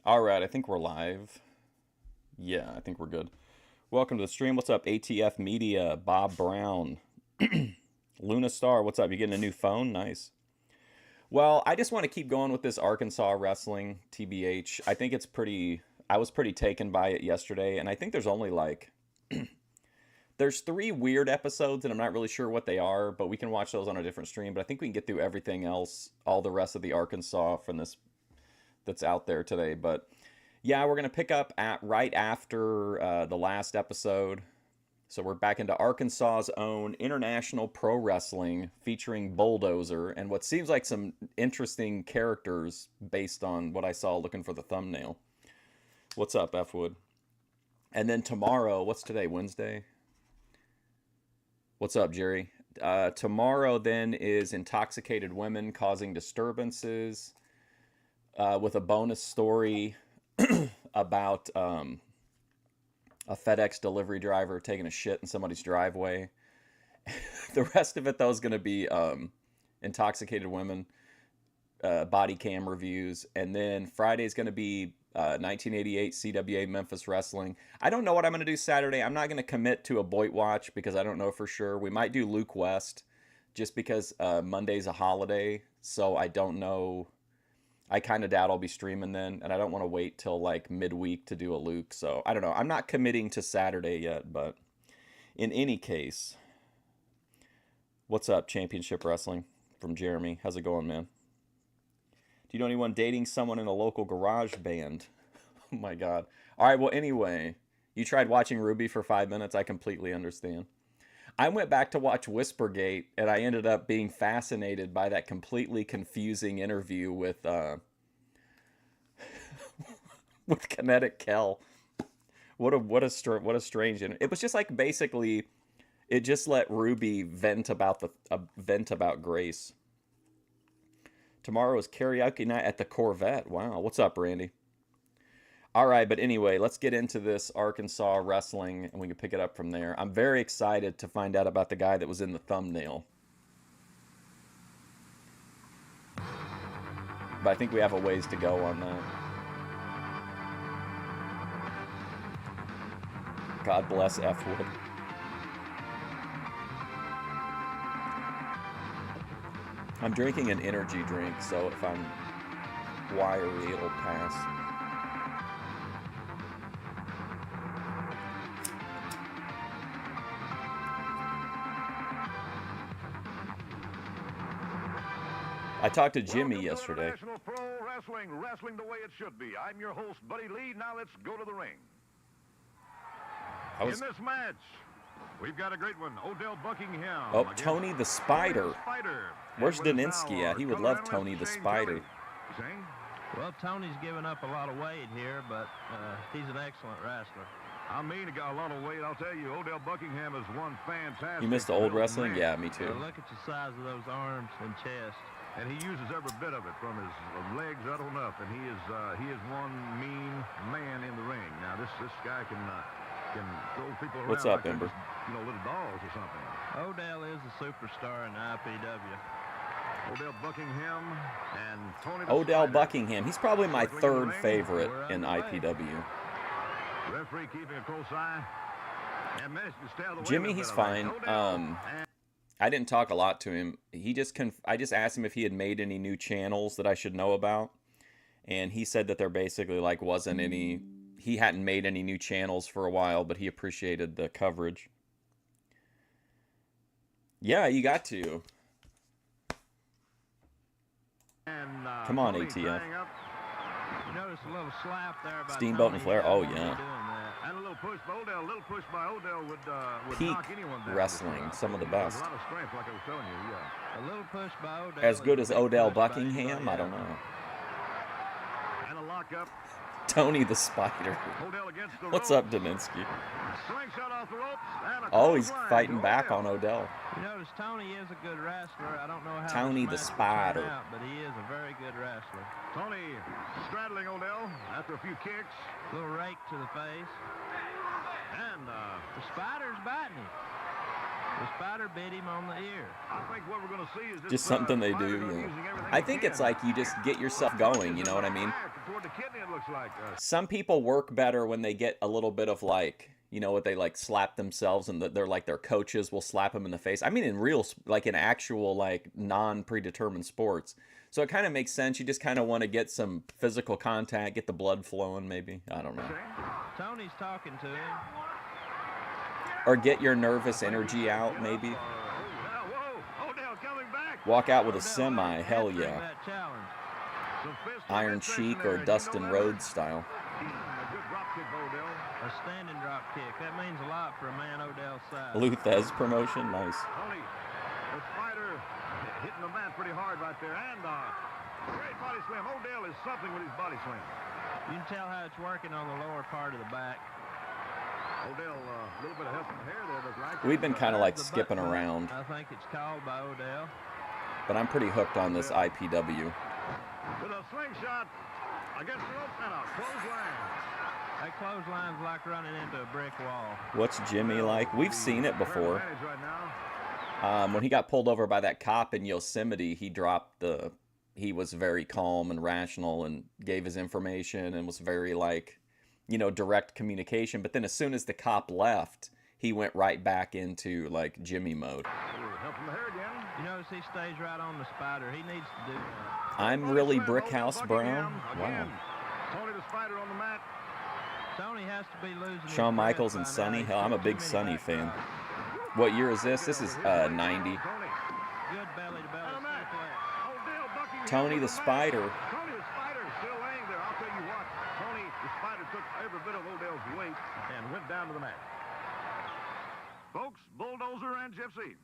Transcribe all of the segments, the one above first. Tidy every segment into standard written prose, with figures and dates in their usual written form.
All right, I think we're live. Yeah, I think we're good. Welcome to the stream. What's up, ATF Media? Bob Brown. Luna Star, what's up? You getting a new phone? Nice. Well, I just want to keep going with this Arkansas wrestling, TBH. I think it's pretty... I was pretty taken by it yesterday, and I think there's only like... there's 3 weird episodes, and I'm not really sure what they are, but we can watch those on a different stream. But I think we can get through everything else, all the rest of the Arkansas from this that's out there today. But yeah, we're gonna pick up at right after the last episode. So we're back into Arkansas's own International Pro Wrestling featuring Bulldozer and what seems like some interesting characters based on what I saw looking for the thumbnail. What's up, F Wood? And then tomorrow, what's today? Wednesday? What's up, Jerry? Tomorrow then is Intoxicated Women Causing Disturbances with a bonus story about a FedEx delivery driver taking a shit in somebody's driveway. The rest of it, though, is going to be Intoxicated Women, body cam reviews. And then Friday's going to be 1988 CWA Memphis Wrestling. I don't know what I'm going to do Saturday. I'm not going to commit to a Boyd watch because I don't know for sure. We might do Luke West just because Monday's a holiday. So I don't know. I kind of doubt I'll be streaming then, and I don't want to wait till like midweek to do a Luke. So I don't know. I'm not committing to Saturday yet, but in any case, what's up, Championship Wrestling from Jeremy? How's it going, man? Do you know anyone dating someone in a local garage band? Oh my God. All right, well, anyway, you tried watching Ruby for 5 minutes. I completely understand. I went back to watch Whispergate, and I ended up being fascinated by that completely confusing interview with with Kinetic Kel. What a strange interview. It was just like basically, it just let Ruby vent about Grace. Tomorrow is karaoke night at the Corvette. Wow, what's up, Randy? All right, but anyway, let's get into this Arkansas wrestling, and we can pick it up from there. I'm very excited to find out about the guy that was in the thumbnail. But I think we have a ways to go on that. God bless F Wood. I'm drinking an energy drink, so if I'm wiry, it'll pass. I talked to Jimmy yesterday. International Pro Wrestling, wrestling the way it should be. I'm your host, Buddy Lee. Now let's go to the ring. In this match, we've got a great one. Odell Buckingham. Oh, Tony the Spider. Where's Daninsky at? He would love Tony the Spider. Well, Tony's given up a lot of weight here, but he's an excellent wrestler. I mean, he got a lot of weight. I'll tell you, Odell Buckingham is one fantastic. You missed the old wrestling? Yeah, me too. Well, look at the size of those arms and chest. And he uses every bit of it from his legs right on up. And he is one mean man in the ring. Now this guy can throw people around. What's up, like Ember? Little dolls or something. Odell is a superstar in IPW. Odell Buckingham and Tony. Odell Buckingham. He's probably my third favorite in IPW. Referee keeping a close eye. Jimmy, he's fine. I didn't talk a lot to him. I just asked him if he had made any new channels that I should know about, and he said that there basically like wasn't any. He hadn't made any new channels for a while, but he appreciated the coverage. Yeah, you got to. Come on, ATF. You notice a little slap there by Steamboat and Flair. Oh yeah. And a little push by Odell. A little push by Odell would Peak knock anyone down. wrestling, some of the best. A lot of strength, like I was telling you. Yeah. A little push by Odell. As good as Odell Buckingham, I don't know. And a lockup. Tony the Spider. Odell against the What's rope. up, Daninsky? Slingshot off the ropes. And a Oh, he's clothesline fighting to back Odell. on Odell. You notice Tony is a good wrestler. I don't know how Tony this the match will turn Spider. out, but he is a very good wrestler. Tony straddling Odell after a few kicks. Little rake to the face. And The Spider's biting him. The Spider bit him on the ear. I think what we're going to see is Just something they do. You know. I think it's like you just get yourself going. You know what I mean? toward the kidney, it looks like. Some people work better when they get a little bit of like, you know, what they like slap themselves and they're like their coaches will slap them in the face. I mean, in real, like in actual, like non-predetermined sports. So it kind of makes sense. You just kind of want to get some physical contact, get the blood flowing, maybe. I don't know. Tony's talking to him. Or get your nervous energy out, maybe. Whoa, Odell coming back. Walk out with a semi, hell yeah. That challenge. Iron Sheik or Dustin Rhodes style. A good drop kick, Odell. A standing drop kick. That means a lot for a man Odell's size. Luthez promotion, nice. Tony, the spider hitting the mat pretty hard right there. And great body slam. Odell is something with his body slam. You can tell how it's working on the lower part of the back. Odell, a little bit of help from the hair there, looks like. We've been kind of like The skipping butt plug, around, I think it's called by Odell. but I'm pretty hooked on this IPW. With a slingshot against the rope and a clothesline. That clothesline's like running into a brick wall. What's Jimmy like? We've seen it before. Advantage right now. When he got pulled over by that cop in Yosemite, he was very calm and rational and gave his information and was very like, you know, direct communication. But then as soon as the cop left, he went right back into like Jimmy mode. Help from the hair again. You notice he stays right on the spider. He needs to do that. I'm really Brickhouse Brown. Wow. Tony the Spider on the mat. Tony has to be losing his Shawn breath Michaels by and now. Sonny. He's Hell, I'm a got big too many Sonny back fan. shots. What year is this? This is 90. Good belly to belly. And a mat. Odell bucking Tony the Spider. Tony the Spider is still laying there. I'll tell you what. Tony the Spider took every bit of Odell's weight and went down to the mat. Folks, Bulldozer and Gypsy.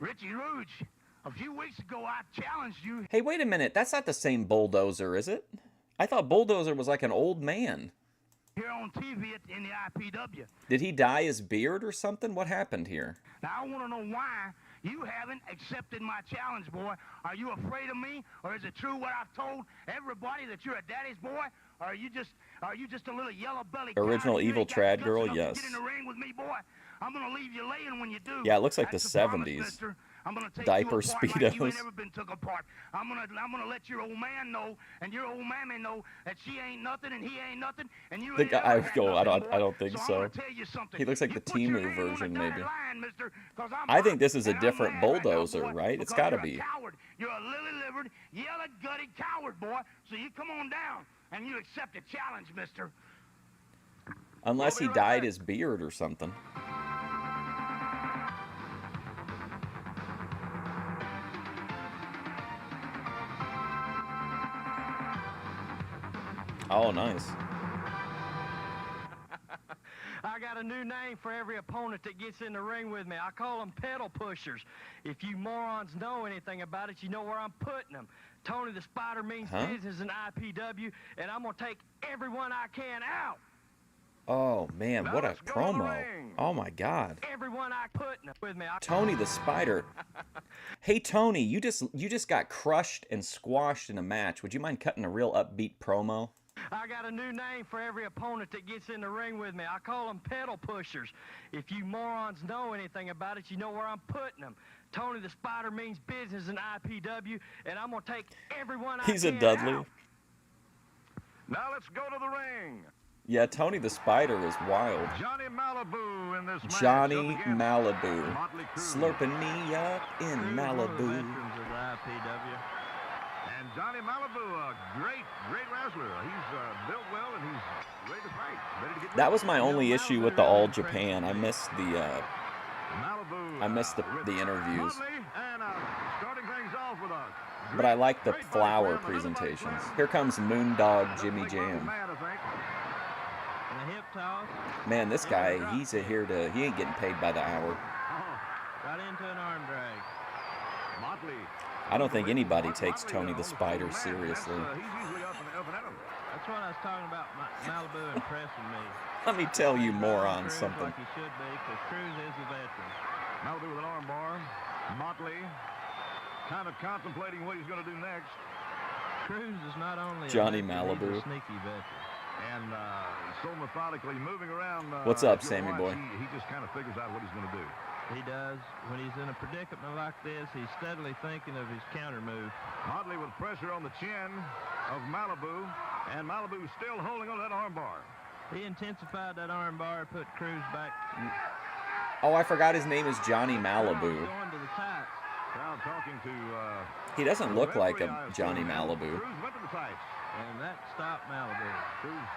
Richie Rouge, a few weeks ago I challenged you Hey, wait a minute. That's not the same Bulldozer, is it? I thought Bulldozer was like an old man. here on TV in the IPW. Did he dye his beard or something? What happened here? Now I want to know why you haven't accepted my challenge, boy. Are you afraid of me, or is it true what I've told everybody that you're a daddy's boy? Or are you just a little yellow belly? Original Evil Trad Girl, yes. Get in the ring with me, boy. I'm gonna leave you laying when you do. Yeah, it looks like That's the a promise, 70s. mister. I'm gonna take Diaper you apart like you Speedos. ain't never been took apart. I'm gonna let your old man know and your old mammy know that she ain't nothing and he ain't nothing and you The ain't guy- never had I nothing, don't boy. think I'm so. gonna tell you something. He looks like You the put your Temu name on the version, dotted maybe. line, mister, 'cause I'm I think hot, this is a and I'm different mad right now, Bulldozer, boy, right? It's because gotta you're be. a coward. You're a lily-livered, yellow-gutted coward, boy. So you come on down and you accept the challenge, mister. Unless he We'll be right dyed back. his beard or something. Oh, nice. I got a new name for every opponent that gets in the ring with me. I call them pedal pushers. If you morons know anything about it, you know where I'm putting them. Tony the Spider means Huh? business in IPW, and I'm going to take everyone I can out. Oh, man, Now what a let's go to the promo. ring. Oh, my God. Everyone I put with me. Tony the Spider. Hey, Tony, you just got crushed and squashed in a match. Would you mind cutting a real upbeat promo? I got a new name for every opponent that gets in the ring with me. I call them pedal pushers. If you morons know anything about it, you know where I'm putting them. Tony the Spider means business in IPW, and I'm going to take everyone I He's a can Dudley. out. Now let's go to the ring. Yeah, Tony the Spider is wild. Johnny Malibu in this match. Johnny up against Malibu. Motley Crue. Slurping me up in Crew's one of the Malibu. veterans of the IPW. And Johnny Malibu, a great wrestler. He's built well and he's ready to fight. Ready to get That was my You know, only issue with the All Japan. I missed Malibu, the with interviews. Motley, and starting things off with a But I like the great body flower slam, another body presentations. slam. Here comes Moondog Jimmy Big monkey Jam. man, I think. And a hip toss. Man, this guy, he ain't getting paid by the hour. Oh, Right into an arm drag. Motley. I don't think anybody Motley, takes Tony the on the Spider man, seriously. He's usually up and at 'em. That's what I was talking about. Malibu impressing me. Let me tell you He's more running on Cruz something. Like he should be, because Cruz is a veteran. Malibu with an arm bar. Motley kind of contemplating what he's going to do next. Cruz is not only Johnny a veteran, Malibu. he's a sneaky veteran. And so methodically moving around. What's up, if you'll Sammy watch, boy? He just kind of figures out what he's going to do. He does. When he's in a predicament like this, he's steadily thinking of his counter move. Motley with pressure on the chin. of Malibu, and Malibu still holding on to that armbar. He intensified that armbar, put Cruz back. Oh, I forgot his name is Johnny Malibu. Going to the tights. Crowd talking to He doesn't look like a Johnny Malibu. Cruz went to the tights. And that stopped Malibu. Cruz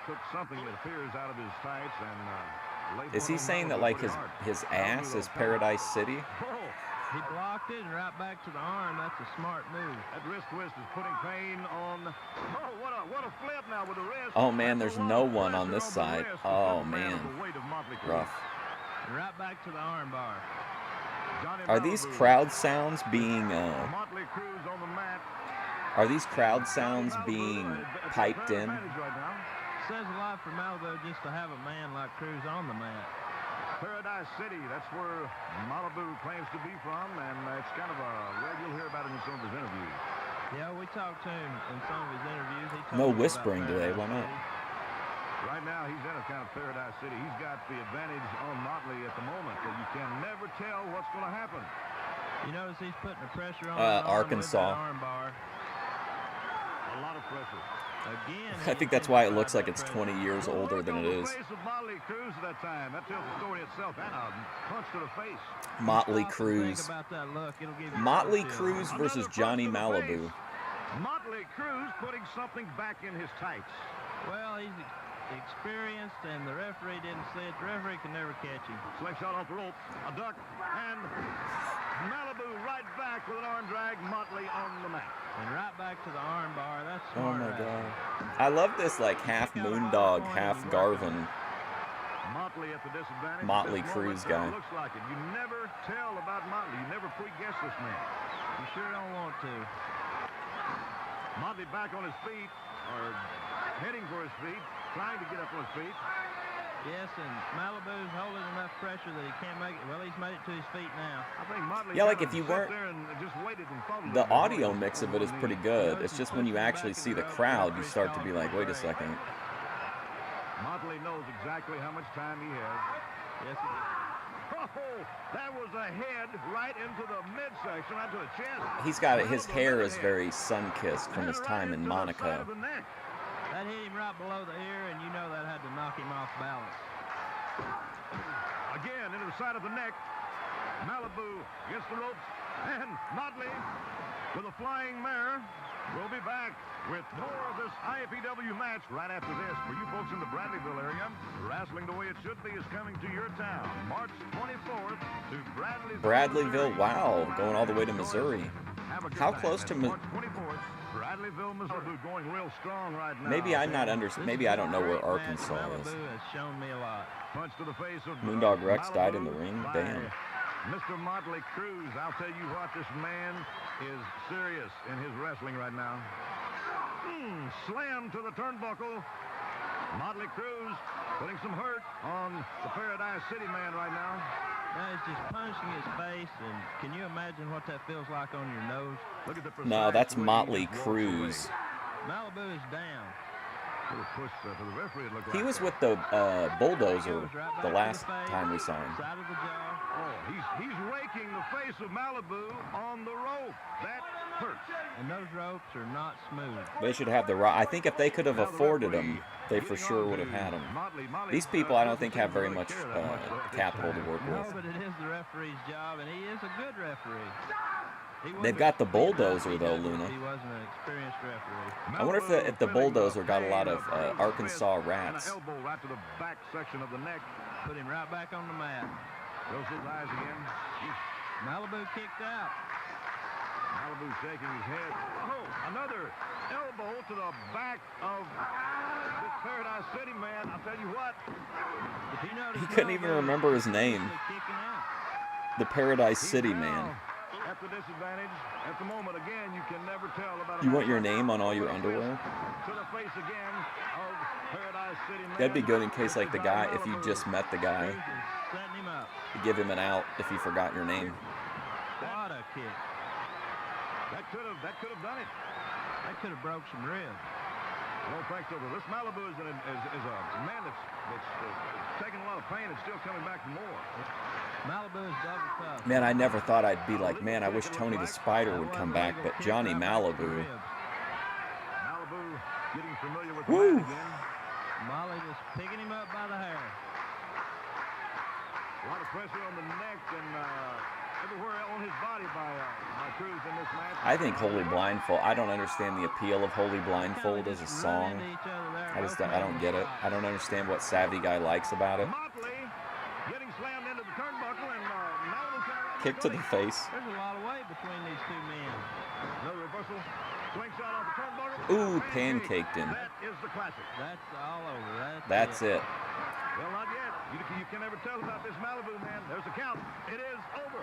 took something that appears out of his tights and laid Is he one on saying that Malibu like pretty hard. his ass is Paradise City? Oh, He blocked it and right back to the arm. That's a smart move. that wrist twist is putting pain on. Oh, what a flip now with the wrist. Oh man, That's there's a lot no of one on pressure this the side. wrist Oh to man, the weight of Motley Cruz. rough. And right back to the armbar. Johnny Are these Malibu. crowd sounds being Motley Cruz on the mat. are these crowd sounds being piped in? Says a lot for Malibu just to have a man like Cruz on the mat. Paradise City, that's where Malibu claims to be from, and it's kind of a, well, you'll hear about it in some of his interviews. Yeah, we talked to him in some of his interviews. He told No us about whispering today, Paradise why not? City. Right now, he's in a kind of Paradise City. He's got the advantage on Motley at the moment, that you can never tell what's going to happen. You notice he's putting the pressure on that arm with Arkansas. that armbar. A lot of pressure. Again, I think that's why it looks like it's 20 years older than it is. The face of Motley Cruz at that time. That tells the story itself. And a punch to the face. Motley Stop and think Cruz. about that look. It'll give you Motley chills. Cruz versus Another Johnny punch to the Malibu. face. Motley Cruz putting something back in his tights. Well, he's experienced, and the referee didn't see it. The referee can never catch him. Slingshot off the rope, a duck, and Malibu right back with an arm drag. Motley on the mat. And right back to the armbar. That's Oh smart. my right god. there. I love this like half Moondog, half Garvin. Motley at the disadvantage. Motley This Cruz moment, guy. it looks like it. You never tell about Motley. You never pre-guess this man. You sure don't want to. Motley back on his feet, or heading for his feet, trying to get up on his feet. Yes, and Malibu's holding enough pressure that he can't make it. Well, he's made it to his feet now. I think Motley Yeah, like kind if of you sat weren't- there and just waited and thought a The little bit audio more. mix of it is pretty good. It's just when you actually see the crowd, you start to be like, wait a second. Motley knows exactly how much time he has. Yes, he did. Oh, that was a head right into the midsection, right to the chest. He's got it. His hair is very sun-kissed from his time in Monaco. That hit him right below the ear, and you know that had to knock him off balance. Again, into the side of the neck. Malibu against the ropes. And Motley with a flying mare. We'll be back with more of this IPW match right after this. For you folks in the Bradleyville area, Wrestling the Way It Should Be is coming to your town. March 24th to Bradleyville. Bradleyville, Missouri. wow, going all the way to Missouri. Have a good How time. close to That's March 24th, Bradleyville, Missouri. Going real strong right now. Maybe I'm not under. This Maybe is I a don't know where great match. Arkansas is. Malibu has shown me a lot. Punch to the face of Moondog Rex died in the Malibu ring? by Damn. Mr. Motley Cruz. I'll tell you what, this man is serious in his wrestling right now. Slam to the turnbuckle. Motley Cruz putting some hurt on the Paradise City man right now. Now he's just punching his face, and can you imagine what that feels like on your nose? Look at the No, precise that's way he Motley just walks Cruz. Malibu is down. away. Little push for the referee, it looked He like. was with the Bulldozer Goes right back the to last face, time we saw him. Side of the jaw. Oh, he's raking the face of Malibu on the rope. That hurts. And those ropes are not smooth. They should have the right. I think if they could have afforded him, they for sure would have had him. These people, I don't think, have very much capital to work No, with. but it is the referee's job, and he is a good referee. He They've wouldn't got the be Bulldozer, though, if Luna. He wasn't an experienced referee. I wonder if the Bulldozer got a lot of Arkansas And rats. an elbow right to the back section of the neck. Put him right back on the mat. Close his eyes again. Malibu kicked out. Malibu shaking his head. Oh, another elbow to the back of this Paradise City man. I'll tell you what. If you notice, He couldn't even remember his name. Kicking out. The Paradise He's City now man. at the disadvantage. At the moment, again, you can never tell about. You want your name on all your underwear? To the face again of Paradise City man. That'd be good in case, like, the guy, if you just met the guy, Cruz is setting him up. you give him an out if you forgot your name. What a kick. That could have done it. That could have broke some ribs. I don't think so. But this Malibu is a man that's taking a lot of pain and still coming back for more. Malibu is double tough. Man, I never thought I'd be like, man, I wish Tony the Spider would come back, but Johnny Malibu, Malibu getting familiar with the Woo. mat again. Molly just picking him up by the hair. A lot of pressure on the neck and everywhere on his body by Cruz in this match. I think Holy Blindfold, I don't understand the appeal of Holy Blindfold as a song. I don't get it. I don't understand what Savvy Guy likes about it. Motley getting slammed into the turnbuckle and now Kick to the face. There's a lot of weight between these two men. another reversal. Swing shot off the turnbuckle. Ooh, pancaked him. That is the classic. That's all over. That's it. Well, not yet. You can never tell about this Malibu man. There's a count. It is over.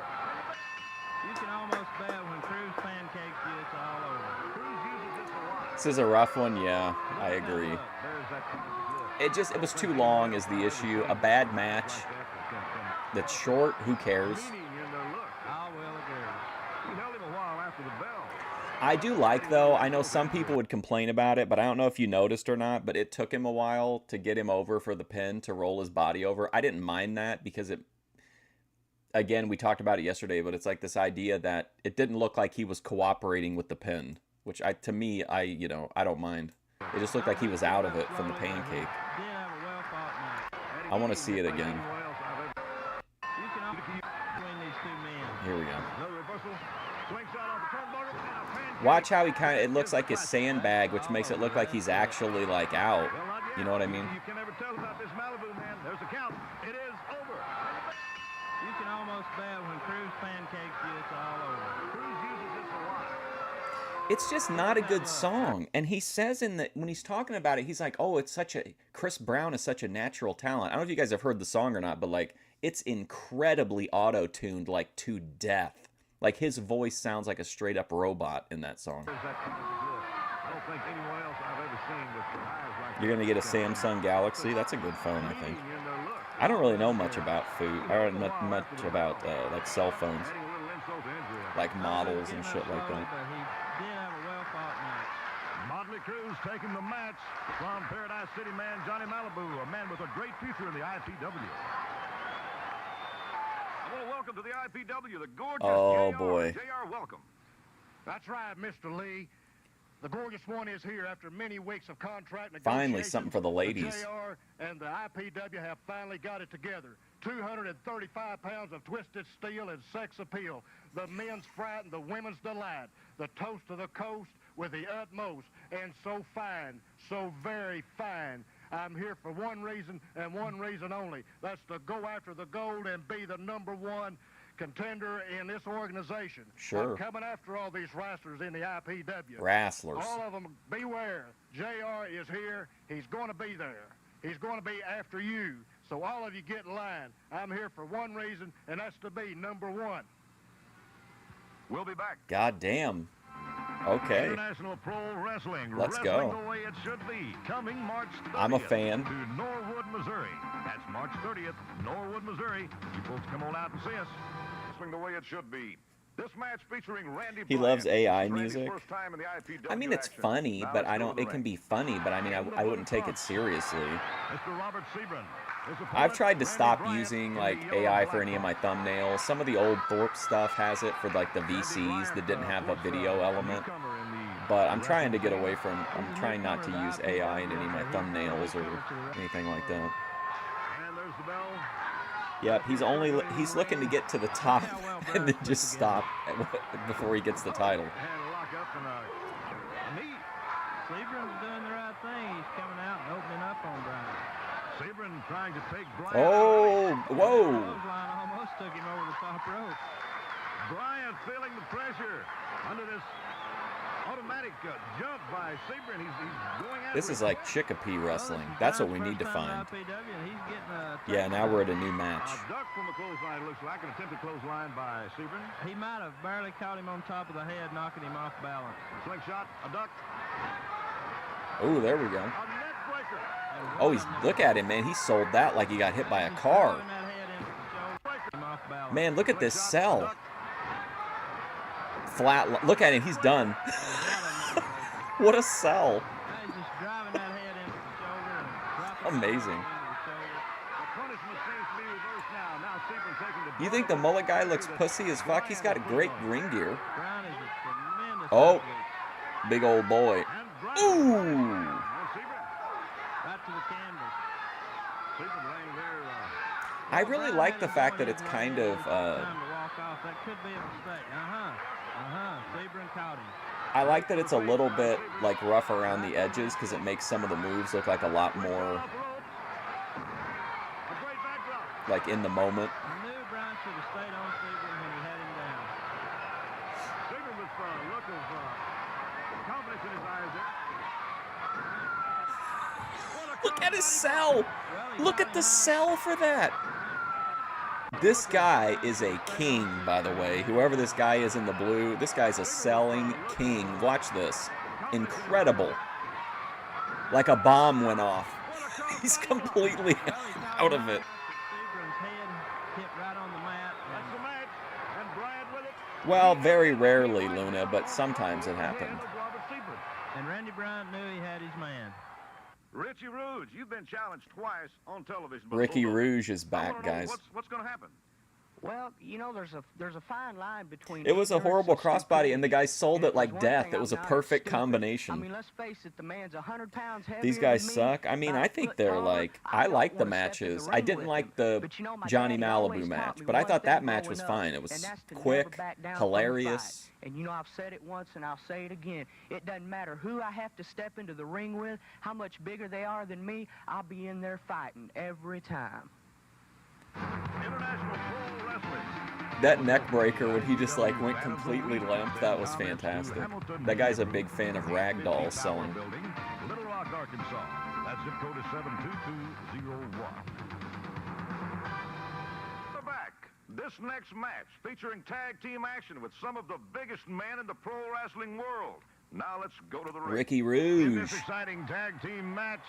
You can almost bet when Cruz pancakes you, it's all over. Cruz uses this a lot. This is a rough one, yeah. I agree. There's that classic look. It was too long is the issue. A bad match that's short, who cares? Meaning in their look. I will agree. He held him a while after the bell. I do like, though, I know some people would complain about it, but I don't know if you noticed or not, but it took him a while to get him over for the pin, to roll his body over. I didn't mind that because it, again, we talked about it yesterday, but it's like this idea that it didn't look like he was cooperating with the pin, which to me, I don't mind. It just looked like he was out of it from the pancake. Did have a well-fought match. I want to see it again. You can almost between these two men. Here we go. Another reversal. Swing shot off the turnbuckle and a pancake. Watch how it looks like his sandbag, which makes it look like he's actually, like, out. Well, not yet. You know what I mean? You can never tell about this Malibu man. There's a count. It is over. You can almost bet when Cruz pancakes you, it's all over. Cruz uses this a lot. It's just not a good song. And he says when he's talking about it, he's like, oh, Chris Brown is such a natural talent. I don't know if you guys have heard the song or not, but like, it's incredibly auto-tuned, like, to death. Like, his voice sounds like a straight-up robot in that song. There's that classic look. I don't think anyone else I've ever seen with their eyes like You're going to get a Samsung Galaxy. That's a good phone, I think. I don't really know much about food. I don't know much about, like, cell phones. Adding a little insult to injury. Like models and shit like that. But he did have a well-fought match. Motley Cruz taking the match from Paradise City man Johnny Malibu, a man with a great future in the IPW. Well, welcome to the IPW, the gorgeous Oh, JR. boy. JR, welcome. That's right, Mr. Lee. The gorgeous one is here after many weeks of contract negotiations. Finally, something for the ladies. JR and the IPW have finally got it together. 235 pounds of twisted steel and sex appeal. The men's fright and the women's delight. The toast of the coast with the utmost. And so fine, so very fine. I'm here for one reason and one reason only. That's to go after the gold and be the #1 contender in this organization. Sure. I'm coming after all these wrestlers in the IPW. Wrestlers. All of them, beware. JR is here. He's going to be there. He's going to be after you. So all of you get in line. I'm here for one reason, and that's to be #1. We'll be back. God damn. Okay. International Pro Wrestling. Let's Wrestling go. the way it should be. Coming March 30th I'm a fan. to Norwood, Missouri. That's March 30th, Norwood, Missouri. You folks come on out and see us. Wrestling the way it should be. This match featuring Randy He Bryant. loves AI Randy's music. first time in the IPW I mean, it's action. funny, Now but let's I go don't. to It the can ring. be funny, but I mean, I wouldn't take it seriously. Mr. Robert Sebring. His opponent, I've tried to Randy stop Bryant, using in like the yellow AI and for black any of my trunks. thumbnails. Some of the old Thorpe stuff has it for like the Randy VCs Bryant, that didn't have a was, video element. newcomer in the But I'm trying to get wrestling away from. I'm trying not to use AI in any of my thumbnails or anything like that. And there's the bell. Yep, he's looking to get to the top and then just stop before he gets the title. And lock up and Neat. Sebring's doing the right thing. He's coming out and opening up on Bryant. Sebring trying to take Bryant. Oh, whoa! Clothesline almost took him over the top rope. Bryant feeling the pressure under this automatic jump by Sebring. He's going after This is it. like Chicopee wrestling. That's what we need to find. He's Yeah, now we're at a new match. A duck from the clothesline, it looks like. An attempted clothesline by Sebring. He might have barely caught him on top of the head, knocking him off balance. Slingshot, a duck, Oh, there we go. a neck breaker. Oh, look at him, man. He sold that like he got hit by a car. Driving that head into the shoulder, him off balance. Man, look at this Slingshot, cell. duck. Flat. Look at him. He's done. What a sell. He's just driving that head into the shoulder and dropping Amazing. it into the shoulder. The punishment seems to be reversed now. Now Sebring taking the You think the mullet guy looks pussy as fuck? He's got great ring gear. Brian is a tremendous Oh. athlete. Big old boy. And Bryant Ooh. I really like the fact that it's kind of. Time to walk off. That could be a mistake. Sebring caught him. I like that it's a little bit like rough around the edges because it makes some of the moves look like a lot more like in the moment. I knew Brian should have stayed on Sebring when he had him down. Sebring with a look of confidence in his eyes there. Look at his cell. Look at the cell for that. This guy is a king, by the way. Whoever this guy is in the blue, this guy's a selling king. Watch this. Incredible. Like a bomb went off. He's completely out of it. Sebring's head hit right on the mat. That's the match. And Bryant with it. Well, very rarely, Luna, but sometimes it happens. And Randy Bryant knew he had his man. Richie Rouge, you've been challenged twice on television. Ricky Rouge is back, guys. What's going to happen? Well, you know, there's a fine line between. It was a horrible ignorance and crossbody, and the guy sold it stupidity. like And there's one death. thing It was a I'm not perfect stupid. I combination. mean, let's face it, the man's 100 pounds heavier These guys than me, suck. I mean, I 5 think foot they're taller. like, I I don't like the wanna step in the matches. ring I didn't with like him. the But you know, my Johnny daddy always Malibu taught match, me but I one thought that thing match growing was up, fine. It and was that's to never quick, back down from a hilarious. fight. And you know, I've said it once and I'll say it again. It doesn't matter who I have to step into the ring with, how much bigger they are than me, I'll be in there fighting every time. International Pro Wrestling. That neck breaker when he just like went completely limp, that was fantastic. That guy's a big fan of ragdoll selling. Building, Little Rock, Arkansas. That zip code is 72201. We're back. This next match featuring tag team action with some of the biggest men in the pro wrestling world. Now let's go to the ring. Ricky In Rouge. this exciting tag team match,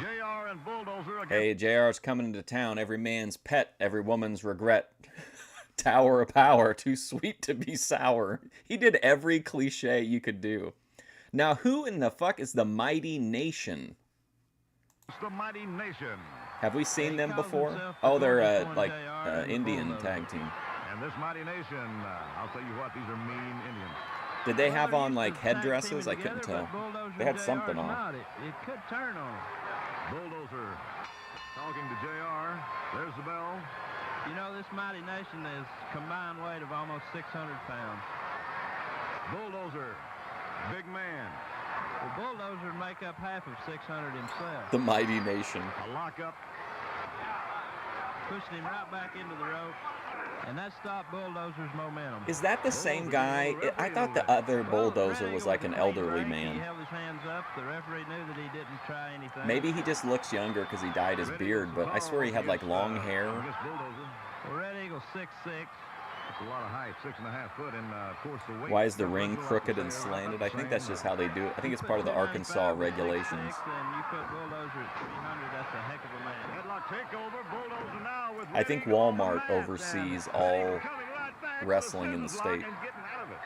JR and Bulldozer against Hey, JR's coming into town. Every man's pet, every woman's regret. Tower of power, too sweet to be sour. He did every cliche you could do. Now, who in the fuck is the Mighty Nation? the Mighty Nation. Have we seen He them calls before? himself Oh, the they're Gorgeous One, like JR, and the Indian Bulldozer. tag team. And this Mighty Nation, I'll tell you what, these are mean Indians. Did they have Well, on they're like used to tag headdresses? teaming I couldn't together, tell. but Bulldozer They had and something JR 's on. not. It could turn on him. Bulldozer talking to JR. There's the bell. You know, this Mighty Nation is combined weight of almost 600 pounds. Bulldozer, big man. The Bulldozer would make up half of 600 himself. The Mighty Nation. A lockup. Pushing him right back into the rope. And that stopped Bulldozer's momentum. Is that the same guy? I thought the other Bulldozer was like an elderly He man. held his hands up. The referee knew that he didn't try anything. Maybe he just looks younger because he dyed his beard, but I swear he had like long hair. Against Bulldozer. Well, Red Eagle 6'6". That's a lot of height, 6.5 foot, and of course the weight. Why is the ring crooked and slanted? I think that's just how they do it. I think it's part of the Arkansas regulations. And you put Bulldozer at 300, that's a heck of a man. Headlock takeover. Bulldozer now with I think Red Eagle on the Walmart mat, oversees and all Red Eagle coming right back with a wrestling in the scissors lock state. and getting out of it.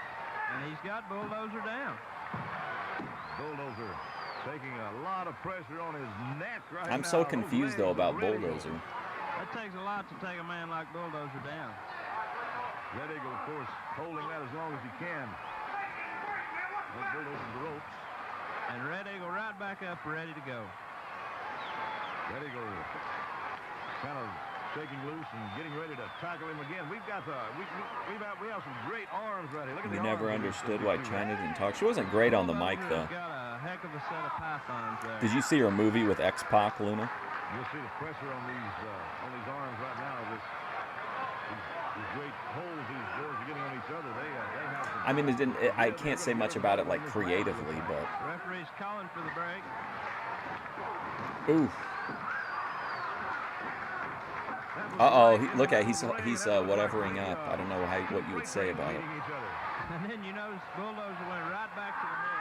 And he's got Bulldozer down. Bulldozer taking a lot of pressure on his neck right now. I'm so confused though about Red Eagle. Bulldozer. That takes a lot to take a man like Bulldozer down. Red Eagle, of course, holding that as long as he can. That Bulldozer the ropes. And Red Eagle right back up, ready to go. Red Eagle kind of shaking loose and getting ready to tackle him again. We've got we have some great arms right here. Look at We the never arms of these understood two why guys. China didn't talk. She wasn't great on the mic though. Bulldozer's got a heck of a set of pythons there. Did you see her movie with X-Pac, Luna? You'll see the pressure on these arms right now. These great holes these boys are getting on each other. They have some. I mean, I can't say much about it like creatively, but Referee's calling for the break. ooh. Uh-oh, look at he's whatevering up. I don't know what you would say about it. And then you notice Bulldozer went right back to the head.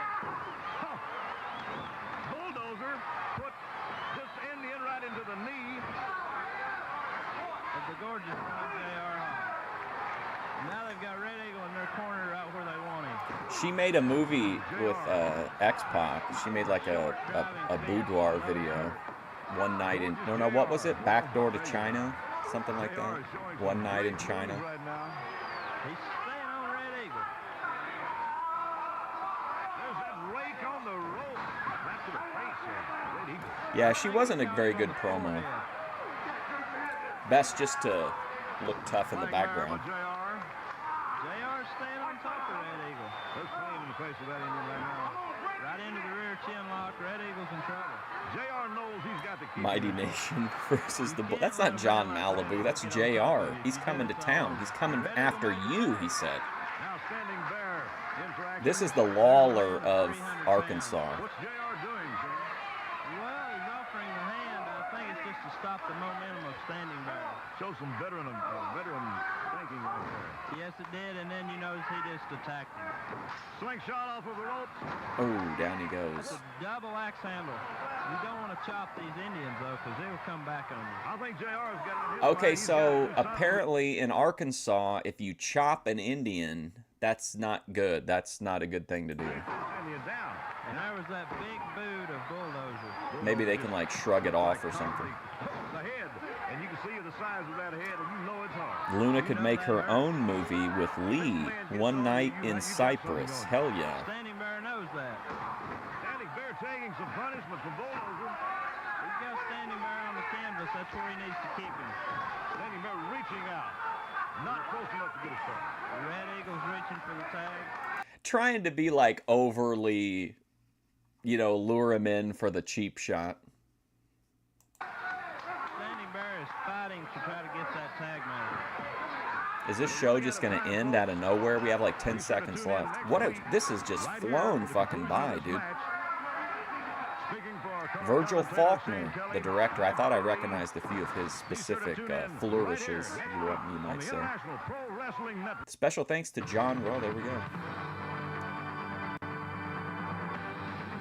Bulldozer put this Indian right into the knee. Of the gorgeous one, J.R. Hall. Now they've got Red Eagle in their corner right where they want him. She made a movie with X-Pac. She made like a boudoir video one night in, no, what was it? Backdoor to China? Something like that. One night in China. Right now. He's staying on Red Eagle. There's that rake on the rope. Back to the face here. Red Eagle. Yeah, she wasn't a very good promo. Best just to look tough in the Flying background. mare by JR's staying on top of Red Eagle. Let's play him in the face of that Indian right now. Right into the rear chin lock. Red Eagle's in trouble. JR knows he's got to keep Mighty Nation versus the Bull. That's not John Malibu. That's JR. He's coming to town. He's coming after you, he said. Now standing bear into action. This is the Lawler of Arkansas. What's JR doing, Shane? Well, he's offering the hand. I think it's just to stop the momentum of standing bear. Show some veteran thinking right there. Yes, it did, and then you notice he just attacked him. Slingshot off of the ropes. Oh, down he goes. It's a double axe handle. You don't want to chop these Indians, though, because they will come back on you. I think JR's got it in his Okay, mind. He's got it so in his mind. apparently in Arkansas, if you chop an Indian, that's not good. That's not a good thing to do. Indian down. And there was that big boot of Bulldozer. Maybe they can like shrug it off or something. The head, and you can see the size of that head, and you know it's hard. Luna could make her own movie with Lee, One Night in Cyprus. Hell yeah. Standing bear knows that. Standing bear taking some punishment from Bulldozer. He's got standing bear on the canvas. That's where he needs to keep him. Standing bear reaching out, not close enough to get a start. Red Eagle's reaching for the tag. Trying to be like overly, you know, lure him in for the cheap shot. Standing bear is fighting to try to get that tag made. Is this show just going to end out of nowhere? We have like 10 seconds left. This is just flown fucking by, dude. Virgil Faulkner, the director. I thought I recognized a few of his specific flourishes, you might say. Special thanks to John Rowe. There we go.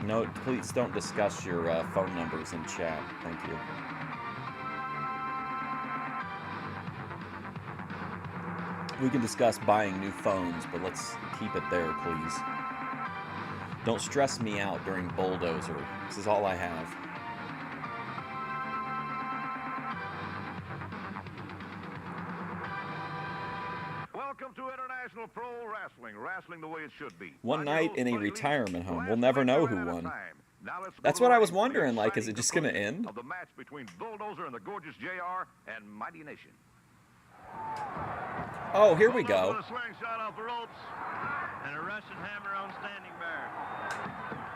No, please don't discuss your phone numbers in chat. Thank you. We can discuss buying new phones, but let's keep it there, please. Don't stress me out during Bulldozer. This is all I have. Welcome to International Pro Wrestling. Wrestling the way it should be. One night in a retirement home. We'll never know who won. That's what I was wondering, like, is it just going to end? Of the match between Bulldozer and the gorgeous JR and Mighty Nation. Oh, here we go. A slingshot off the ropes. And a Russian hammer on standing bear.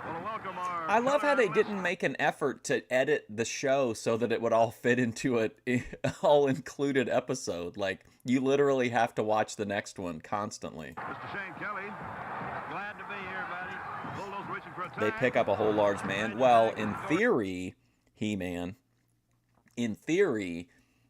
Well, welcome our I love how they didn't make an effort to edit the show so that it would all fit into an all-included episode. Like, you literally have to watch the next one constantly. Mr. Shane Kelly. Glad to be here, buddy. Bulldozer reaching for a They tag. pick up a whole large man. Well, in theory, He-Man, in theory,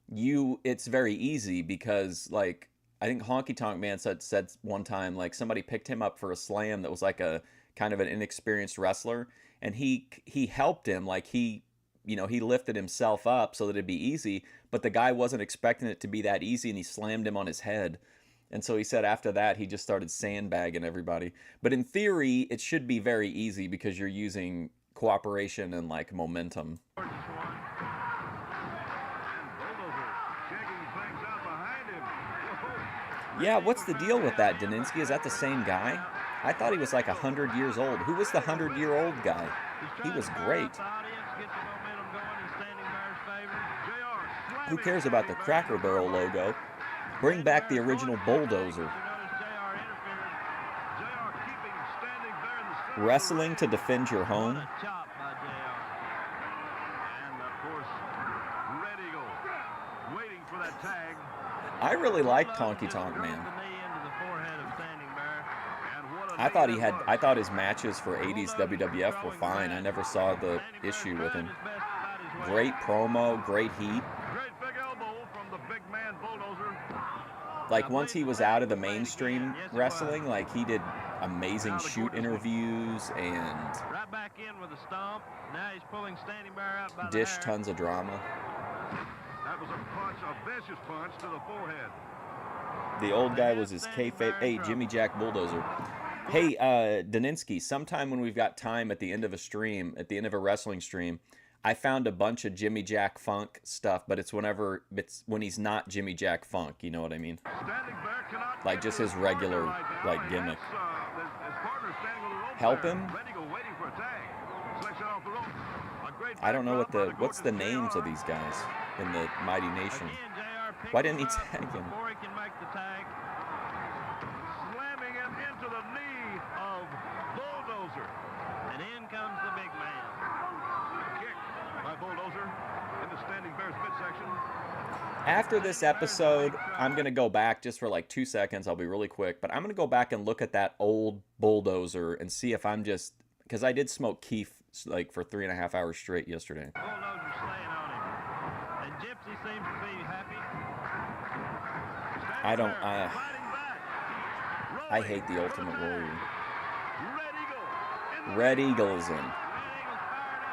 it's very easy because, like, I think Honky Tonk Man said one time, like, somebody picked him up for a slam that was like a kind of an inexperienced wrestler, and he helped him, like, he lifted himself up so that it'd be easy, but the guy wasn't expecting it to be that easy, and he slammed him on his head. And so he said after that, he just started sandbagging everybody. But in theory, it should be very easy because you're using cooperation and, like, momentum. Yeah, what's the deal with that, Daninsky? Is that the same guy? I thought he was like 100 years old. Who was the 100-year-old guy? He was great. Who cares about the Cracker Barrel logo? Bring back the original Bulldozer. Wrestling to defend your home? And of course, Red Eagle waiting for that tag. I really liked Honky Tonk Man. I thought his matches for 80s WWF were fine. I never saw the issue with him. Great promo, great heat. Great big elbow from the big man Bulldozer. Like, once he was out of the mainstream wrestling, like, he did amazing shoot interviews and Right back in with a stomp. Now he's pulling standing bear out by the dish hair. tons of drama. That was a punch, a vicious punch to the forehead. The old guy was his kayfabe. Hey, Jimmy Jack Bulldozer. Hey, Daninsky, sometime when we've got time at the end of a stream, at the end of a wrestling stream, I found a bunch of Jimmy Jack Funk stuff, but it's when he's not Jimmy Jack Funk, you know what I mean? Standing bear cannot Like, just his regular, like, gimmick. His partner standing on the rope Help there. him? Red Eagle waiting for a tag. Slingshot off the rope. A great I don't know backdrop by the what's the gorgeous names of JR. these guys in the Mighty Nation. Again, JR picks Why didn't he him up tag him? before he can make the tag. Slamming him into the knee of Bulldozer. And in comes the big man. Kick by Bulldozer in the Standing Bears midsection. After this episode, I'm going to go back just for like 2 seconds. I'll be really quick. But I'm going to go back and look at that old Bulldozer and see if I'm just... Because I did smoke Keef like for 3.5 hours straight yesterday. Bulldozer's staying on him. And Gypsy seems to be happy. I don't... Fighting back. I hate the Ultimate Warrior. Red Eagle. Red Eagle's in. Red Eagle's fired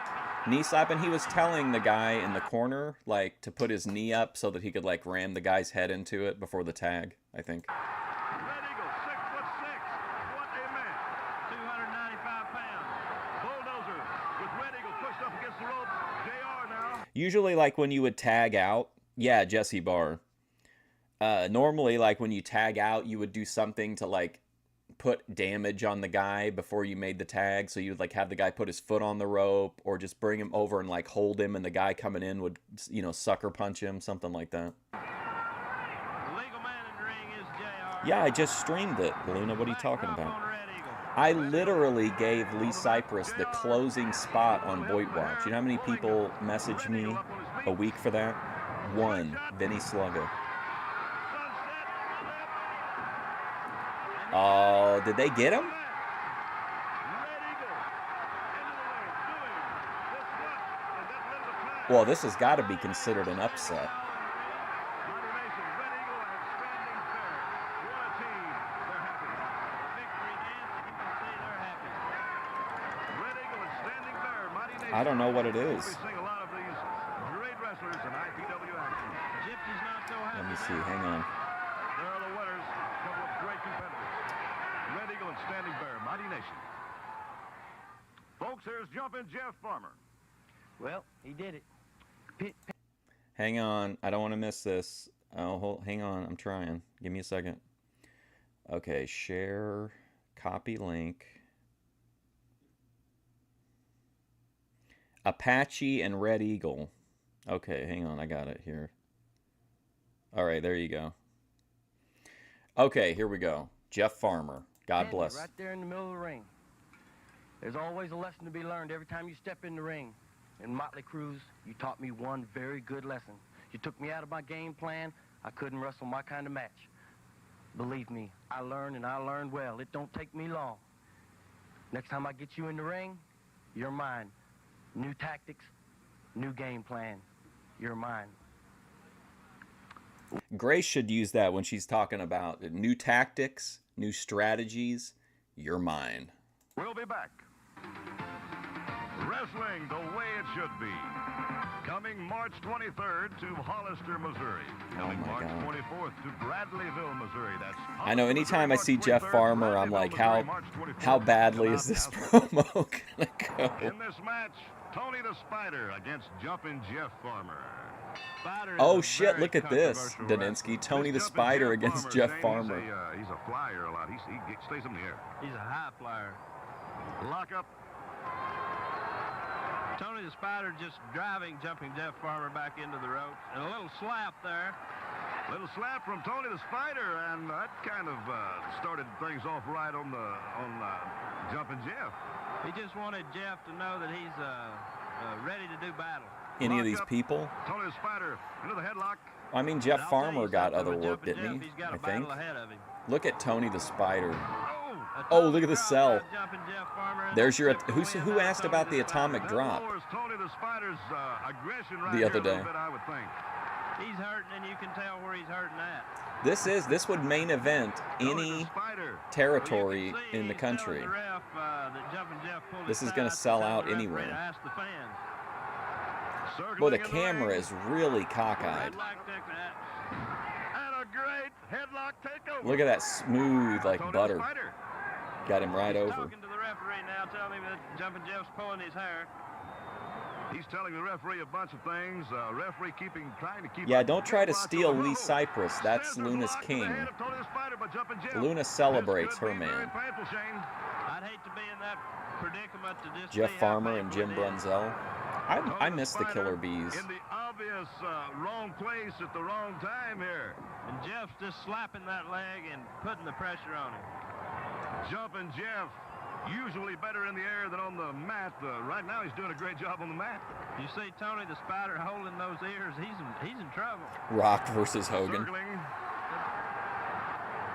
up. Knee slap, and he was telling the guy in the corner, like, to put his knee up so that he could, like, ram the guy's head into it before the tag, I think. Red Eagle, 6'6". What a man. 295 pounds. Bulldozer with Red Eagle pushed up against the ropes. JR now. Usually, like, when you would tag out, yeah, Jesse Barr. Normally, like, when you tag out, you would do something to, like, put damage on the guy before you made the tag. So you would, like, have the guy put his foot on the rope or just bring him over and, like, hold him, and the guy coming in would, you know, sucker punch him, something like that. The legal man in the ring is JR. Yeah, I just streamed it, Luna. What are you talking Backdrop about? on Red Eagle. I literally gave Lee Cypress the closing spot on Voight Watch. You know how many people messaged me a week for that? One, Vinny Slugger. Oh, did they get him? Red Eagle into the ring, doing this one, and that led to the tag. Well, this has got to be considered an upset. Mighty Nation, Red Eagle and Standing Bear. What a team. They're happy. Victory dance, you can see they're happy. Red Eagle and Standing Bear, Mighty Nation. I don't know what it We'll is. be seeing a lot of these great wrestlers in IPW action. Gypsy's not so happy. Let me see. now. Hang on. There are the winners, a couple of great competitors. Red Eagle and Standing Bear, Mighty Nation. Folks, here's Jumpin' Jeff Farmer. Well, he did it. Hang on. I don't want to miss this. Oh, hang on. I'm trying. Give me a second. Okay, share, copy link. Apache and Red Eagle. Okay, hang on. I got it here. All right, there you go. Okay, here we go. Jeff Farmer. God Standing bless. Right there in the middle of the ring. There's always a lesson to be learned every time you step in the ring. In Motley Cruz, you taught me one very good lesson. You took me out of my game plan. I couldn't wrestle my kind of match. Believe me, I learned, and I learned well. It don't take me long. Next time I get you in the ring, you're mine. New tactics, new game plan. You're mine. Grace should use that when she's talking about new tactics, new strategies. You're mine. We'll be back. Wrestling the way it should be. Coming March 23rd to Hollister, Missouri. Coming my March God. 24th to Bradleyville, Missouri. That's I know. Hollister, Anytime I March see Jeff 23rd, Farmer, I'm Bradleyville, like, Missouri, March 24th. how badly is this promo gonna go? In this match, Tony the Spider against Jumpin' Jeff Farmer. Spider is Oh a shit! very Look at this, controversial wrestler. Daninsky. Tony the This Jumpin' Spider Jeff against Farmer, Jeff Shane, Farmer. He's a flyer a lot. He stays in the air. He's a high flyer. Lock up. Tony the Spider just driving, jumping Jeff Farmer back into the ropes. And a little slap there. Little slap from Tony the Spider, and that kind of started things off right on Jumpin' Jeff. He just wanted Jeff to know that he's ready to do battle. Any of Lock these up. people? Tony the Spider into the headlock. I mean, And Jeff I'll tell you Farmer got something, other with work, Jumpin' didn't Jeff, he? He's got I a battle think. ahead of him. Look at Tony the Spider. A Oh, atomic look at the drop cell. by Jumpin' Jeff Farmer, and There's that your. took the Who wind out asked of about Tony the atomic Spider. drop? Lowers Tony the Spider's aggression right The here other a little day. bit, I would think. He's hurting, and you can tell where he's hurting at. This would main event Tony any the Spider. territory Well, you can see in the he's telling country. the ref, that Jumpin' Jeff pulled This his is gonna tights, sell telling out the referee anywhere. to ask the fans. Boy, Circling the in camera ring. is really cockeyed. Headlock technique. And a great headlock takeover. Look at that smooth like Tony butter. The Spider. Got him right He's over. talking to the referee now, telling him that Jumpin' Jeff's pulling his hair. He's telling the referee a bunch of things. Referee trying to keep. Yeah, a don't try to watch steal on the Lee rope. Cypress. That's Scissors Luna's lock to the king. head of Tony the Spider by Jumpin' Jeff. Luna celebrates This could her be very man. painful, Shane. I'd hate to be in that predicament to just Jeff see how Farmer and painful Jim it is. Brunzell. I Tony miss the Spider Killer Bees. In the obvious wrong place at the wrong time here. And Jeff's just slapping that leg and putting the pressure on him. Jumping Jeff, usually better in the air than on the mat. Right now he's doing a great job on the mat. You see Tony the Spider holding those ears. He's in trouble. Rock versus Hogan. Circling.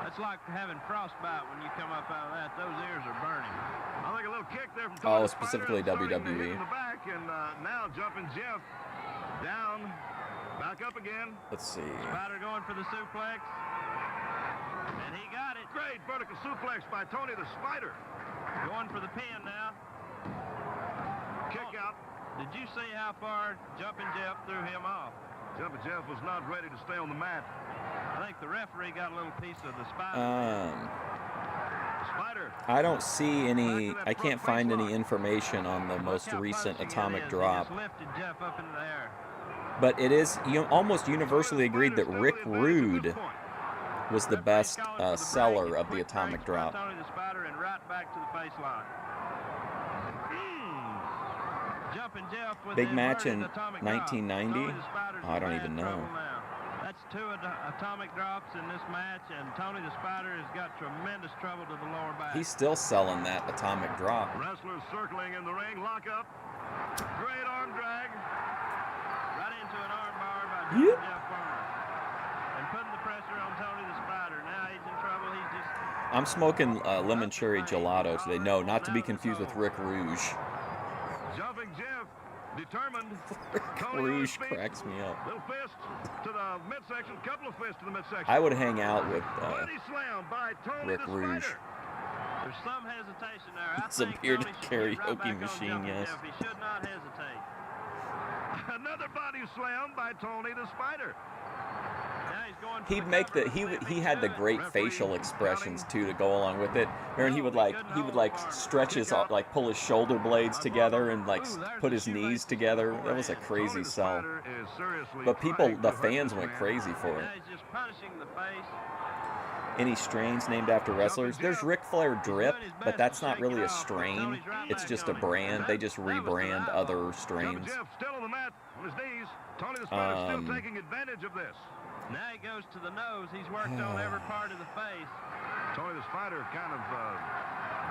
It's like having frostbite when you come up out of that. Those ears are burning. I think a little kick there from Oh, Tony the specifically Spider, starting to WWE. hit in the back, and now jumping Jeff down, back up again. Let's see. Spider going for the suplex. And he got it. Great vertical suplex by Tony the Spider. Going for the pin now. Kick out. Did you see how far Jumping Jeff threw him off? Jumping Jeff was not ready to stay on the mat. I think the referee got a little piece of the Spider. Spider. I don't see any. I can't find any information on the most Look how recent pushing it atomic is. drop. He just lifted Jeff up into the air. But it is almost universally agreed that Rick Rude was the best seller of the atomic drop. Tony the Spider and right back to the face line. Jumping Jeff with Big the match in inverted atomic drop. 1990? Tony the Spider's Oh, I don't in even bad know. trouble now. That's 2 atomic drops in this match, and Tony the Spider has got tremendous trouble to the lower back. He's still selling that atomic drop. Wrestlers circling in the ring. Lock up. Great arm drag. Right into an arm bar by Yep. Jeff Farmer. And putting the pressure on Tony the Spider. Now he's in trouble. He's just... I'm smoking lemon cherry gelato today. No, not to be confused with Rick Rouge. Jumping Jeff. Determined. Rick Rouge cracks me up. Little fist to the midsection. Couple of fists to the midsection. I would hang out with Body slam by Tony Rick the Rouge. Spider. There's some hesitation there. It's a think bearded Tony should get right karaoke back on machine, Jumping yes. Jeff. He should not hesitate. Another body slam by Tony the Spider. Now he's going for He'd the make cover. the See if he can had the do it. great facial expressions too to go along with it. Aaron, he would like stretch his like pull his shoulder blades together and like put his knees together. That was a crazy Tony the sell. Spider is seriously But people, trying the to hurt fans this went man. crazy for it. Now he's just punishing the face. Any strains named after wrestlers? There's Ric Flair Drip, but that's not really a strain. It's just a brand. They just rebrand other Jumping strains. Jeff still on the mat on his knees. Tony the Spider still taking advantage of this. Now he goes to the nose. He's worked on every part of the face. Tony the Spider kind of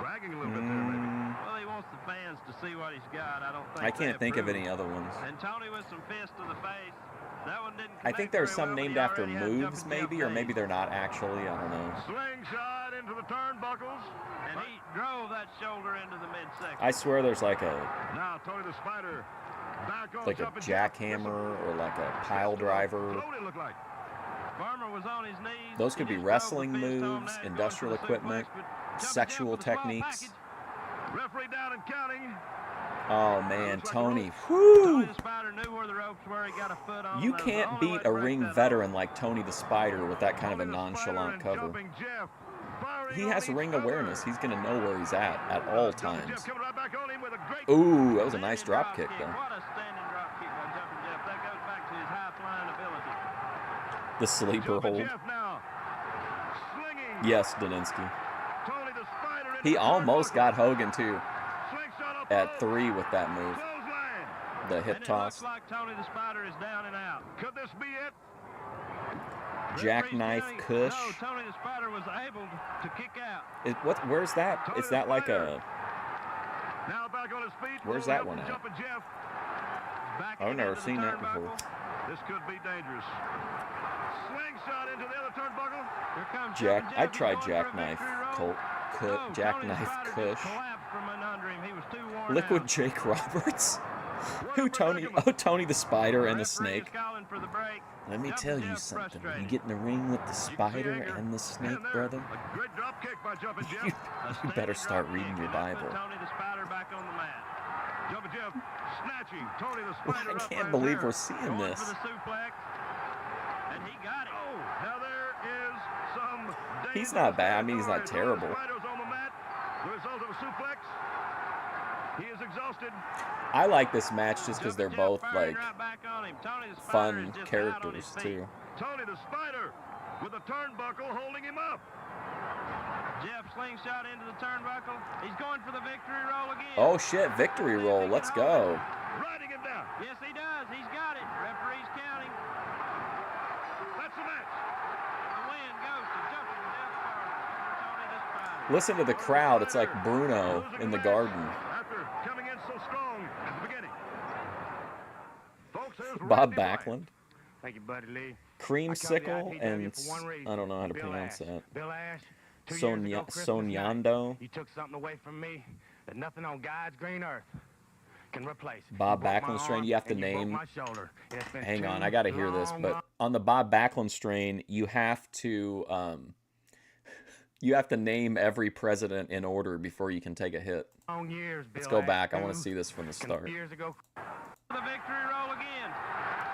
bragging a little bit there, maybe. Well, he wants the fans to see what he's got. I don't think I can't they think of approve. any other ones. And Tony with some fists to the face. That one didn't I think connect there's very some well, but named he after already had moves, Jumping Jeff maybe, or maybe dazed. they're not actually. I don't know. Slingshot into the turnbuckles. And he drove that shoulder into the midsection. I swear there's like a Now Tony the Spider back on like a Jumping Jeff. jackhammer or like a pile driver. Float, it looked like. Farmer was on his knees. Those He could be just drove the wrestling fist home moves, now, going industrial for the equipment, suplex, but Jumping Jeff sexual with a small techniques. package. Referee down and counting. Oh man, Tony. Tony Whoo! the Spider knew where the ropes were. He got a foot on You them. can't The only way beat to a break ring that veteran like Tony the Spider with that kind of a Tony the Spider nonchalant and cover. Jumping Jeff firing He on has each ring other. awareness. He's gonna know where he's at all Jumping times. Jeff coming right back on him with a great Ooh, that was a nice Standing drop kick though. What a standing drop kick by Jumping Jeff. That goes back to his high-flying ability. The sleeper Jumping hold. Jeff now slinging. Yes, Daninsky. Tony the Spider into He the almost turnbuckle. got Hogan too Slingshot up at low. 3 with that move. Clothesline. The And hip it toss. looks like Tony the Spider is down and out. Could this be it? Jackknife Referee's Kush. counting. No, Tony the Spider was able to kick out. Where's that? Is that like a? Now back on his feet. Where's Little that one help at? from Jumping Jeff. Backing I've never into the seen that before. turnbuckle. This could be dangerous. Slingshot into the other turnbuckle. Here comes Jack. Jumping I'd Jeff. try He's going for a Jackknife victory Colt. roll. No, Jackknife Tony the Spider Kush. just collapsed from under him. He was too worn Liquid out. Jake Roberts. What Who a Tony? predicament. Oh, Tony the Spider and the Referee is Snake. calling for the break. Let me Jumping tell you Jeff something. When you frustrated. get in the ring with the You can see Spider Edgar and the Snake, in there. brother, A great drop kick by Jumping you, Jeff. A you standing better start drop reading kick, your and that Bible. put Tony the Spider back on the mat. Jumping Jeff snatching Tony the Well, Spider I up by can't his believe hair. we're seeing Going this. for the suplex. And he got it. Oh, now there is some He's danger not bad. I mean, he's not territory. Tony the terrible. Spider's on the mat. The result of a suplex. He is exhausted. I like this match just because they're Jumping Jeff both firing like right back on him. Tony the Spider fun is just out on characters his feet. too. Tony the Spider with a turnbuckle holding him up. Jeff slingshot into the turnbuckle. He's going for the victory roll again. Oh shit, victory roll. Let's go. Riding him down. Yes, he does. He's got it. Referee's counting. That's the match. The win goes to jumping Jeff Carter. Tony the Spider. Listen to the crowd. It's like Bruno in the garden. After coming in so strong at the beginning. Folks, there's Bob Randy Bryant. Backlund. Thank you, Buddy Lee. Creamsicle and I don't know how to pronounce that. Bill Ash, 2 years ago, Christmas night, Sonyando. you took something away from me that nothing on God's green earth can replace. Bob You broke my Backlund strain. arm You have to and you broke name. my shoulder. It's been Hang on, two I got to hear this. long, But on the Bob Backlund strain, you have to name every president in order before you can take a hit. long years, Let's Bill go back. I Ash. want to see this from the start. Years ago, The victory roll again.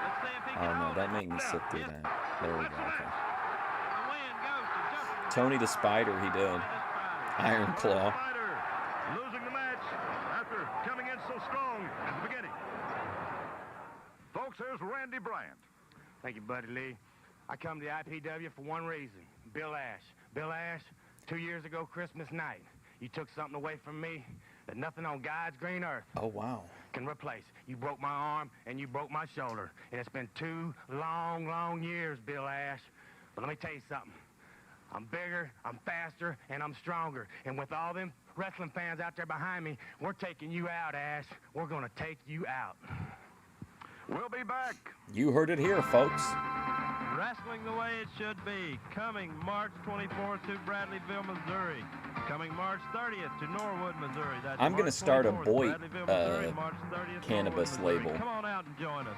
Let's see if he Oh can no, hold that it. made me sit through that. There we go. Okay. The win goes to jumping Tony the Spider, he did. Tony the Spider. Iron Claw. Spider losing the match after coming in so strong at the beginning. Folks, there's Randy Bryant. thank you, Buddy Lee. I come to the IPW for one reason. Bill Ash. Bill Ash, 2 years ago, Christmas night, you took something away from me that nothing on God's green earth Oh wow. can replace. You broke my arm and you broke my shoulder. And it's been 2 long, long years, Bill Ash. But let me tell you something. I'm bigger, I'm faster, and I'm stronger. And with all them wrestling fans out there behind me, we're taking you out, Ash. We're going to take you out. We'll be back. You heard it here, folks. Wrestling the way it should be. Coming March 24th to Bradleyville, Missouri. Coming March 30th to Norwood, Missouri. That's I'm gonna March start a 24th, Boy, Bradleyville, Missouri, March 30th, cannabis Norwood, Missouri. label. Come on out and join us.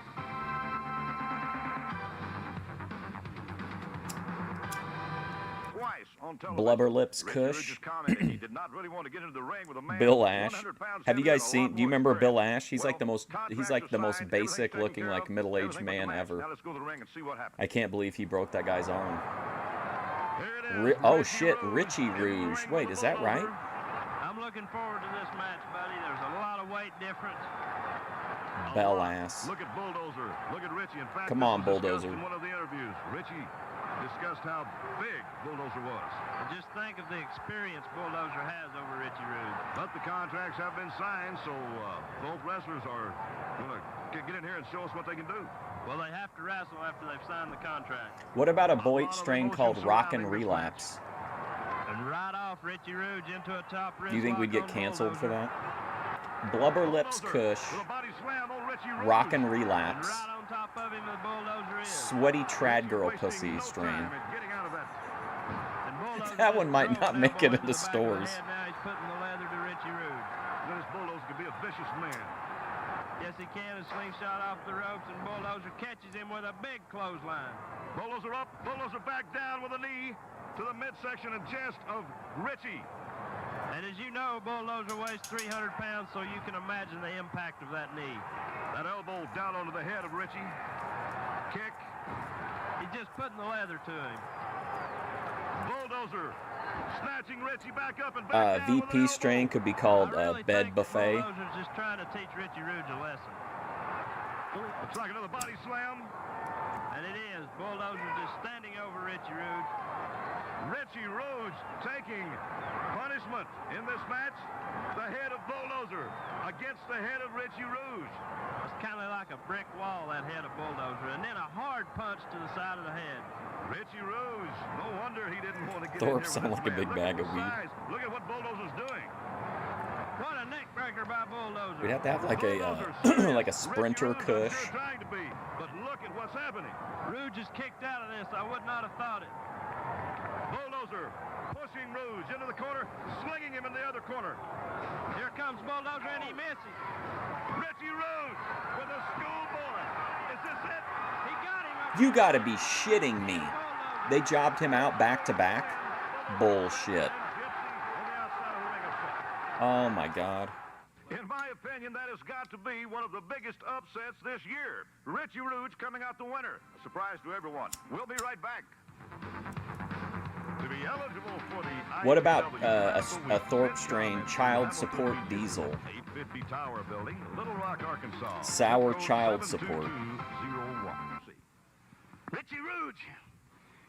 Twice on television. Blubber Lips Richard Kush. just commented he did not really want to get into the ring with a man Bill with Ash. 100 pounds Have you heavier guys and a lot seen? Do you more remember experience. Bill Ash? He's like the Well, most. He's contracts like are the most signed, basic everything's looking taken like care of, middle-aged everything but the man match. ever. Now let's go to the ring and see what happens. I can't believe he broke that guy's arm. Here it is, Oh Richie shit, Rouge Richie in the Rouge. ring Wait, with is the that right? Bulldozer. I'm looking forward to this match, buddy. There's a lot of weight difference. Bell ass. Look at Bulldozer. Look at Richie. In fact, Come this on, was discussed Bulldozer. in one of the interviews, Richie discussed how big Bulldozer was. And just think of the experience Bulldozer has over Richie Rouge. But the contracts have been signed, so both wrestlers are going to get in here and show us what they can do. Well, they have to wrestle after they've signed the contract. What about a Boyd lot of strain emotion called Rock and surrounding this Relapse? And right off, Richie Rouge into a top wrist Do you think we'd lock get on canceled for Bulldozer. that? Blubber Lips Bulldozer Kush. with a body slam on Richie Rouge. Rock and And Relapse. right on top of him, the Bulldozer is. Sweaty Trad Girl Wasting Pussy no strain. time in getting out of that. And Bulldozer That one just might drove not that make boy it to into the back of the stores. head. Now he's putting the leather to Richie Rouge. This Bulldozer could be a vicious man. Yes, he can. A slingshot off the ropes, and Bulldozer catches him with a big clothesline. Bulldozer up, Bulldozer back down with a knee to the midsection and chest of Richie. And as you know, Bulldozer weighs 300 pounds, so you can imagine the impact of that knee. That elbow down onto the head of Richie. Kick. He's just putting the leather to him. Bulldozer snatching Richie back up and back down with an VP elbow. strain could be called I really Bed think Buffet. Bulldozer's just trying to teach Richie Rouge a lesson. Looks like another body slam. And it is. Bulldozer just standing over Richie Rouge. Richie Rouge taking punishment in this match. The head of Bulldozer against the head of Richie Rouge. It's kind of like a brick wall, that head of Bulldozer. And then a hard punch to the side of the head. Richie Rouge, no wonder he didn't want to get Thorpe in here sound with like a this big man. bag Look of at the weed. size. Look at what Bulldozer's doing. What a neck breaker by Bulldozer. We'd have to have like a Bulldozer serious. like a sprinter Richie Rouge, I'm Kush. sure trying to be, but look at what's happening. Rouge is kicked out of this. I would not have thought it. Bulldozer pushing Rouge into the corner, slinging him in the other corner. Here comes Bulldozer, and he misses. Richie Rouge with a schoolboy. Is this it? He got him. You gotta be shitting me. They jobbed him out back to back? Bullshit. Oh my god. In my opinion, that has got to be one of the biggest upsets this year. Richie Rouge coming out the winner. A surprise to everyone. We'll be right back. To be eligible for the What about IPW a Thorpe strain child support diesel? 850 Tower Building, Little Rock, Arkansas. Sour Code child support. 72201. Richie Rouge,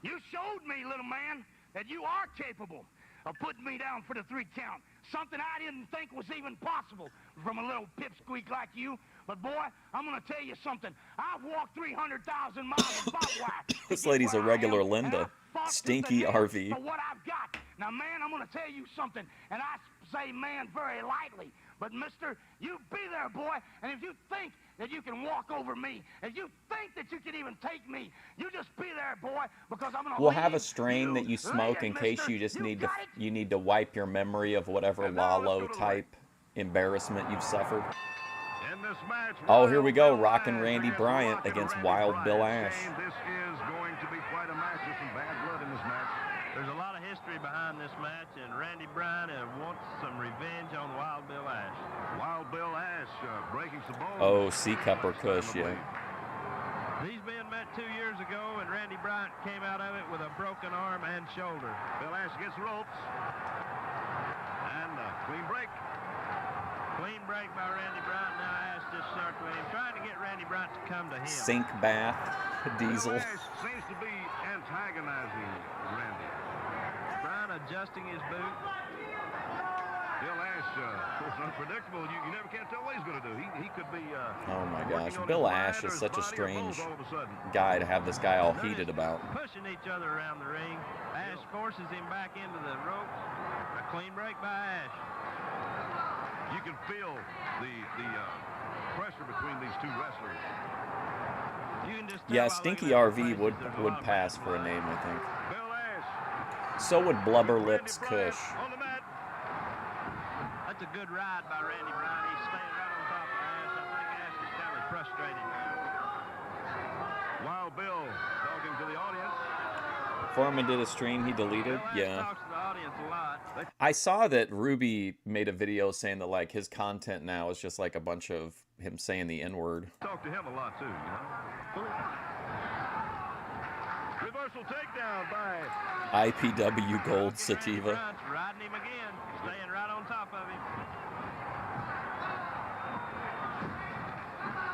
you showed me, little man, that you are capable. of putting me down for the 3 count. Something I didn't think was even possible from a little pipsqueak like you. But, boy, I'm going to tell you something. I've walked 300,000 miles of barbed wire. This lady's a regular Linda. Stinky RV. For what I've got. Now, man, I'm going to tell you something, and I say man very lightly. But, mister, you be there, boy, and if you think that you can walk over me, if you think that you can even take me, you just be there, boy, because I'm going to We'll have a strain that you smoke in case you just need to wipe your memory of whatever Lalo type embarrassment you've suffered. In this match, Oh, here we go. Wild Rockin' Bill Randy Ash Bryant Rockin' against Randy Wild Bryant. Bill Ash. Shane, this is going to be quite a match. There's some bad blood in this match. There's a lot of history behind this match, and Randy Bryant wants some revenge on Wild Bill Ash. Wild Bill Ash breaking some bones. Oh, C-Cup or Kush, yeah. These men met 2 years ago, and Randy Bryant came out of it with a broken arm and shoulder. Bill Ash gets ropes. And clean break. Clean break by Randy Bryant. Now Ash just circling him, trying to get Randy Bryant to come to him. Sink bath, Diesel. Bill Ash seems to be antagonizing Randy. Bryant adjusting his boot. Bill Ash is unpredictable. You never can't tell what he's going to do. He could be. Oh my gosh, working on Bill his Ash mind or is his such a body or strange both all of a sudden. guy to have this guy all They're heated just about. Pushing each other around the ring. Ash forces him back into the ropes. A clean break by Ash. You can feel the pressure between these two wrestlers. You can just Yeah, tell by Stinky looking at their RV faces, would there's a lot of pass bad for a blood. name, I think. Bill Ash. So would Blubber Randy Lips Bryant Kush. on the mat. That's a good ride by Randy Bryant. He's staying right on top of Ash. I think Ash is kind of frustrated now. Wild Bill talking to the audience. Foreman did a stream he deleted. Bill Ash Yeah. talks to the audience a lot. I saw that Ruby made a video saying that like his content now is just like a bunch of him saying the N-word. Talk to him a lot too, you know. Reversal takedown by IPW Gold Sativa. Bryant's riding him again, staying right on top of him.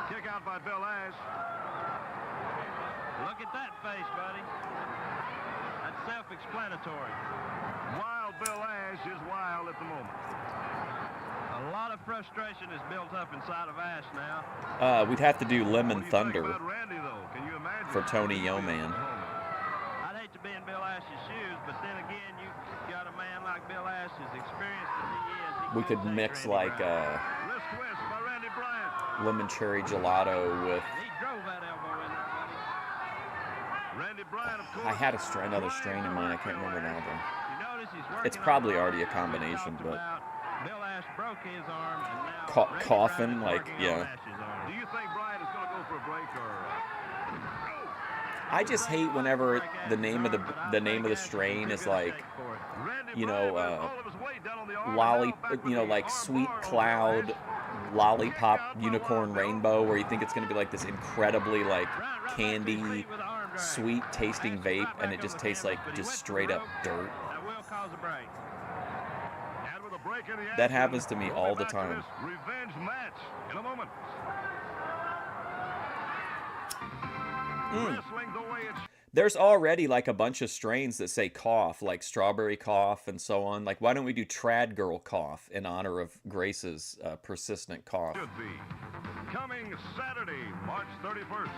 kick out by Bill Ash. Look at that face, buddy. That's self-explanatory. Wild Bill Ash is wild at the moment. A lot of frustration is built up inside of Ash now. We'd have to do What Lemon do you think Thunder about Randy, though? Can you imagine? for Tony Yeoman. I'd hate to be in Bill Ash's shoes, but then again, you got a man like Bill Ash, as experienced as he is. He We could take mix Randy like Bryant. Wrist twist by Randy Bryant. lemon cherry gelato with. He drove that elbow in there, buddy. Randy Bryant, of course. I had another strain in mind. I can't remember now though. You notice he's working It's on probably the already a arm. combination, We but talked about Bill Ash broke his arm, and now Randy coffin, Bryant is like, working yeah. on Ash's arm. Do you think Bryant is going to go for a break or? I just hate whenever the name of the strain is like, Randy you Bryant know, with all of his weight down on the arm, lolly, and now back you know, with the like arm sweet bar on cloud, Bill Ash. lollipop, unicorn rainbow, where you think it's gonna be like this incredibly like candy, sweet tasting vape, and it just tastes like just straight up dirt. That will cause a break. And with a break in the That action, happens to me we'll all be the back to time. this revenge match in a moment. Wrestling the way it's There's already like a bunch of strains that say cough, like strawberry cough and so on. Like, why don't we do trad girl cough in honor of Grace's persistent cough? should be. Coming Saturday, March 31st,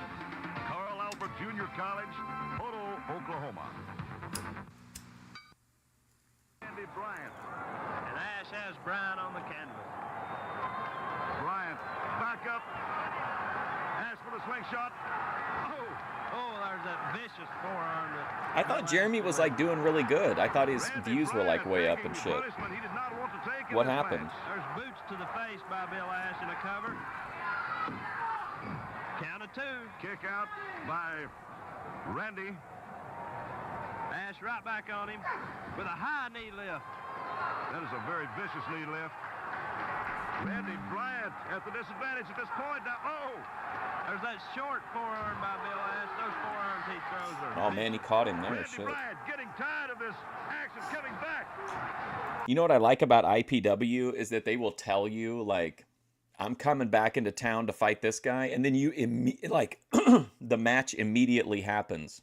Carl Albert Junior College, Hodo, Oklahoma. Randy Bryant. And Ash has Bryant on the canvas. Bryant back up. Ash for the slingshot. Oh, there's that vicious forearm. That I thought Jeremy was like doing really good. I thought his Randy views were like Bryant way up taking and the shit. punishment he did not want to take in What this happened? match. There's boots to the face by Bill Ash in a cover. Count of two. Kick out by Randy. Ash right back on him with a high knee lift. That is a very vicious knee lift. Randy Bryant at the disadvantage at this point. Now, There's that short forearm by Bill Ash. Those forearms he throws are Oh man, he caught him there. Randy Shit. Bryant getting tired of this action coming back. You know what I like about IPW is that they will tell you like, I'm coming back into town to fight this guy, and then you like the match immediately happens.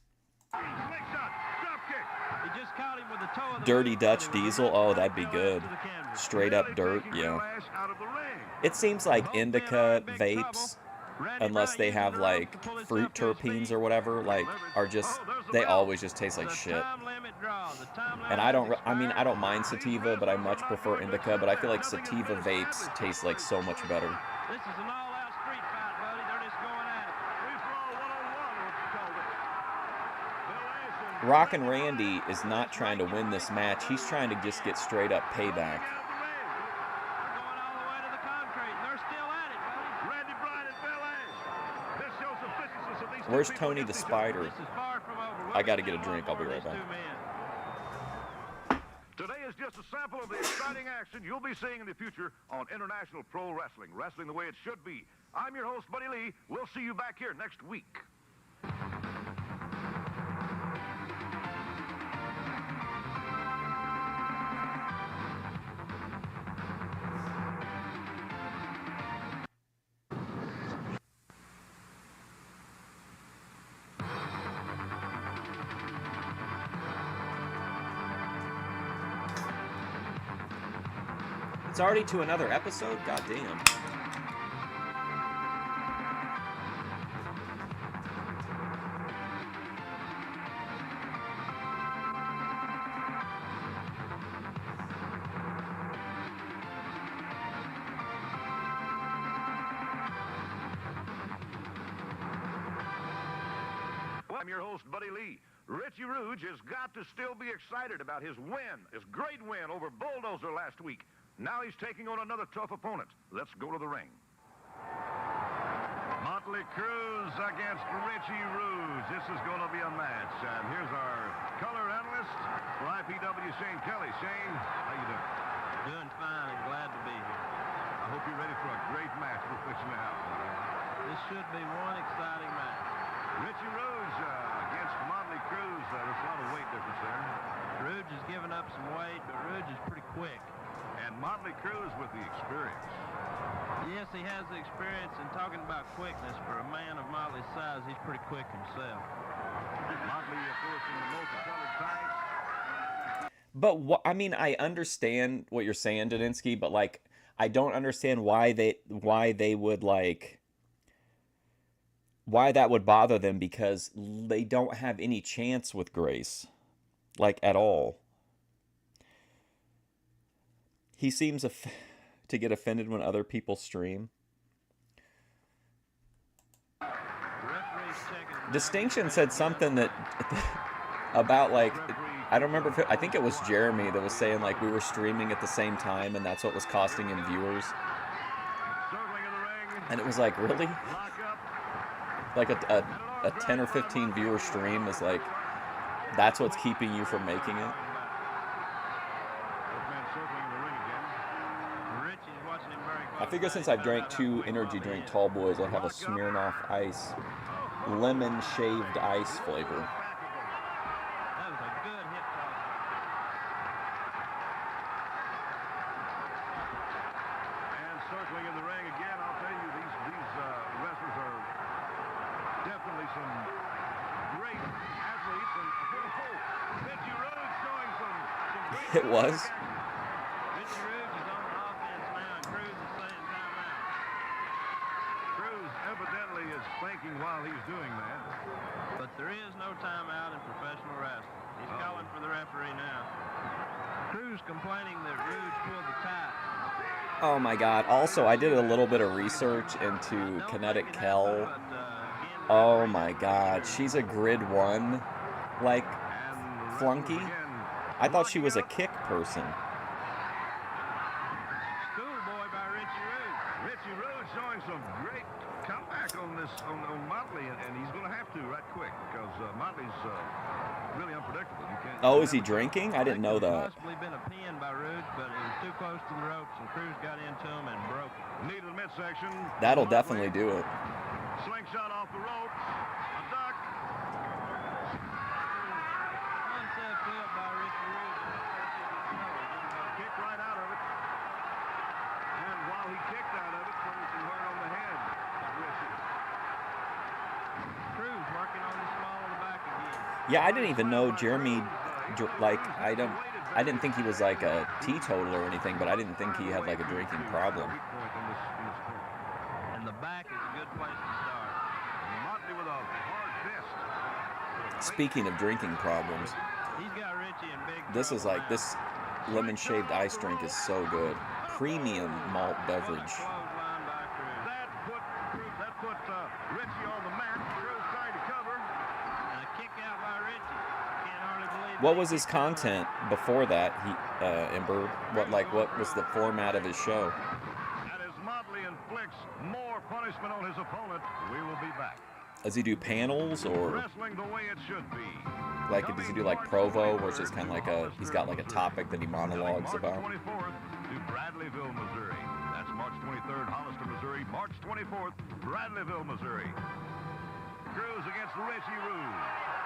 Slingshot, drop kick. He just caught him with a toe of the Dirty boot, Dutch and he Diesel. released Oh, Buddy that'd be Bill good. Ash to the canvas. Straight up dirt, Taking yeah. Bill Ash out of the ring. It seems like Both men are indica in big trouble. vapes, Randy unless Bryant they using have the ropes like to pull himself fruit to his terpenes feet. or whatever, like are just they always just taste like The shit. time limit draw. The time limit And I has don't I mean I expired. don't mind sativa, but I much prefer indica, but I feel like sativa vapes taste like so much better. This is an all-out street fight, buddy. They're just going at it. Free for all one-on-one, what you called it. Bill Ash and Rockin' Randy is not trying to win this match. He's trying to just get straight up payback. out of the ring. They're going all the way to the concrete, and they're still at it, buddy. Randy Bryant and Bill Ash. This shows the physicalness of these two Where's people Tony the against each other. Spider? This is far from over. I gotta get a drink. I'll be right back. Today is just a sample of the exciting action you'll be seeing in the future on International Pro Wrestling. Wrestling the way it should be. I'm your host, Buddy Lee. We'll see you back here next week. It's already to another episode? God damn. Well, I'm your host, Buddy Lee. Richie Rouge has got to still be excited about his win, his great win over Bulldozer last week. Now he's taking on another tough opponent. Let's go to the ring. Motley Cruz against Richie Rouge. This is going to be a match. And here's our color analyst for IPW, Shane Kelly. Shane, how you doing? Doing fine and glad to be here. I hope you're ready for a great match we're fixing to have. This should be one exciting match. Richie Rouge against Motley Cruz. There's a lot of weight difference there. Rouge has given up some weight, but Rouge is pretty quick. And Motley Cruz with the experience. Yes, he has the experience, and talking about quickness, for a man of Motley's size, he's pretty quick himself. Motley, of course, in the multicolored tights. But I mean, I understand what you're saying, Daninsky, but like I don't understand why they would like why that would bother them, because they don't have any chance with Grace, like at all. He seems to get offended when other people stream. Distinction said something that about like I don't remember if I think it was Jeremy that was saying like we were streaming at the same time and that's what was costing him viewers. And it was like, really? Like a 10 or 15 viewer stream is like that's what's keeping you from making it. I figure since I've drank 2 energy drink tall boys, I have a Smirnoff Ice lemon shaved ice flavor. That was a good hip toss. And circling in the ring again, I'll tell you, these wrestlers are definitely some great athletes. And Richie Rouge showing some great It was. Richie Rouge is on offense now, and Cruz is saying timeout. Cruz evidently is thinking while he's doing that. But there is no timeout in professional wrestling. He's calling for the referee now. Cruz complaining that Rouge pulled the tights. Oh my god. Also, I did a little bit of research into Kinetic Kel. Oh my god. She's a grid 1 like flunky. I thought she was a kick person. Schoolboy by Richie Rouge. Richie Rouge showing some great comeback on this on Motley, and he's going to have to right quick because Motley's really unpredictable. You can't. Oh, is he drinking? I didn't know that. Possibly been a pin by Rouge, but it was too close to the ropes, and Cruz got into him and broke it. Knee to the midsection. That'll definitely do it. Slingshot off the ropes. A duck. Concept flip by Richie Rouge. Kicked right out of it. And while he kicked out of it, Ferguson hurt on the head. Richie. Cruz working on the small of the back again. Yeah, I didn't even know Jeremy like I didn't think he was like a teetotaler or anything, but I didn't think he had like a drinking problem. And the back is a good place to start. Motley with a hard fist. Speaking of drinking problems, He's got Richie in big this is trouble like now. this lemon shaved ice drink is so good. Premium malt beverage. Clothesline by Cruz. That put Richie on the mat. Cruz trying to cover. And a kick out by Richie. Can't hardly believe What that was he his kicked out. content before that? Ember. What was the format of his show? And as Motley inflicts more punishment on his opponent, we will be back. Does he do panels or Wrestling the way it should be. like does he do like Provo, where it's just kind of like he's got like a topic that he monologues March about? 24th to Bradleyville, Missouri. That's March 23rd, Hollister, Missouri. March 24th, Bradleyville, Missouri. Cruz against Richie Rude.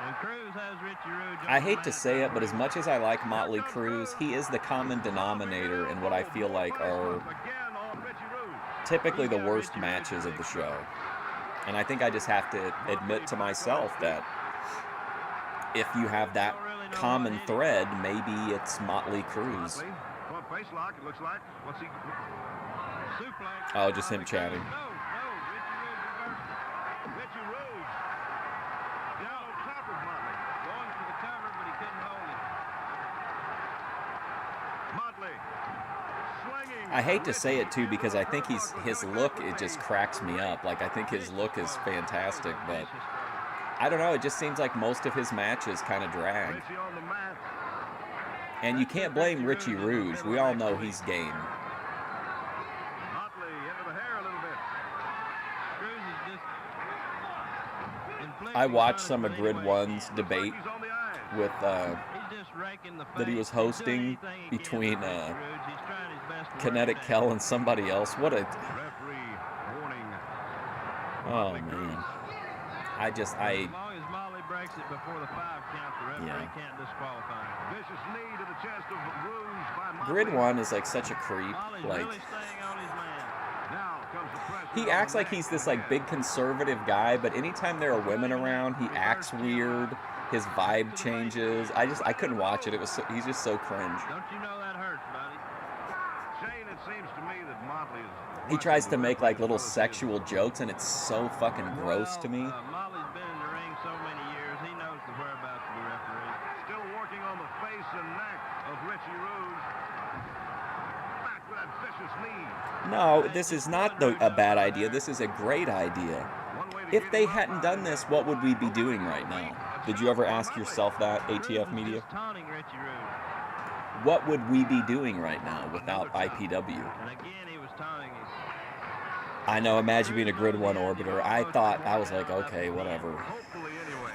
And Cruz has Richie Rude. I hate to say it, but as much as I like Motley Cruz, he is the common denominator in what I feel like are Again on Richie Rude. typically the worst matches of the show. And I think I just have to admit to myself that if you have that common thread, maybe it's Motley Cruz. Motley, front face lock, it looks like. What's he? Suplex. Oh, just him chatting. No, Richie Rude. Down on top of Motley. going for the cover, but he couldn't hold it. Motley. Slinging. I hate to say it too because I think his look, it just cracks me up. Like I think his look is fantastic, but I don't know, it just seems like most of his matches kind of drag. Richie on the mat. And you can't blame Richie Rouge. We all know he's game. Motley into the hair a little bit. Cruz is just inflicting I watched some punishment of Grid anyway. One's debate He's on the eye. with He's just raking the that he face. was He's doing hosting anything he can between for Richie Rude. He's trying his best to wear Kinetic him down. Kel and somebody else. What a Referee warning. oh man. As long as Motley breaks it before the 5 count, the referee Yeah. can't disqualify him. Vicious knee to the chest of Rouge by Motley. Grid One is like such a creep. Motley's Like really staying on his man. Now comes the pressure. he on acts the like neck he's this and like head. big conservative guy, but anytime there are women around, he acts weird. His vibe changes. I couldn't watch it. He's just so cringe. Don't you know that hurts, buddy? Shane, it seems to me that Motley is. He tries to make like little sexual jokes, and it's so fucking gross to me. Motley's been in the ring so many years, he knows the whereabouts of the referee. Still working on the face and neck of Richie Rouge. Back with that vicious knee. No, this is not a bad idea. This is a great idea. One way to If get they him up hadn't done this, what would we be doing right now? Did you ever ask yourself that, ATF Media? Just taunting Richie Rude. What would we be doing right now without IPW? And again, he was taunting him. I know, imagine being a Grid 1 orbiter. I was like, okay, whatever. Hopefully, anyway.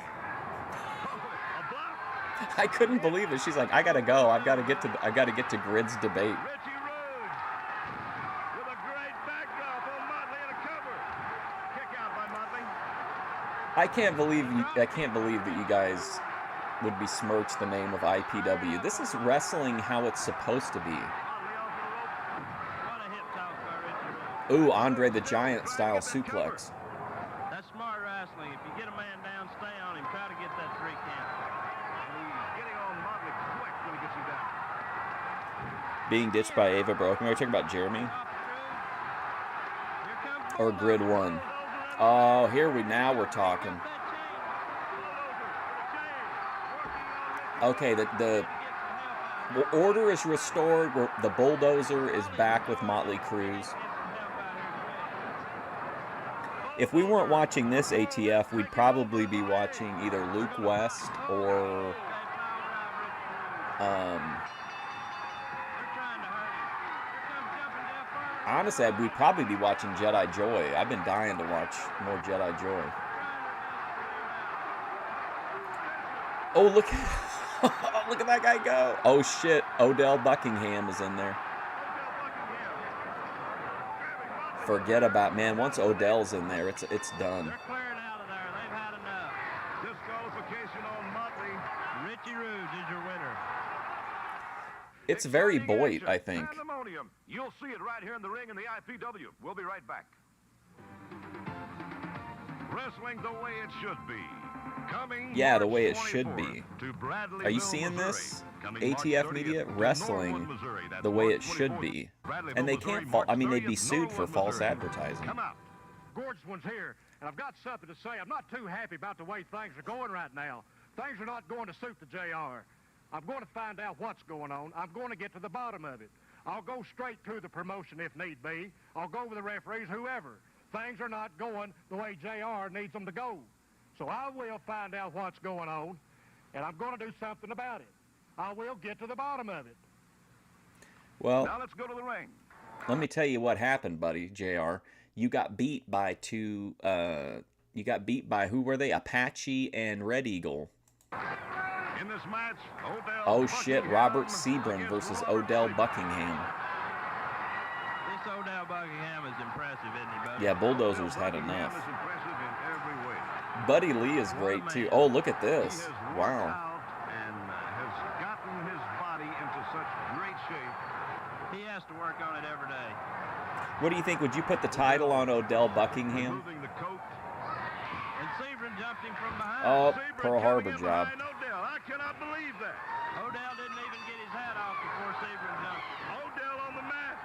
A block. I couldn't believe it. She's like, I gotta go. I've got to get to Grid's debate. Richie Rouge with a great backdrop on Motley and a cover. Kick out by Motley. I can't believe that you guys would besmirch the name of IPW. This is wrestling how it's supposed to be. Motley off the rope. What a hip toss by Richie Rude. Ooh, Andre the Giant style suplex. That's smart wrestling. If you get a man down, stay on him. Try to get that 3 count. He's getting on Motley quick when he gets him down. Being ditched by Ava Broken. Are we talking about Jeremy? Off the Cruz. Here comes Or Grid 1? Oh, now we're talking. Okay, the order is restored. The Bulldozer is back with Motley Cruz. If we weren't watching this ATF, we'd probably be watching either Luke West or honestly, we'd probably be watching Jedi Joy. I've been dying to watch more Jedi Joy. Oh, look at that guy go. Oh, shit. Odell Buckingham is in there. Forget about, man, once Odell's in there, it's done. They're clearing out of there. They've had enough. Disqualification on Motley. Richie Rouge is your winner. It's very Exciting Boyd, action. I think. Pandemonium. You'll see it right here in the ring in the IPW. We'll be right back. Wrestling the way it should be. Yeah, the way it should be. Are you seeing this? ATF media wrestling the way it should be. And they can't I mean, they'd be sued for false advertising. Come out. Gorgeous one's here, and I've got something to say. I'm not too happy about the way things are going right now. Things are not going to suit the JR. I'm going to find out what's going on. I'm going to get to the bottom of it. I'll go straight to the promotion if need be. I'll go with the referees, whoever. Things are not going the way JR needs them to go. So I will find out what's going on, and I'm going to do something about it. I will get to the bottom of it. Well, Now let's go to the ring. let me tell you what happened, buddy, JR. You got beat by two, you got beat by, who were they? Apache and Red Eagle. In this match, Odell Oh shit, Buckingham Robert Sebring against versus Robert Odell Sebring. Buckingham. This Odell Buckingham is impressive, isn't he, buddy? Yeah, Bulldozer's had Buckingham enough. is impressive in every way. Buddy Lee is great too. Oh, look at He this. has worked Wow. out and has gotten his body into such great shape. He has to work on it every day. What do you think? Would you put the title on Odell Buckingham? Removing the coat. And Sebring jumped him from behind. Oh, Sebring Pearl Harbor coming in job. behind Odell. I cannot believe that. Odell didn't even get his hat off before Sebring jumped him. Odell on the mat.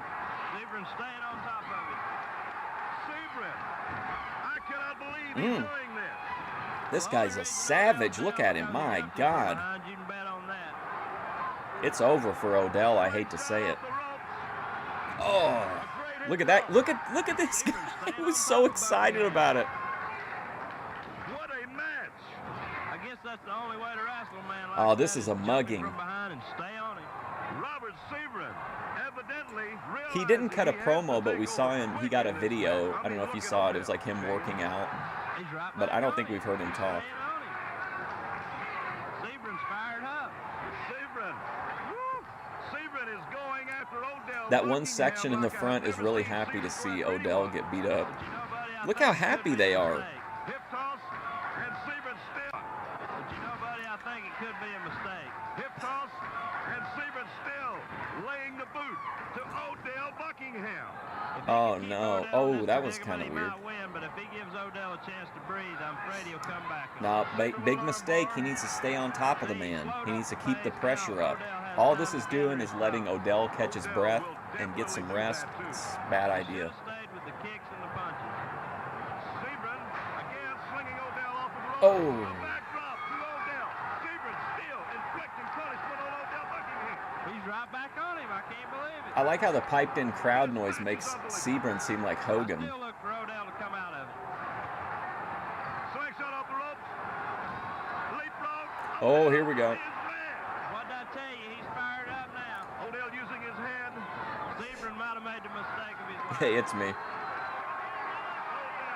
Sebring staying on top of it. Sebring. I cannot believe he's doing this. This guy's a savage. Look at him. My God. You can bet on that. It's over for Odell. I hate to say it. Oh, look at that. Look at this guy. He was so excited about it. What a match. I guess that's the only way to wrestle a man like Oh, this that, is a jump him mugging. From behind and stay on him. Robert Sebring evidently He didn't cut a realized he had promo, to but take we saw over him. He got a quick in this video. match. I don't know if you Look at saw it. It was Odell. like him working out. He's right But back I don't on think him. we've heard him talk. Staying on him. Sebring's fired up. Sebring. Woo! Sebring is going after Odell. That one Buckingham section in the like I've front is never really seen happy to Sebring see for Odell anyone. get beat up. But you know, buddy, I Look think how it could happy be they a are. mistake. Hip toss, and Sebring still. But you know, buddy, I think it could be a mistake. Hip toss, and Sebring still laying the boot to Odell Buckingham. If he Oh, can keep no. Odell Oh, in this that was predicament, kinda weird. He might win, but if he gives Odell a chance to breathe, I'm afraid he'll come back. No, big mistake. He needs to stay on top of the man. He needs to keep the pressure up. All this is doing is letting Odell catch his breath and get some rest. It's a bad idea. Should've stayed with the kicks and the punches. Sebring again slinging Odell off the rope. Oh. A backdrop to Odell. Sebring still inflicting punishment on Odell Buckingham. He's right back on him. I can't believe it. I like how the piped-in crowd noise makes Sebring seem like Hogan. Still look for Odell to come out of it. Slingshot off the ropes. Leapfrog. Oh, here we go. Is mad. What'd I tell you? He's fired up now. Odell using his hand. Sebring might have made the mistake of his life. Hey, it's me.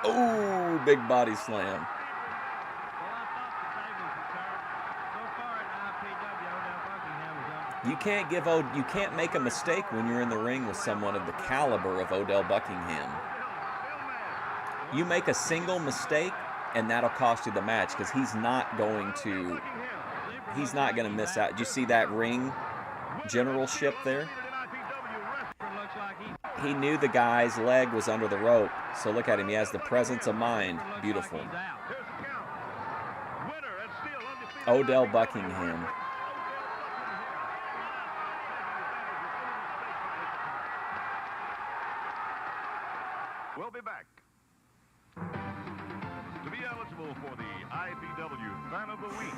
Oh, big body slam. Well, I thought the tables were turned. So far in IPW, Odell Buckingham is up. You can't make a mistake when you're in the ring with someone of the caliber of Odell Buckingham. Still mad. You make a single mistake, and that'll cost you the match because he's not going to miss out. Do you see that ring generalship there? Sebring looks like He knew the guy's leg was under the rope, so look at him. He has the presence of mind. looks Beautiful. like he's out. Here's the count. Winner and still undefeated. Odell Buckingham. We'll be back. To be eligible for the IPW Fan of the Week,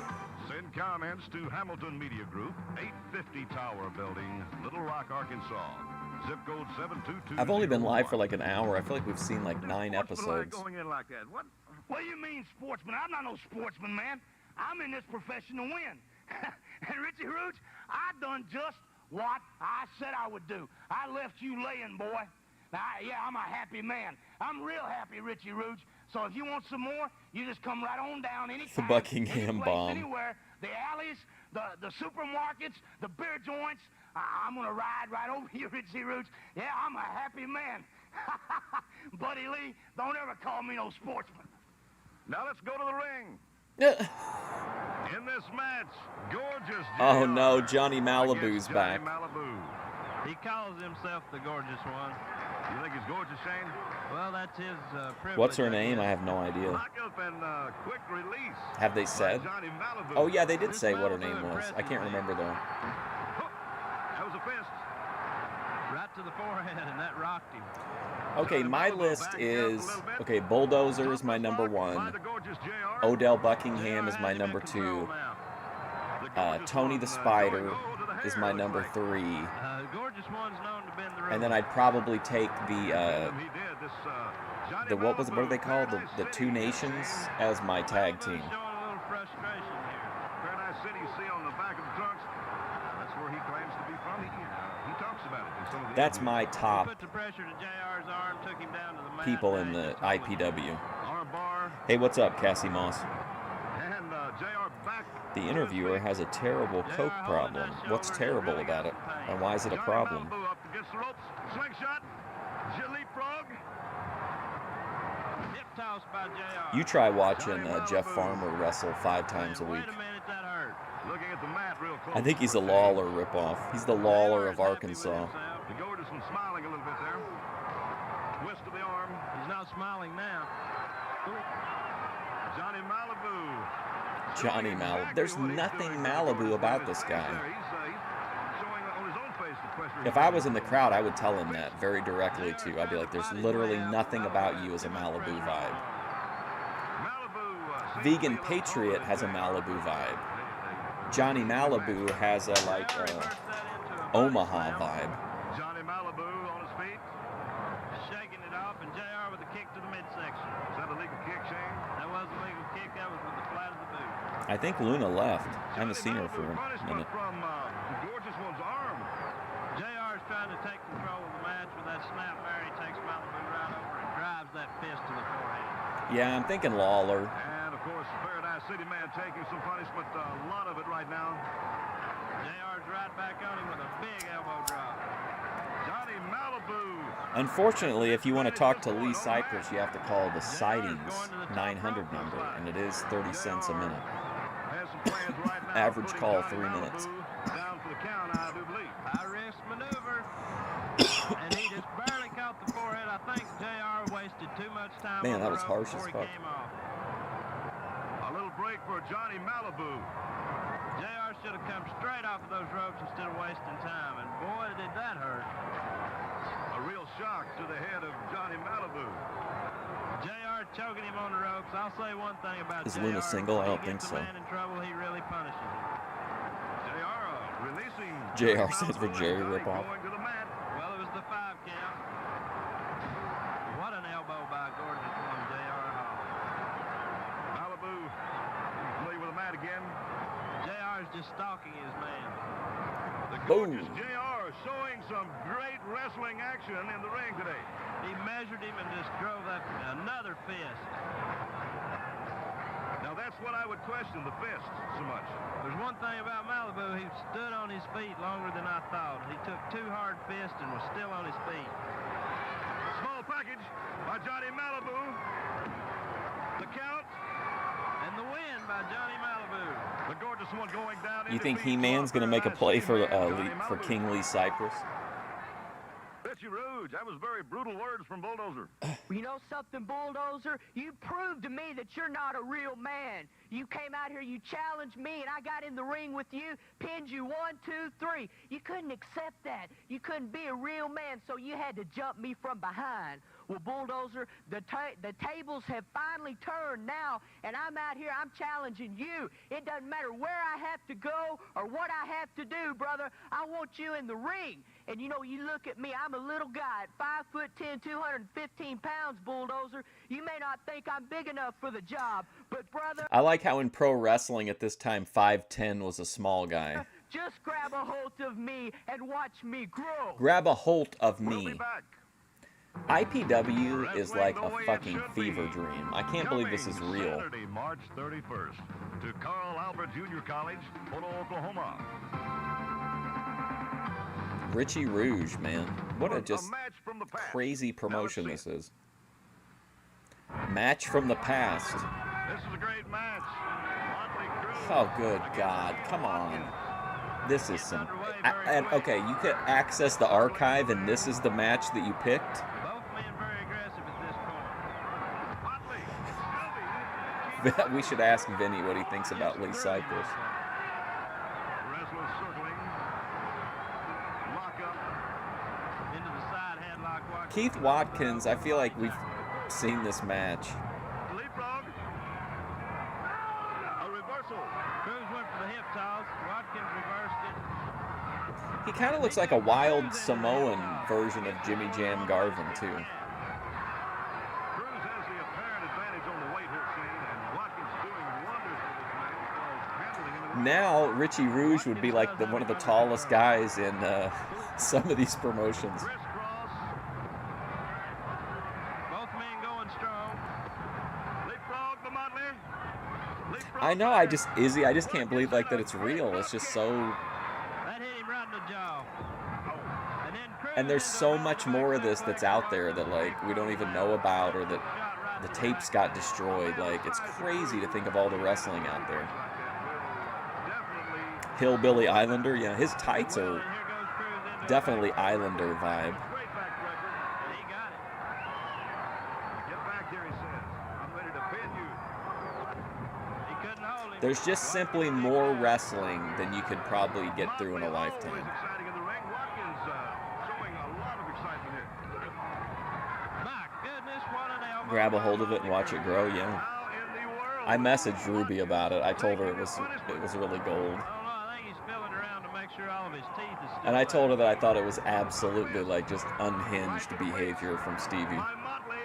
send comments to Hamilton Media Group, 850 Tower Building, Little Rock, Arkansas. Zip code 722. I've only been live for like an hour. I feel like we've seen like 9 episodes. Going in like that. What? What do you mean, sportsman? I'm not no sportsman, man. I'm in this profession to win. And Richie Roots, I done just what I said I would do. I left you laying, boy. Now, yeah, I'm a happy man. I'm real happy, Richie Roots. So if you want some more, you just come right on down anytime. Buckingham any place, bomb. Anywhere. The alleys, the supermarkets, the beer joints. I'm going to ride right over you, Richie Roots. Yeah, I'm a happy man. Buddy Lee, don't ever call me no sportsman. Now let's go to the ring. In this match, gorgeous. Oh JR no, Johnny Malibu's against Johnny back. Malibu. He calls himself the gorgeous one. You think he's gorgeous, Shane? Well, that's his privilege. What's her I name? guess. I have no idea. Lock up and quick release. Have they by said? Johnny Malibu. Oh, yeah, they did This say what her Malibu name was. I impresses can't me. remember, though. That was a fist. Right to the forehead, and that rocked him. Okay, my list is... Okay, Bulldozer is my number By 1. the gorgeous JR. Odell Buckingham is JR my has him in number 2. control now. The gorgeous Tony one, the going Spider over to the is hair, my looks number like. 3. Gorgeous one's known to bend the road. And then I'd probably take the... He did. This, Johnny what are Malibu, they called? Paradise The City. Two Nations as my tag Malibu's team. showing a little frustration here. Paradise City, you see on the back of the trunks. That's where he claims to be from. He talks about it in some of the That's interviews. my top Put the pressure to JR's arm, took him down to the mat. people Now in he's the just holding him. IPW. Arm bar Hey, what's up, Cassie Moss? and JR back. The interviewer has a terrible coke problem. What's terrible about it? And why is it a Johnny problem? Malibu up against the ropes. Slingshot. Leapfrog. Hip toss by JR. You try watching Jeff Farmer wrestle 5 times a week. Wait a minute, that hurt. Looking at the mat real close. I think he's a Lawler ripoff. He's the Lawler of Arkansas. The gorgeous one smiling a little bit there. Twist of the arm. He's not smiling now. Johnny Malibu. Johnny Showing Malibu. exactly There's what he's nothing doing. Malibu about His this face guy. there. He's showing on his own face the pressure. If I was in the crowd, I would tell him that very directly, too. I'd be like, there's literally nothing about you as a Malibu vibe. Malibu, Vegan Patriot has a Malibu vibe. Johnny Malibu has a, like, Omaha vibe. Johnny Malibu on his feet. Shaking it off, and JR with a kick to the midsection. Is that a legal kick, Shane? That wasn't a legal kick, that was with the flat of the boot. I think Luna left. I haven't seen her for a Punishment minute. from the gorgeous one's arm. JR's trying to take control of the match with that snap there. He takes Malibu right over and drives that fist to the forehead. Yeah, I'm thinking Lawler. And, of course, Paradise City man taking some punishment, a lot of it right now. JR's right back on him with a big elbow drop. Johnny Malibu. Unfortunately, if you want to talk to Lee Cypress, you have to call the Sightings 900 number, and it is 30 cents a minute. Has some plans right now. Average putting call, Johnny 3 minutes. Malibu down for the count, I do believe. High risk maneuver. And he just barely caught the forehead. I think JR wasted too much time Man, on that the was rope harsh as before he fuck. came off. A little break for Johnny Malibu. JR should have come straight off of those ropes instead of wasting time. And boy, did that hurt. A real shock to the head of Johnny Malibu. JR choking him on the ropes. I'll say one thing about Is JR. Luna single? I When don't he think gets so. a man in trouble, he really punishes him. JR releasing. JR Johnny stands for Malibu, Jerry Johnny Ripoff. Going to the mat. Well, it was the 5 count. What an elbow by gorgeous one, JR Hall. Malibu familiar with the mat again. JR's just stalking his man. The Boom. gorgeous JR showing some great wrestling action in the ring today. He measured him and just drove that another fist. Now that's what I would question, the fist, so much. There's one thing about Malibu, he stood on his feet longer than I thought. He took 2 hard fists and was still on his feet. Small package by Johnny Malibu. The count. And the win by Johnny Malibu. The gorgeous one going down. You in think defeat He-Man's for going to make a play for Johnny for Malibu. King Lee Cypress? Richie Rouge, that was very brutal words from Bulldozer. You know something, Bulldozer? You proved to me that you're not a real man. You came out here, you challenged me, and I got in the ring with you, pinned you 1, 2, 3. You couldn't accept that. You couldn't be a real man, so you had to jump me from behind. Well, Bulldozer, the tables have finally turned now, and I'm out here, I'm challenging you. It doesn't matter where I have to go or what I have to do, brother. I want you in the ring. And, you know, you look at me, I'm a little guy at 5'10", 215 pounds, Bulldozer. You may not think I'm big enough for the job, but, brother, I like how in pro wrestling at this time, 5'10" was a small guy. just grab a hold of me and watch me grow. Grab a hold of We'll be me. back. IPW is like a fucking fever dream. I can't believe this is Coming real. Saturday, March 31st, to Carl Albert Junior College, Polo, Oklahoma. Richie Rouge, man. What a A just match from the past. crazy promotion Now this let's see is. Match from the past. This is a great match. Motley Crue Oh, good God. Come on. This is some... And, okay, you could access the archive, and this is the match that you picked? We should ask Vinny what he thinks about Lee Cypress. Wrestlers circling. Lock up. Into the side headlock. Watkins. Keith Watkins, I feel like we've seen this match. Leapfrog. A reversal. Cruz went for the hip toss. Watkins reversed it. He kind of looks like a wild Samoan version of Jimmy Jam Garvin, too. Cruz has the apparent advantage on the weight here, Shane, and Watkins doing wonders for this man as far as handling him. Now, Richie Rouge would be like one of the tallest guys in some of these promotions. Crisscross. Both men going strong. Leapfrog, the Motley. Leapfrog. I know, Izzy, I just can't believe like that it's real. It's just so... That hit him right in the jaw. And then Cruz And there's into so a much more of this that's out there that like we don't even know about, or that the tapes got destroyed. Like, it's crazy to think of all the wrestling out there. Definitely. Hillbilly Islander, yeah, his tights are Here goes Cruz into definitely Islander vibe. Great back record. and he got it. Get back here, he says. I'm ready to pin you. He couldn't hold him. There's just simply more wrestling than you could probably get through in a Motley lifetime. always exciting in the ring. Watkins showing a lot of excitement here. My goodness, what an elbow. Grab a hold of it and watch it grow, yeah. How in the world? I messaged Ruby about it. I told her it was really gold. I don't know. I think he's feeling around to make sure all of his teeth is still And I told her there. that I thought it was absolutely like just unhinged behavior from Stevie. By Motley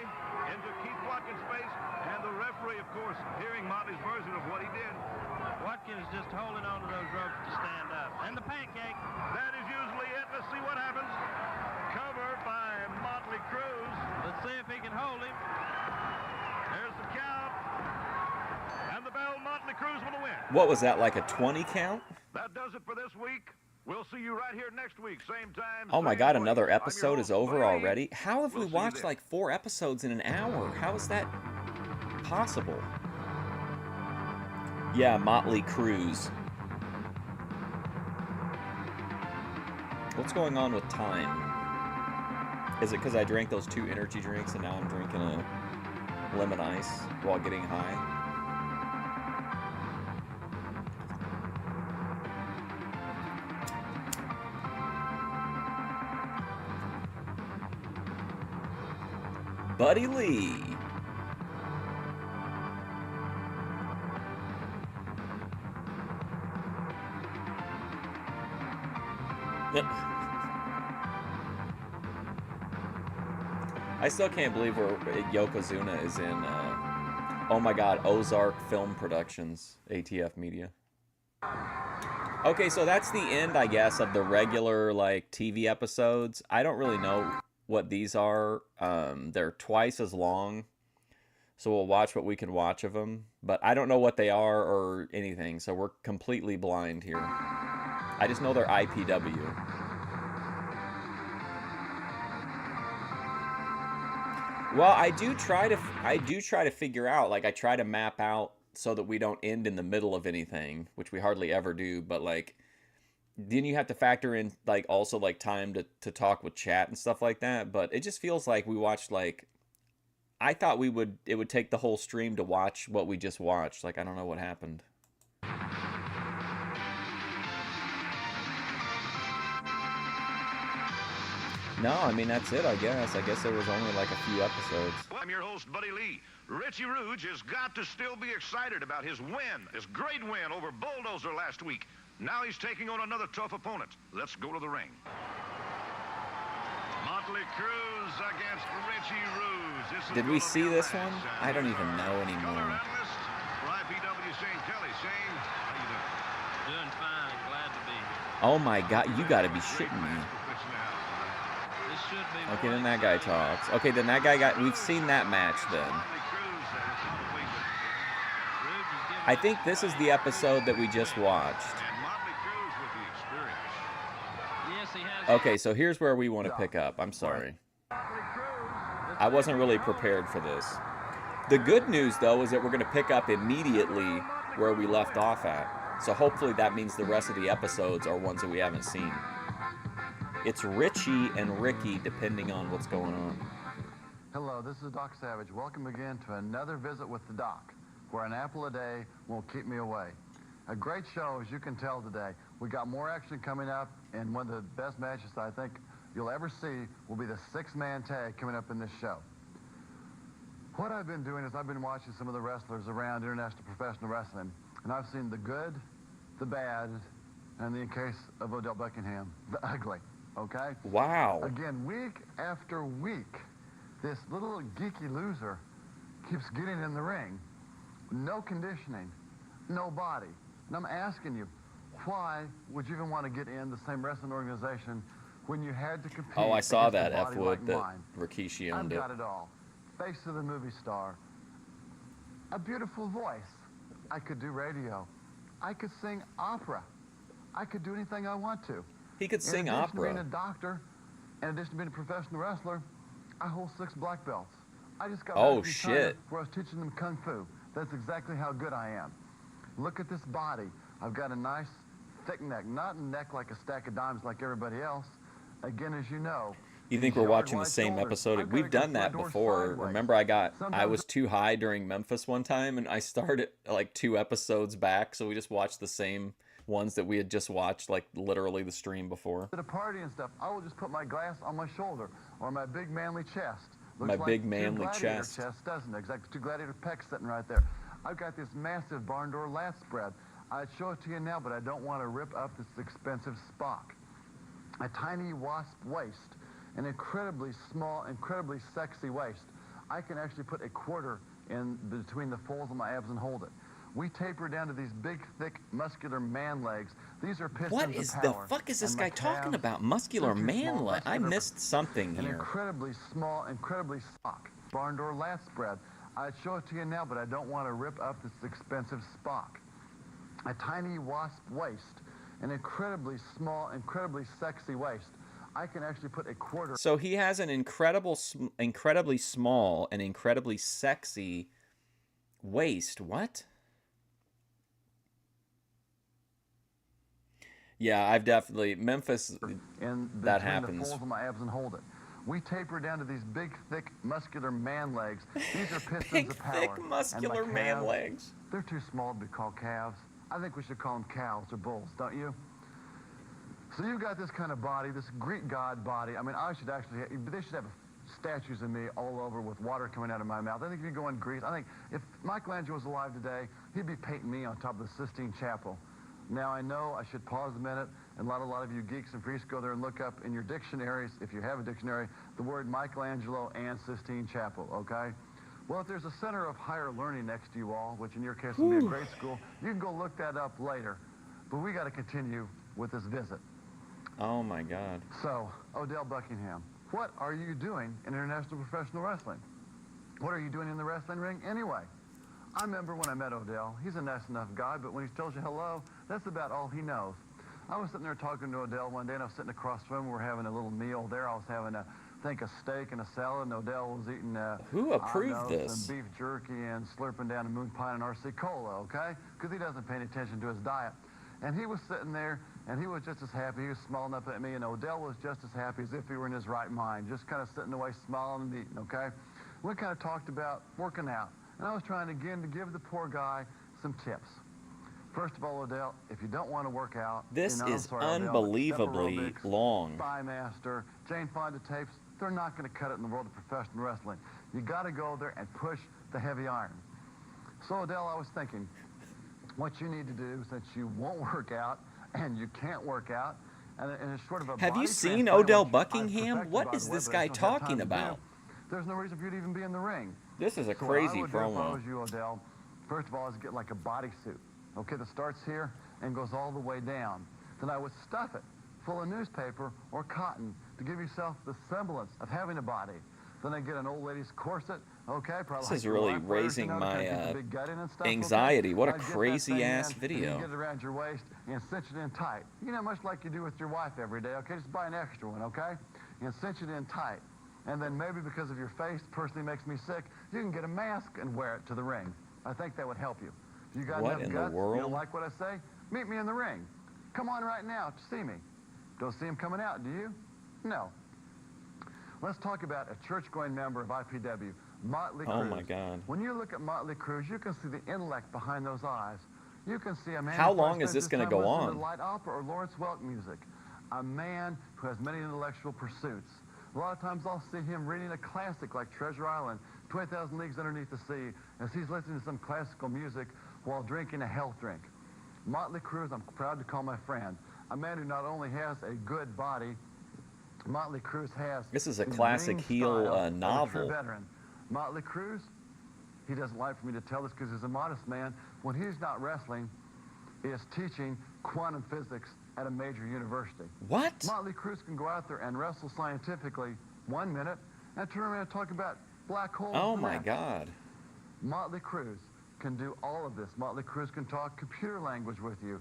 into Keith Watkins' face, and the referee, of course, hearing Motley's version of what he did. Watkins just holding on to those ropes to stand up. And the pancake. That is usually it. Let's see what happens. Covered by Motley Cruz. Let's see if he can hold him. There's the count. And the bell, Motley Cruz with a win. What was that, like a 20 count? That does it for this week. We'll see you right here next week, same time. Oh my same god, place. another I'm your episode is host, over Buddy Lee. already? How have we We'll see you watched then. like 4 episodes in an hour? How is that possible? Yeah, Motley Cruz. What's going on with time? Is it because I drank those 2 energy drinks and now I'm drinking a lemon ice while getting high? Buddy Lee. I still can't believe Yokozuna is in, oh my god, Ozark Film Productions, ATF Media. Okay, so that's the end, I guess, of the regular, like, TV episodes. I don't really know what these are. They're twice as long, so we'll watch what we can watch of them. But I don't know what they are or anything, so we're completely blind here. I just know they're IPW. Well, I do try to figure out, like, I try to map out so that we don't end in the middle of anything, which we hardly ever do, but, like, then you have to factor in, like, also, like, time to talk with chat and stuff like that, but it just feels like we watched, like, I thought it would take the whole stream to watch what we just watched. Like, I don't know what happened. No, I mean, that's it, I guess. I guess there was only, like, a few episodes. Well, I'm your host, Buddy Lee. Richie Rouge has got to still be excited about his win, his great win over Bulldozer last week. Now he's taking on another tough opponent. Let's go to the ring. Motley Cruz against Richie Rouge. This is Did we gonna see be a this match. one? I don't even know Color anymore. analyst for IPW, Shane Kelly. Shane, how you doing? Doing fine. Glad to be here. Oh my god, you gotta be Great shitting me. match for Fitch now. This should be Okay, more then that guy exciting. talks. Okay, then that guy we've seen that match then. Motley Cruz, probably Rouge is giving I us think a this is fight. the episode that we just watched. and Motley Cruz with the experience. Yes, he has. Okay, so here's where we want to pick up. I'm sorry. I wasn't really prepared for this. The good news, though, is that we're going to pick up immediately where we left off at. So hopefully that means the rest of the episodes are ones that we haven't seen. It's Richie and Ricky, depending on what's going on. Hello, this is Doc Savage. Welcome again to another visit with the Doc. where an apple a day won't keep me away. A great show, as you can tell today. We got more action coming up, and one of the best matches I think you'll ever see will be the six-man tag coming up in this show. What I've been doing is I've been watching some of the wrestlers around international professional wrestling, and I've seen the good, the bad, and in case of Odell Buckingham, the ugly, okay? Wow. Again, week after week, this little geeky loser keeps getting in the ring. No conditioning, no body. And I'm asking you, why would you even want to get in the same wrestling organization when you had to compete? Oh, I saw against that, a body F. Wood, like that mine? Rikishi I've owned it. got it all. Face of the movie star. A beautiful voice. I could do radio. I could sing opera. I could do anything I want to. He could sing in addition to being a opera. doctor, in addition to being a professional wrestler, I hold 6 black belts. I just got Oh, back from shit. China where I was teaching them Kung Fu. That's exactly how good I am. Look at this body. I've got a nice thick neck, not a neck like a stack of dimes like everybody else. Again, as you know. You think these we're watching the yard-wide same shoulders, episode? I've We've gotta go done that through a door before. sideways. Remember, I Sometimes was too high during Memphis one time, and I started like 2 episodes back, so we just watched the same ones that we had just watched, like literally the stream before. At a party and stuff, I will just put my glass on my shoulder or my big manly chest. My big two manly gladiator chest. chests, doesn't it? Exactly, 2 gladiator pecs sitting right there. I've got this massive barn door lat spread. I'd show it to you now, but I don't want to rip up this expensive Spock. A tiny wasp waist, an incredibly small, incredibly sexy waist. I can actually put a quarter in between the folds of my abs and hold it. We taper down to these big, thick, muscular man legs. These are pistons What of is the power. fuck is this And my guy talking calves, about? Muscular they're too man small, leg. I muscular- missed something An here. incredibly small, incredibly sock. Barn door lat spread. I'd show it to you now, but I don't want to rip up this expensive Spock. A tiny wasp waist, an incredibly small, incredibly sexy waist. I can actually put a quarter. So he has an incredibly small and incredibly sexy waist. What? Yeah, I've definitely Memphis. in That between the happens. folds of my abs and hold it. We taper down to these big, thick, muscular man legs. These are pistons Big, of power. thick, And muscular my man calves, legs. They're too small to be called calves. I think we should call them cows or bulls, don't you? So you've got this kind of body, this Greek god body. I mean, they should have statues of me all over with water coming out of my mouth. I think if you go in Greece, I think if Michelangelo was alive today, he'd be painting me on top of the Sistine Chapel. Now, I know I should pause a minute and let a lot of you geeks and freaks go there and look up in your dictionaries, if you have a dictionary, the word Michelangelo and Sistine Chapel, okay? Well, if there's a center of higher learning next to you all, which in your case would be a grade school, you can go look that up later. But we got to continue with this visit. Oh my God. So, Odell Buckingham, what are you doing in international professional wrestling? What are you doing in the wrestling ring anyway? I remember when I met Odell. He's a nice enough guy, but when he tells you hello, that's about all he knows. I was sitting there talking to Odell one day, and I was sitting across from him. We were having a little meal there. I was having, I think, a steak and a salad, and Odell was eating Who approved hot dogs this? and beef jerky and slurping down a Moon Pine and RC Cola, okay? Because he doesn't pay any attention to his diet. And he was sitting there, and he was just as happy. He was smiling up at me, and Odell was just as happy as if he were in his right mind, just kind of sitting away, smiling and eating, okay? We kind of talked about working out, and I was trying again to give the poor guy some tips. First of all, Odell, if you don't want to work out, This I'm is sorry, Odell, but unbelievably step aerobics, long. Spy Master, Jane Fonda tapes, they're not going to cut it in the world of professional wrestling. You got to go there and push the heavy iron. So, Odell, I was thinking, what you need to do, since you won't work out and you can't work out, and it's sort of a Have body you seen transplant, Odell which I've Buckingham? perfected, What by is the way, this but I guy just don't have talking time to do. about? There's no reason for you to even be in the ring. This is a So crazy what I would do if I promo. was you, Odell, first of all, is get like a bodysuit, okay, that starts here and goes all the way down. Then I would stuff it full of newspaper or cotton to give yourself the semblance of having a body. Then I get an old lady's corset, okay, probably. This like is the really life version, raising you know, to my, kinda get the big gut in and stuff, okay? anxiety. What a I'd get that crazy thing ass in, and video. you get it around your waist and cinch it in tight. You know, much like you do with your wife every day, okay? Just buy an extra one, okay? And cinch it in tight. And then maybe because of your face personally makes me sick, you can get a mask and wear it to the ring. I think that would help you. If you got What enough in the guts, you world? don't like what I say, meet me in the ring. Come on right now to see me. Don't see him coming out, do you? No. Let's talk about a church-going member of IPW, Motley Crue. Oh my God. When you look at Motley Crue, you can see the intellect behind those eyes. You can see a man. How who long is spends this his gonna time go listening on? to light opera or Lawrence Welk music. A man who has many intellectual pursuits. A lot of times I'll see him reading a classic like Treasure Island, 20,000 Leagues Underneath the Sea, as he's listening to some classical music while drinking a health drink. Motley Crue, I'm proud to call my friend. A man who not only has a good body, Motley Crue has. This is a the classic ring heel style of a novel. true veteran. Motley Crue, he doesn't like for me to tell this because he's a modest man. When he's not wrestling, he is teaching quantum physics at a major university. What? Motley Crue can go out there and wrestle scientifically 1 minute and turn around and talk about black holes. Oh the my next. God. Motley Crue can do all of this. Motley Crue can talk computer language with you,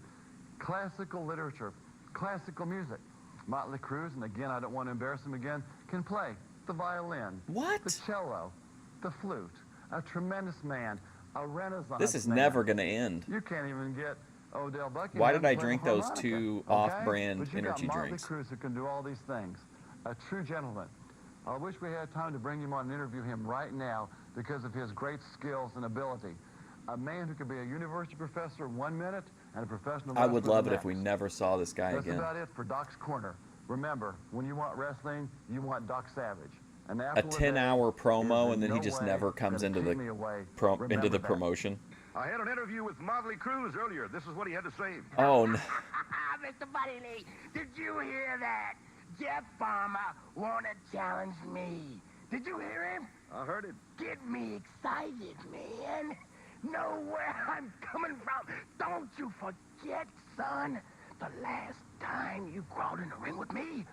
classical literature, classical music. Motley Crue, and again, I don't want to embarrass him again, can play the violin, What? the cello, the flute. A tremendous man, a renaissance This is man. never going to end. You can't even get Odell Buckingham. Why did I playing drink the those harmonica, two okay? off-brand But you energy got drinks? Motley Crue who can do all these things. A true gentleman. I wish we had time to bring him on and interview him right now because of his great skills and ability. A man who could be a university professor 1 minute and a professional I would wrestler love the it if we next. never saw this guy That's again. about it for Doc's Corner. Remember, when you want wrestling, you want Doc Savage. And A after 10-hour promo, is and then he in just no never way comes gonna into keep the me away. into Remember the that. promotion. I had an interview with Motley Crue earlier. This is what he had to say. Oh no. Mr. Buddy Lee, did you hear that? Jeff Farmer wanna challenge me. Did you hear him? I heard it. Get me excited, man. Know where I'm coming from. Don't you forget, son, the last time you crawled in the ring with me.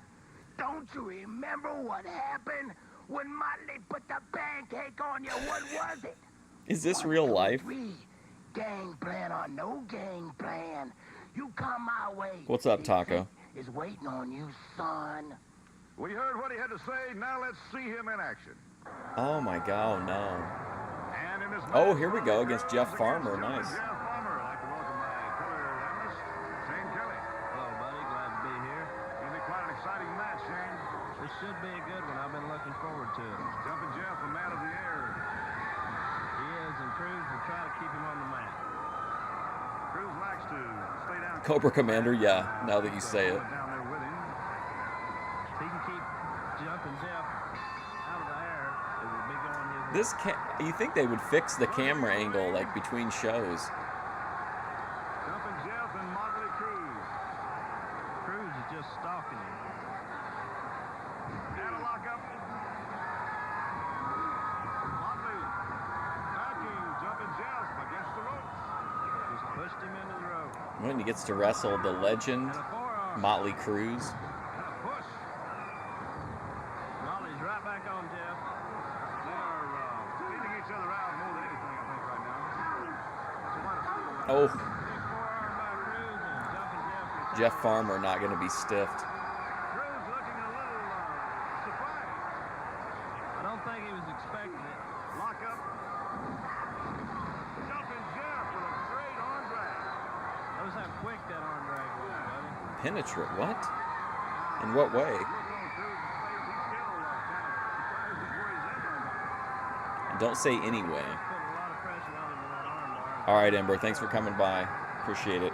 Don't you remember what happened when Motley put the pancake on you? What was it? Is this 1, real 2, life? 3. Gang plan or no gang plan. You come my way. What's up, Taco? Is waiting on you, son. We heard what he had to say. Now let's see him in action. Oh my God, no. And in his Oh, here we go against Jeff Farmer. Nice. Jeff Farmer. I'd like to welcome my color analyst, Shane Kelly. Hello, buddy. Glad to be here. It'll be quite an exciting match, Shane. This should be a good one. I've been looking forward to it. Jumping Jeff, the man of the air. He is, and Cruz will try to keep him on the mat. Cruz likes to stay down. Cobra Commander, yeah, now that you say it. Down there with him. If he can keep jumping Jeff out of the air, it will be going his way. This you think they would fix the camera angle like between shows? Jumping Jeff and Motley Crue. Cruz is just stalking him. And a lockup. Motley attacking, jumping Jeff against the ropes. Just pushed him into the rope. When he gets to wrestle the legend, And a forearm. Motley Crue. And a push. Motley's right back on Jeff. They are feeding each other out more than anything, I think, right now. Oh, Big forearm by Cruz and jumping Jeff. Jeff Farmer not going to be stiffed. Cruz looking a little surprised. I don't think he was expecting it. Lock up. Jumping Jeff with a great arm drag. Notice how quick that arm drag was, buddy. Penetrate? What? In what way? Look on Cruz's face. He's still kind of surprised at where he's at right now. Don't say anyway. Put a lot of pressure on him with that arm bar. All right, Ember, thanks for coming by. Appreciate it.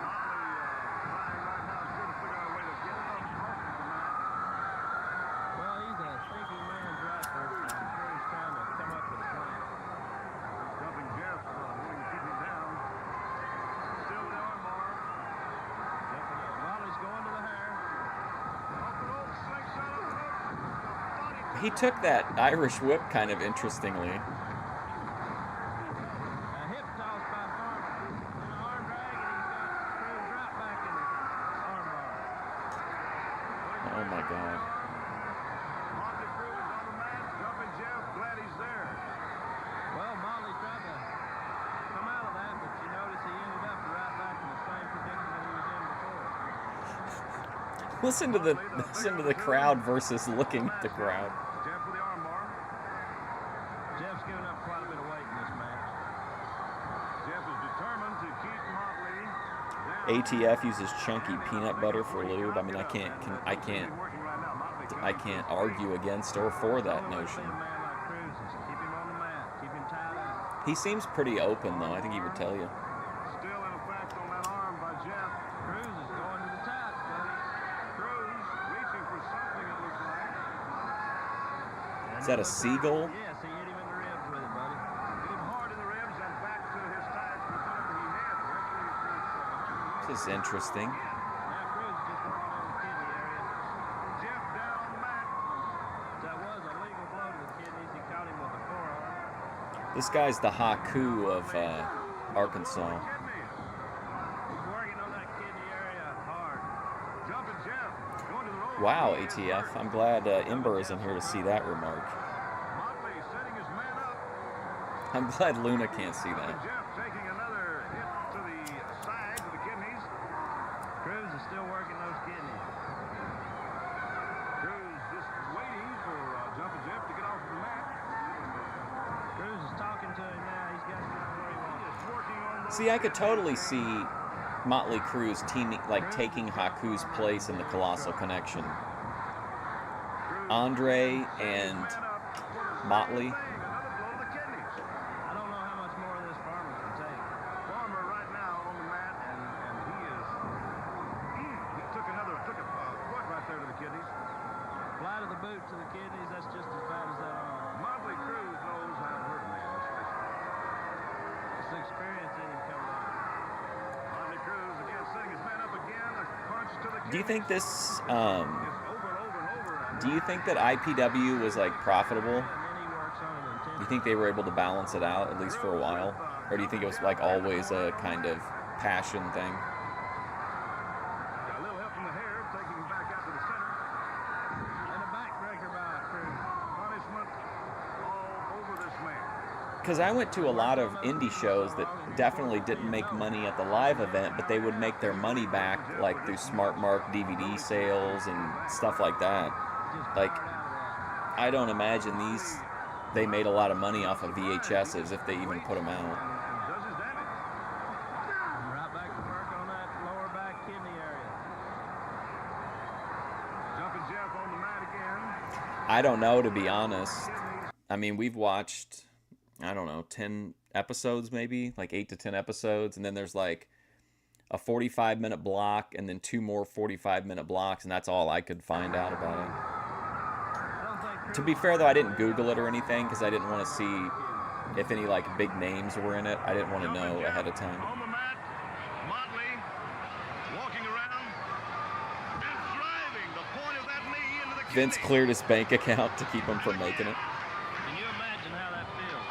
Well, he's a thinking man's wrestler, and I'm sure he's trying to come up with a plan. Jumping Jeff, wanting to keep him down. Still with the arm bar. Jumping up. Motley's going to the hair. Off the rope, slingshot up the hook. He took that Irish whip kind of interestingly. A hip toss by Farmer. And an arm drag, and he's got Cruz right back in the arm bar. Oh my God. Motley Crue is on the mat. Jumping Jeff, glad he's there. Well, Motley tried to come out of that, but you notice he ended up right back in the same predicament he was in before. Listen to the crowd versus looking at the crowd. Jeff with the arm bar. Jeff's given up quite a bit of weight in this match. Jeff is determined to keep Motley down. ATF uses chunky peanut butter for lube. I mean, I can't Working right now. Motley argue against or for that notion. A man like Cruz is keep him on the mat. He seems pretty open, though. I think he would tell you. Still in effect on that arm by Jeff. Cruz is going to the top, buddy. Cruz reaching for something, it looks like. Is that a seagull? Yes, he hit him in the ribs with it, buddy. Hit him hard in the ribs and back to his tags with whatever he had. This is interesting. Now Cruz is just working on the kidney area. Jeff down on the mat. That was a legal blow to the kidneys. He caught him with a forearm. This guy's the Haku of Arkansas. He's working on that kidney area hard. Jumping Jeff. Going to the ropes. Wow, ATF. I'm glad Ember isn't here to see that remark. Motley setting his man up. I'm glad Luna can't see that. Jeff taking another hit to the sides of the kidneys. Cruz is still working those kidneys. Cruz just waiting for Jumping Jeff to get off the mat. Cruz is talking to him now. He's got to get where he wants. Just working on those. See, I could totally see Motley Cruz teaming, like taking Haku's place in the Colossal Connection. Andre and Motley. Another blow to the kidneys. I don't know how much more of this Farmer can take. Farmer right now on the mat, and he is. He took a foot right there to the kidneys. Fly to the boot to the kidneys. That's just as bad as that arm. Motley Cruz knows how to hurt a man. Let's face it. It's the experience in him coming out. Motley Cruz again setting his man up again. A punch to the kidneys. Do you think this? Just over and over and over. Do you think that IPW was like profitable? And then he works on it Do you intentionally. think they were able to balance it out at least for a while, or do you think it was like always a kind of passion thing? Got a little help from the hair, taking him back out to the center. And a backbreaker by Cruz. Punishment all over this man. Because I went to a lot of indie shows that definitely didn't make money at the live event, but they would make their money back like through Smart Mark DVD sales and stuff like that. Just Like, fired out of I don't imagine they made a lot of money off of VHSs if they even put them out. And does his damage. that. Right back to work on that lower back kidney area. Jumping Jeff on the mat again. I don't know, to be honest. I mean, we've watched, I don't know, 10 episodes maybe, like 8 to 10 episodes, and then there's like a 45-minute block and then 2 more 45-minute blocks, and that's all I could find out about it. I don't think Cruz To be fair, though, I didn't Google it or anything because I didn't want to see if any like big names were in it. I didn't want to know ahead of time. On the mat, Motley walking around and driving the point of that knee into the Vince kidney. cleared his bank account to keep him from making it. Can you imagine how that feels?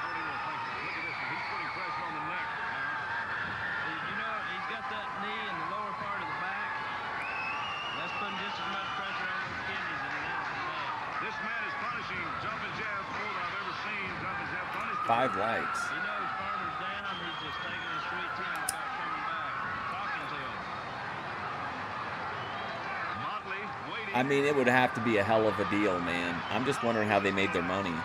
Look at this. He's putting pressure on the neck. You know, he's got that knee in the lower part of the back. That's putting just as much pressure on those kidneys as it is the neck. This man is punishing Jumping Jeff more than I've ever seen Jumping Jeff punish. 5 likes. He knows Farmer's down. He's just taking his sweet time about coming back, talking to him. Motley waiting. I mean, it would have to be a hell of a deal, man. I'm just wondering how they made their money. Ooh,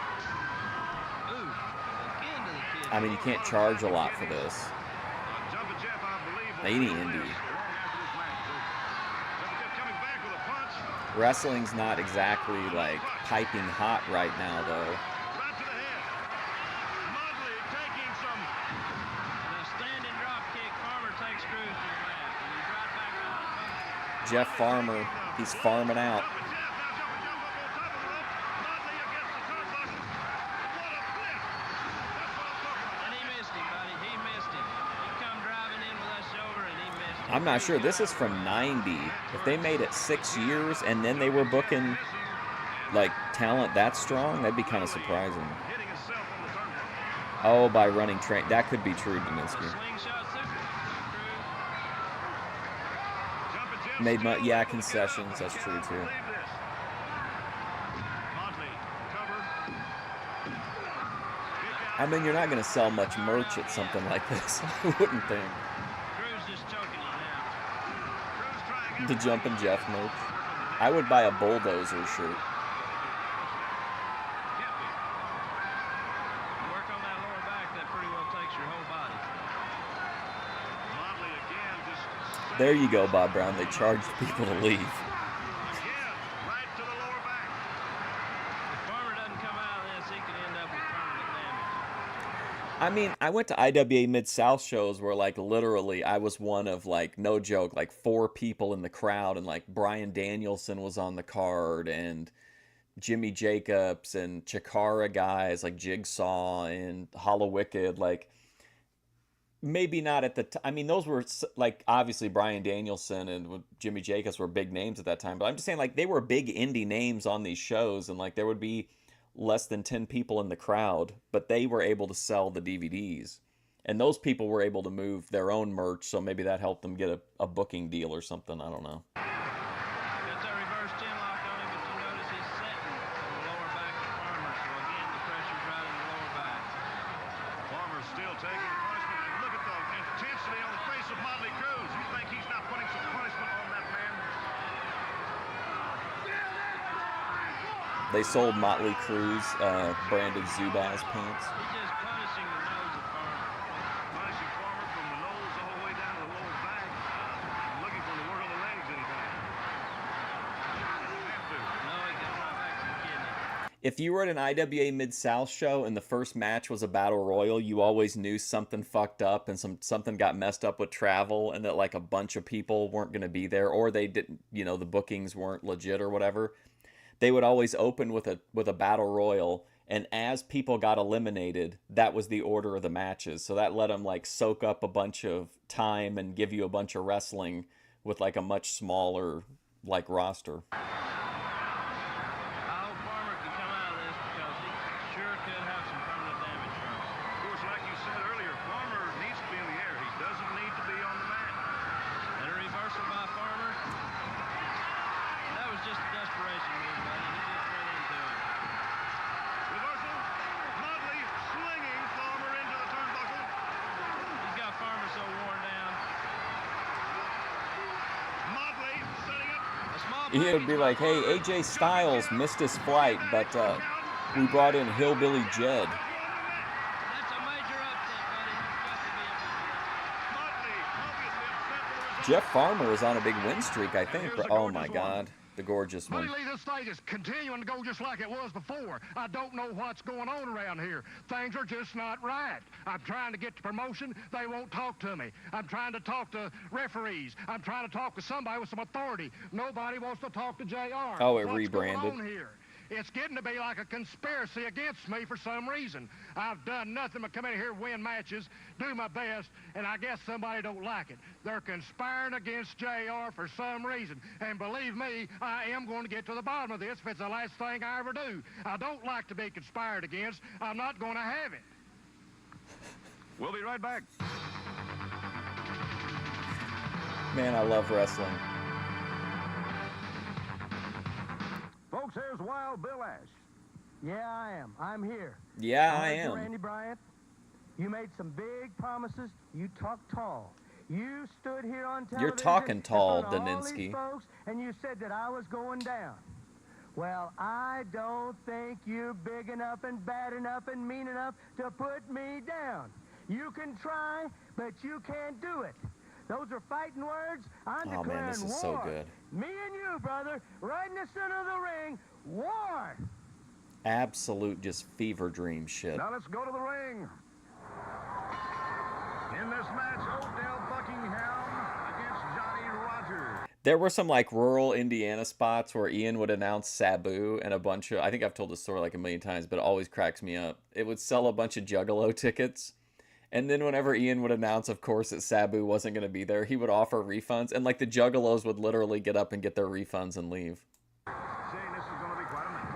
again to the kidney. I mean, you can't charge a lot for this. Jumping Jeff, I believe. will Lady be Indy. long after this match. Jumping Jeff coming back with a punch. Wrestling's not exactly like piping hot right now, though. Right to the head. Motley taking some. And a standing drop kick. Farmer takes Cruz to the mat. And he's right back on it. Jeff Farmer, he's farming out. Jumping Jeff, now Jumping Jeff up on top of the rope. Motley against the turnbuckle. What a flip. That's what I'm talking about. And he missed him, buddy. He missed him. He come driving in with that shoulder, and he missed him. I'm not sure. This is from 90. If they made it 6 years and then they were booking like talent that strong, that'd be kind of surprising. Hitting himself on the turnbuckle. Oh, by running train. That could be true, Daninsky. Slingshot super. Jumping Jeff Made still yeah, able to get concessions, up. that's I true, cannot too. believe this. Motley covered. I mean, you're not going to sell much merch at something like this. I wouldn't think. Cruz just choking him now. Cruz trying The Jumpin' Jeff merch. I would buy a Bulldozer shirt. Work on that lower back. That pretty well takes your whole body. Motley again just There you go, Bob Brown. They charged people to leave. again right to the lower back. If Farmer doesn't come out of this, he could end up with permanent damage. I mean, I went to IWA Mid-South shows where, like, literally I was one of, like, no joke, like 4 people in the crowd, and, like, Bryan Danielson was on the card, and Jimmy Jacobs, and Chikara guys like Jigsaw and Hollow Wicked. Like, maybe not at the I mean, those were, like, obviously Bryan Danielson and Jimmy Jacobs were big names at that time, but I'm just saying, like, they were big indie names on these shows, and, like, there would be less than 10 people in the crowd, but they were able to sell the DVDs. And those people were able to move their own merch, so maybe that helped them get a booking deal or something. I don't know. Gets a reverse chin lock on him, but you notice he's setting to the lower back of Farmer. So again, the pressure's right in the lower back. Farmer's still taking punishment. And look at the intensity on the face of Motley Cruz. You think he's not putting some punishment on that man? They sold Motley Crue's branded Zubaz pants. He's just punishing the nose of Farmer. Punishing Farmer from the nose all the way down to the lower back. Looking for the work on the legs anytime. No, he gets right back to the kidney. If you were at an IWA Mid-South show and the first match was a battle royal, you always knew something fucked up and something got messed up with travel, and that, like, a bunch of people weren't going to be there, or they didn't, you know, the bookings weren't legit or whatever. They would always open with a battle royal, and as people got eliminated, that was the order of the matches. So that let them, like, soak up a bunch of time and give you a bunch of wrestling with, like, a much smaller, like, roster. I hope Farmer can come out of this because he sure could have some permanent damage from it. Of course, like you said earlier, Farmer needs to be in the air. He doesn't need to be on the mat. And a reversal by Farmer. That was just a desperation move, buddy. He just went into it. Reversal. Motley slinging Farmer into the turnbuckle. He's got Farmer so worn down. Motley setting up. A small He would be like, hey, AJ Styles missed his flight, but we brought in Hillbilly Jed. That's a major upset, buddy. It's got to be a major upset. Motley obviously upset with the result. Jeff Farmer was on a big win streak, I think. Oh my God, the gorgeous one. Lately, this thing is continuing to go just like it was before. I don't know what's going on around here. Things are just not right. I'm trying to get to promotion. They won't talk to me. I'm trying to talk to referees. I'm trying to talk to somebody with some authority. Nobody wants to talk to JR. Oh, it What's rebranded. going on here? It's getting to be like a conspiracy against me for some reason. I've done nothing but come in here, win matches, do my best, and I guess somebody don't like it. They're conspiring against JR for some reason. And believe me, I am going to get to the bottom of this if it's the last thing I ever do. I don't like to be conspired against. I'm not going to have it. We'll be right back. Man, I love wrestling. Folks, here's Wild Bill Ash. Yeah, I am. I'm here. Yeah, I heard you, am. Randy Bryant, you made some big promises. You talked tall. You stood here on television. You're talking tall, in front of all these Daninsky. folks, and you said that I was going down. Well, I don't think you're big enough and bad enough and mean enough to put me down. You can try, but you can't do it. Those are fighting words. I'm Oh, man, declaring this is war. so good. Me and you, brother, right in the center of the ring. War. Absolute just fever dream shit. Now let's go to the ring. In this match, Odell Buckingham against Johnny Rogers. There were some, like, rural Indiana spots where Ian would announce Sabu and a bunch of, I think I've told this story like a million times, but it always cracks me up. It would sell a bunch of Juggalo tickets. And then whenever Ian would announce, of course, that Sabu wasn't going to be there, he would offer refunds. And, like, the Juggalos would literally get up and get their refunds and leave. Saying this is going to be quite a match.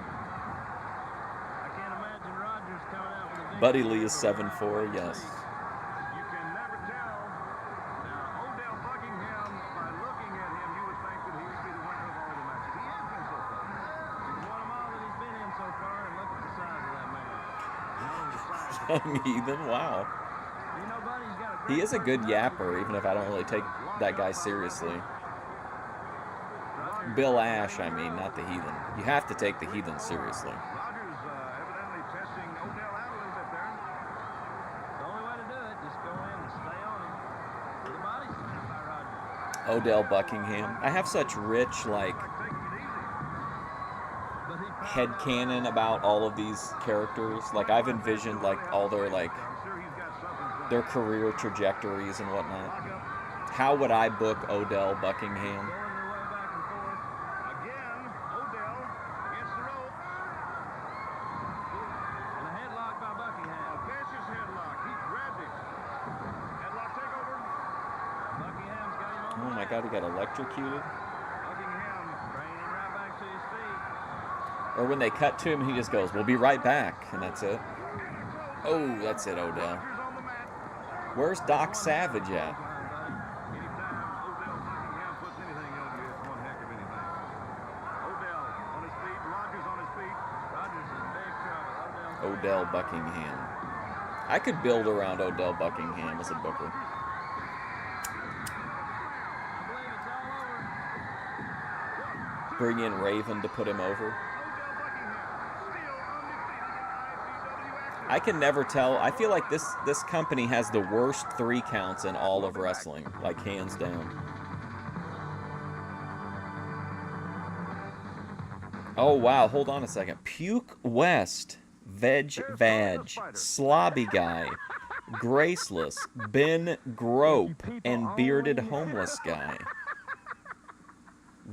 I can't imagine Rogers coming out with a big Buddy Lee is 7'4", yes. You can never tell. Now, Odell Buckingham, by looking at him, you would think that he would be the winner of all the matches. He has been so far. He's won them all that he's been in so far, and look at the size of that man. Young Heathen, wow. You know, buddy, he's got a He great is a good personality. yapper, even if I don't really take that guy seriously. Bill Ash, I mean, not the Heathen. You have to take the Heathen seriously. Rogers evidently testing Odell out a little bit there. The only way to do it, just go in and stay on him. The body slammed by Rogers. Odell Buckingham. I have such rich, like, Taking it easy. But he headcanon about all of these characters. Like, I've envisioned, like, all their, like, I'm sure he's got their career trajectories and whatnot. How would I book Odell Buckingham? Going their way back and forth. Again, Odell against the rope. And a headlock by Buckingham. A vicious headlock. He grabbed it. Headlock takeover. Buckingham's got him on Oh the my mat. God, he got electrocuted. Buckingham. Bringing him right back to his feet. Or when they cut to him, he just goes, "We'll be right back," and that's it. Oh, that's it, Odell. Rogers on the mat. Where's Doc Savage at? Anytime Odell Buckingham puts anything on you, it's one heck of anything. Odell on his feet. Rogers on his feet. Rogers in big trouble. Odell Buckingham. I could build around Odell Buckingham as a booker. I believe it's all over. Bring in Raven to put him over. Odell Buckingham still undefeated in IPW action. I can never tell. I feel like this company has the worst 3 counts in all of wrestling, like hands down. Oh wow, hold on a second. Puke West, Veg Vag, Slobby Guy, Graceless, Ben Grope, and Bearded Homeless Guy.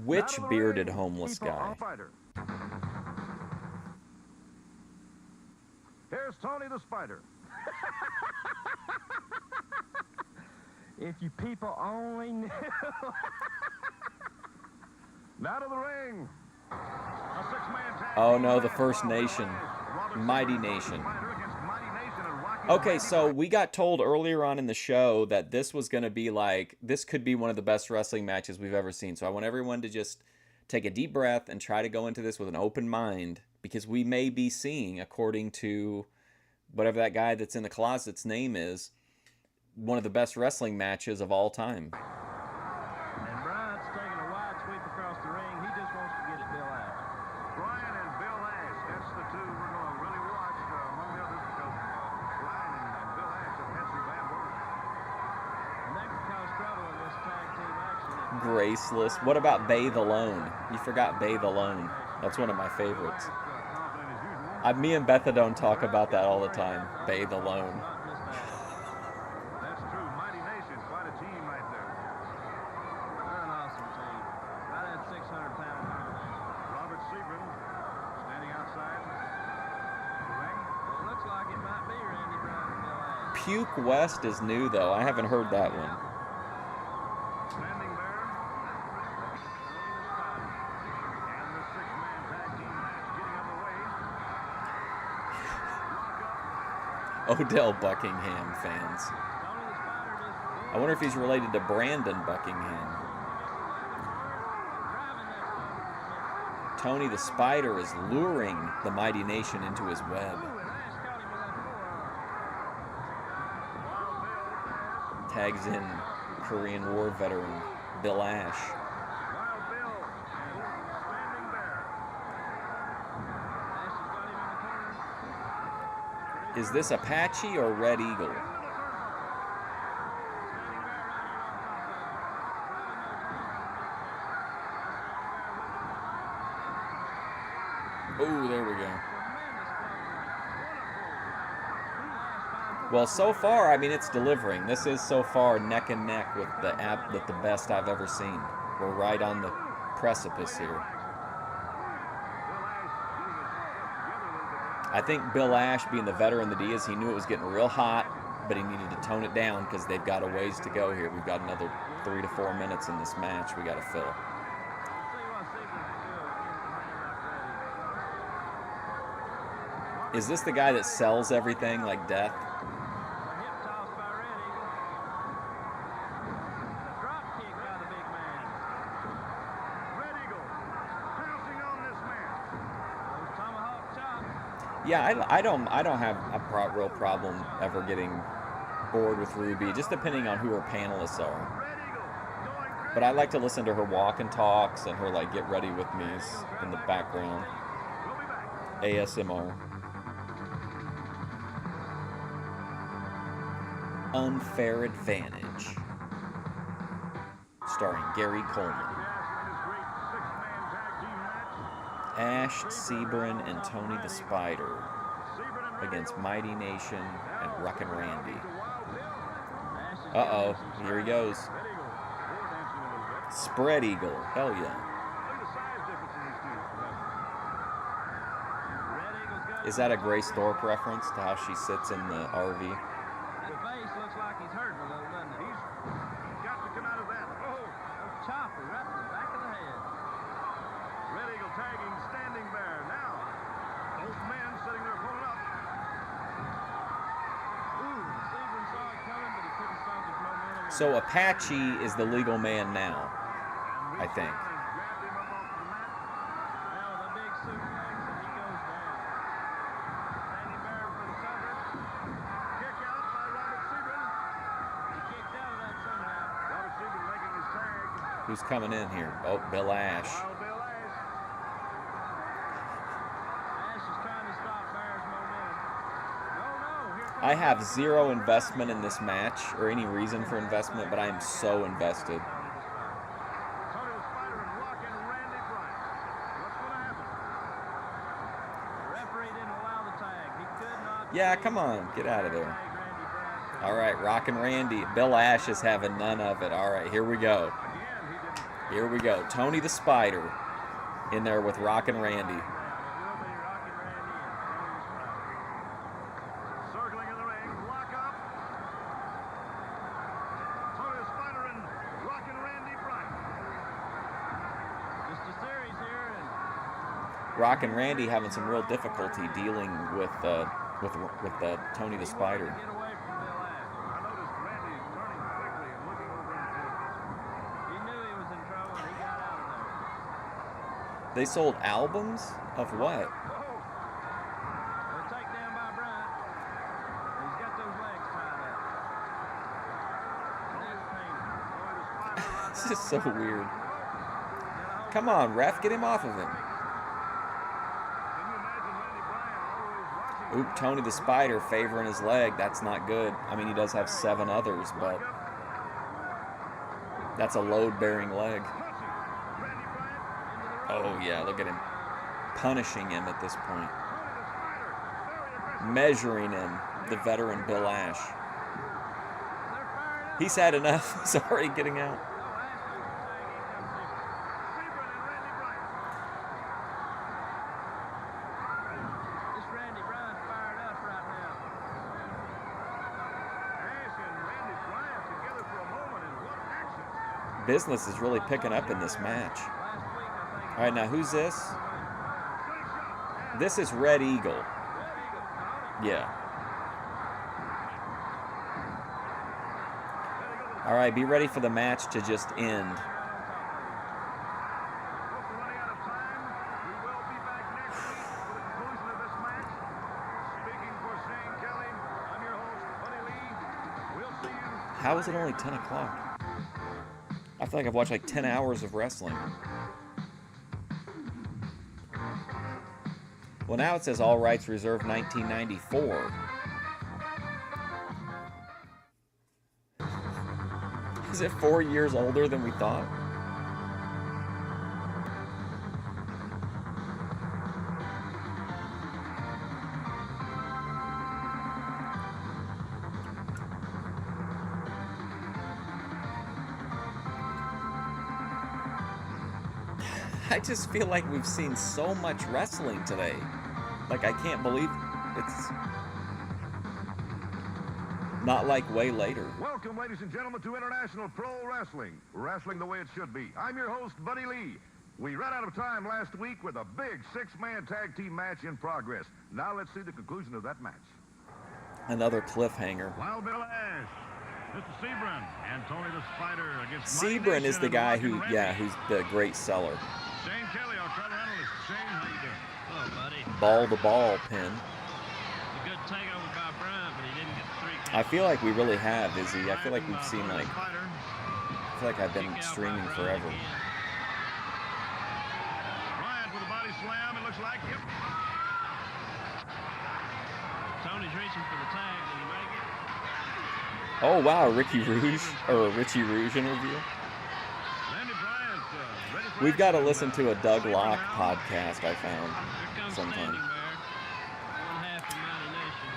Which bearded homeless guy? Here's Tony the Spider. If you people only knew. Now to the ring. A 6-man tag Oh team no, the match. First Nation. Robert Mighty Silver, Nation. Spider against Mighty Nation and Rocky Okay, Randy so Savage. we got told earlier on in the show that this was going to be like, this could be one of the best wrestling matches we've ever seen. So I want everyone to just take a deep breath and try to go into this with an open mind, because we may be seeing, according to whatever that guy that's in the closet's name is, one of the best wrestling matches of all time. And Bryant's taking a wide sweep across the ring. He just wants to get at Bill Ash. Bryan and Bill Ash, that's the two we're going to really watch, among others, because Bryan and Bill Ash have had some bad words. And that could cause trouble in this tag team action. Graceless. What about Bathe Alone? You forgot Bathe Alone. That's one of my favorites. Confident as usual. Me and Betha don't talk about that all the time. Bathe Alone. Not miss that. That's true. Mighty Nation, quite a team right there. They're an awesome team. Right at 600-pound combination. Robert Sebring standing outside the ring. Well, it looks like it might be Randy Bryant and Bill Ash. Puke West is new, though. I haven't heard that one. Standing there. And the 6-man tag team match getting underway. Odell Buckingham fans. Tony the Spider just I wonder if he's related to Brandon Buckingham. driving that stuff. Tony the Spider is luring the Mighty Nation into his web. Ooh, and Ash caught him with that forearm. Tags in Korean War veteran Bill Ash. Wild Bill standing there. Ash has got him in the corner. Is this Apache or Red Eagle? Standing there right here on top of Oh, there we go. tremendous clothesline. Well, so far, I mean, it's delivering. This is so far neck and neck with the best I've ever seen. We're right on the precipice here. I think Bill Ash, being the veteran that he is, he knew it was getting real hot, but he needed to tone it down because they've got a ways to go here. We've got another 3 to 4 minutes in this match we got to fill. I'll tell you what Sequence can do against a man like Red Eagle. Is this the guy that sells everything like death? A hip toss by Red Eagle. A drop kick by the big man. Red Eagle pouncing on this man. Those tomahawk chops. Yeah, I don't have a real problem ever getting bored with Ruby, just depending on who her panelists are. Red Eagle going crazy. But I like to listen to her walk and talks and her like get ready with me in the background. We'll be back. ASMR. Unfair Advantage. Starring Gary Coleman. Ash in this great 6-man tag team match. Ash, Sebring, and Tony the Spider Sebring and Red against Eagle. Mighty Nation and Ruckin' Randy. To Wild Bill. Uh-oh. Here he goes. Red Eagle, war dancing a little bit. Spread eagle. Hell yeah. Look at the size difference in these two wrestlers. Red Eagle's got Is that a Grace Thorpe reference to how she sits in the RV? the face looks like he's hurting a little, doesn't it? He's got to come out of that. Oh, A chopper right in the back of the head. Red Eagle tagging Standing Bear. Now, both men setting their opponent up. Ooh, Sebring saw it coming, but he couldn't stop his momentum. So Apache is the legal man now, I think. Grabbed him up off the mat. Now with a big suplex, and he goes down. Standing Bear for the cover. Kick out by Robert Sebring. He kicked out of that somehow. Robert Sebring making his tag. Who's coming in here? Oh, Bill Ash. Wild Bill Ash. Ash is trying to stop Bear's momentum. No, here comes I have zero investment in this match, or any reason for investment, but I am so invested. Tony the Spider and Rockin' Randy Bryant. What's going to happen? The referee didn't allow the tag. He could not. Yeah, come on. Get out of there. Tag Randy Bryant. All right, Rockin' Randy. Bill Ash is having none of it. All right, here we go. Again, he didn't. Here we go. Tony the Spider in there with Rockin' Randy. It will be Rockin' Randy and Tony the Spider. Circling in the ring, lock up. Tony the Spider and Rockin' Randy Bryant. Just a series here, and Rockin' Randy having some real difficulty dealing with Tony the Spider. get away from Bill Ash. I noticed Randy turning quickly and looking over in his He knew he was in trouble, and he got out of there. They sold albums of what? The takedown by Bryant. He's got those legs tied up. That's painful. This is so weird. Come on, ref, get him off of him. Can you imagine Randy Bryant always watching? Oop, Tony the Spider favoring his leg. That's not good. I mean, he does have 7 others, but that's a load-bearing leg. Punching. Randy Bryant Oh, yeah, look at him. Punishing him at this point. Tony the Spider, very aggressive. Measuring him, the veteran Bill Ash. They're firing up. He's had enough. He's already getting out. Oh, Ash goes to tag. Here comes Sebring. Sebring and Randy Bryant. This Randy Bryant's fired up right now. Ash and Randy Bryant together for a moment, and what action! Business is really picking up in this match. Last week, I think. All right, now who's this? Slingshot. This is Red Eagle. Red Eagle, Tony. Yeah. All right, be ready for the match to just end. Folks are running out of time. We will be back next week for the conclusion of this match. Speaking for Shane Kelly, I'm your host, Buddy Lee. We'll see you. How is it only 10 o'clock? I feel like I've watched like 10 hours of wrestling. Well, now it says all rights reserved 1994. Is it 4 years older than we thought? I just feel like we've seen so much wrestling today. Like, I can't believe it's not like way later. Welcome, ladies and gentlemen, to International Pro Wrestling. Wrestling the way it should be. I'm your host, Buddy Lee. We ran out of time last week with a big 6-man tag team match in progress. Now let's see the conclusion of that match. Another cliffhanger. Wild Bill Ash, Mr. Sebring, and Tony the Spider against Sebring is the guy who, who's the great seller. Shane Kelly, our tribal analyst. Shane, how you doing? Hello, buddy. Ball to ball pin. A good takeover by Bryant, but he didn't get the 3 count. I feel like we really have, Izzy. I feel like we've seen Tony the like, Spider. I feel like I've been Kick out by streaming Bryant forever. again. Bryant with a body slam, it looks like. Yep. Tony's reaching for the tag. Did he make it? Oh wow, Ricky Rouge or a Richie Rouge interview. Randy Bryant, ready for We've got to action. listen to a Doug Sebring Locke now. podcast I found Here comes sometime. Standing Bear. One half the Mighty Nation.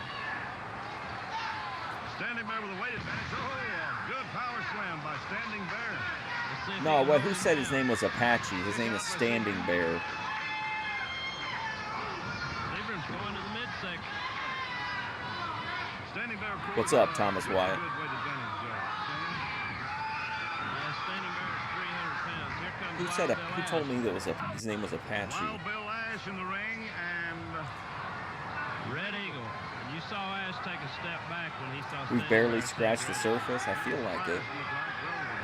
Standing Bear with a weight advantage. Oh, a No, what? Who said his name was Apache? His name is Standing Bear. Sebring's going to the midsection. Standing Bear, of course, What's up, Thomas really Wyatt? good weight advantage, Standing Bear is 300 pounds. Here comes Who Wild said? Bill Who Ash. told me that his name was Apache? Wild Bill Ash in the ring, and Red Eagle. And you saw Ash take a step back when he saw We've Standing barely Bear. scratched the surface. I feel like it.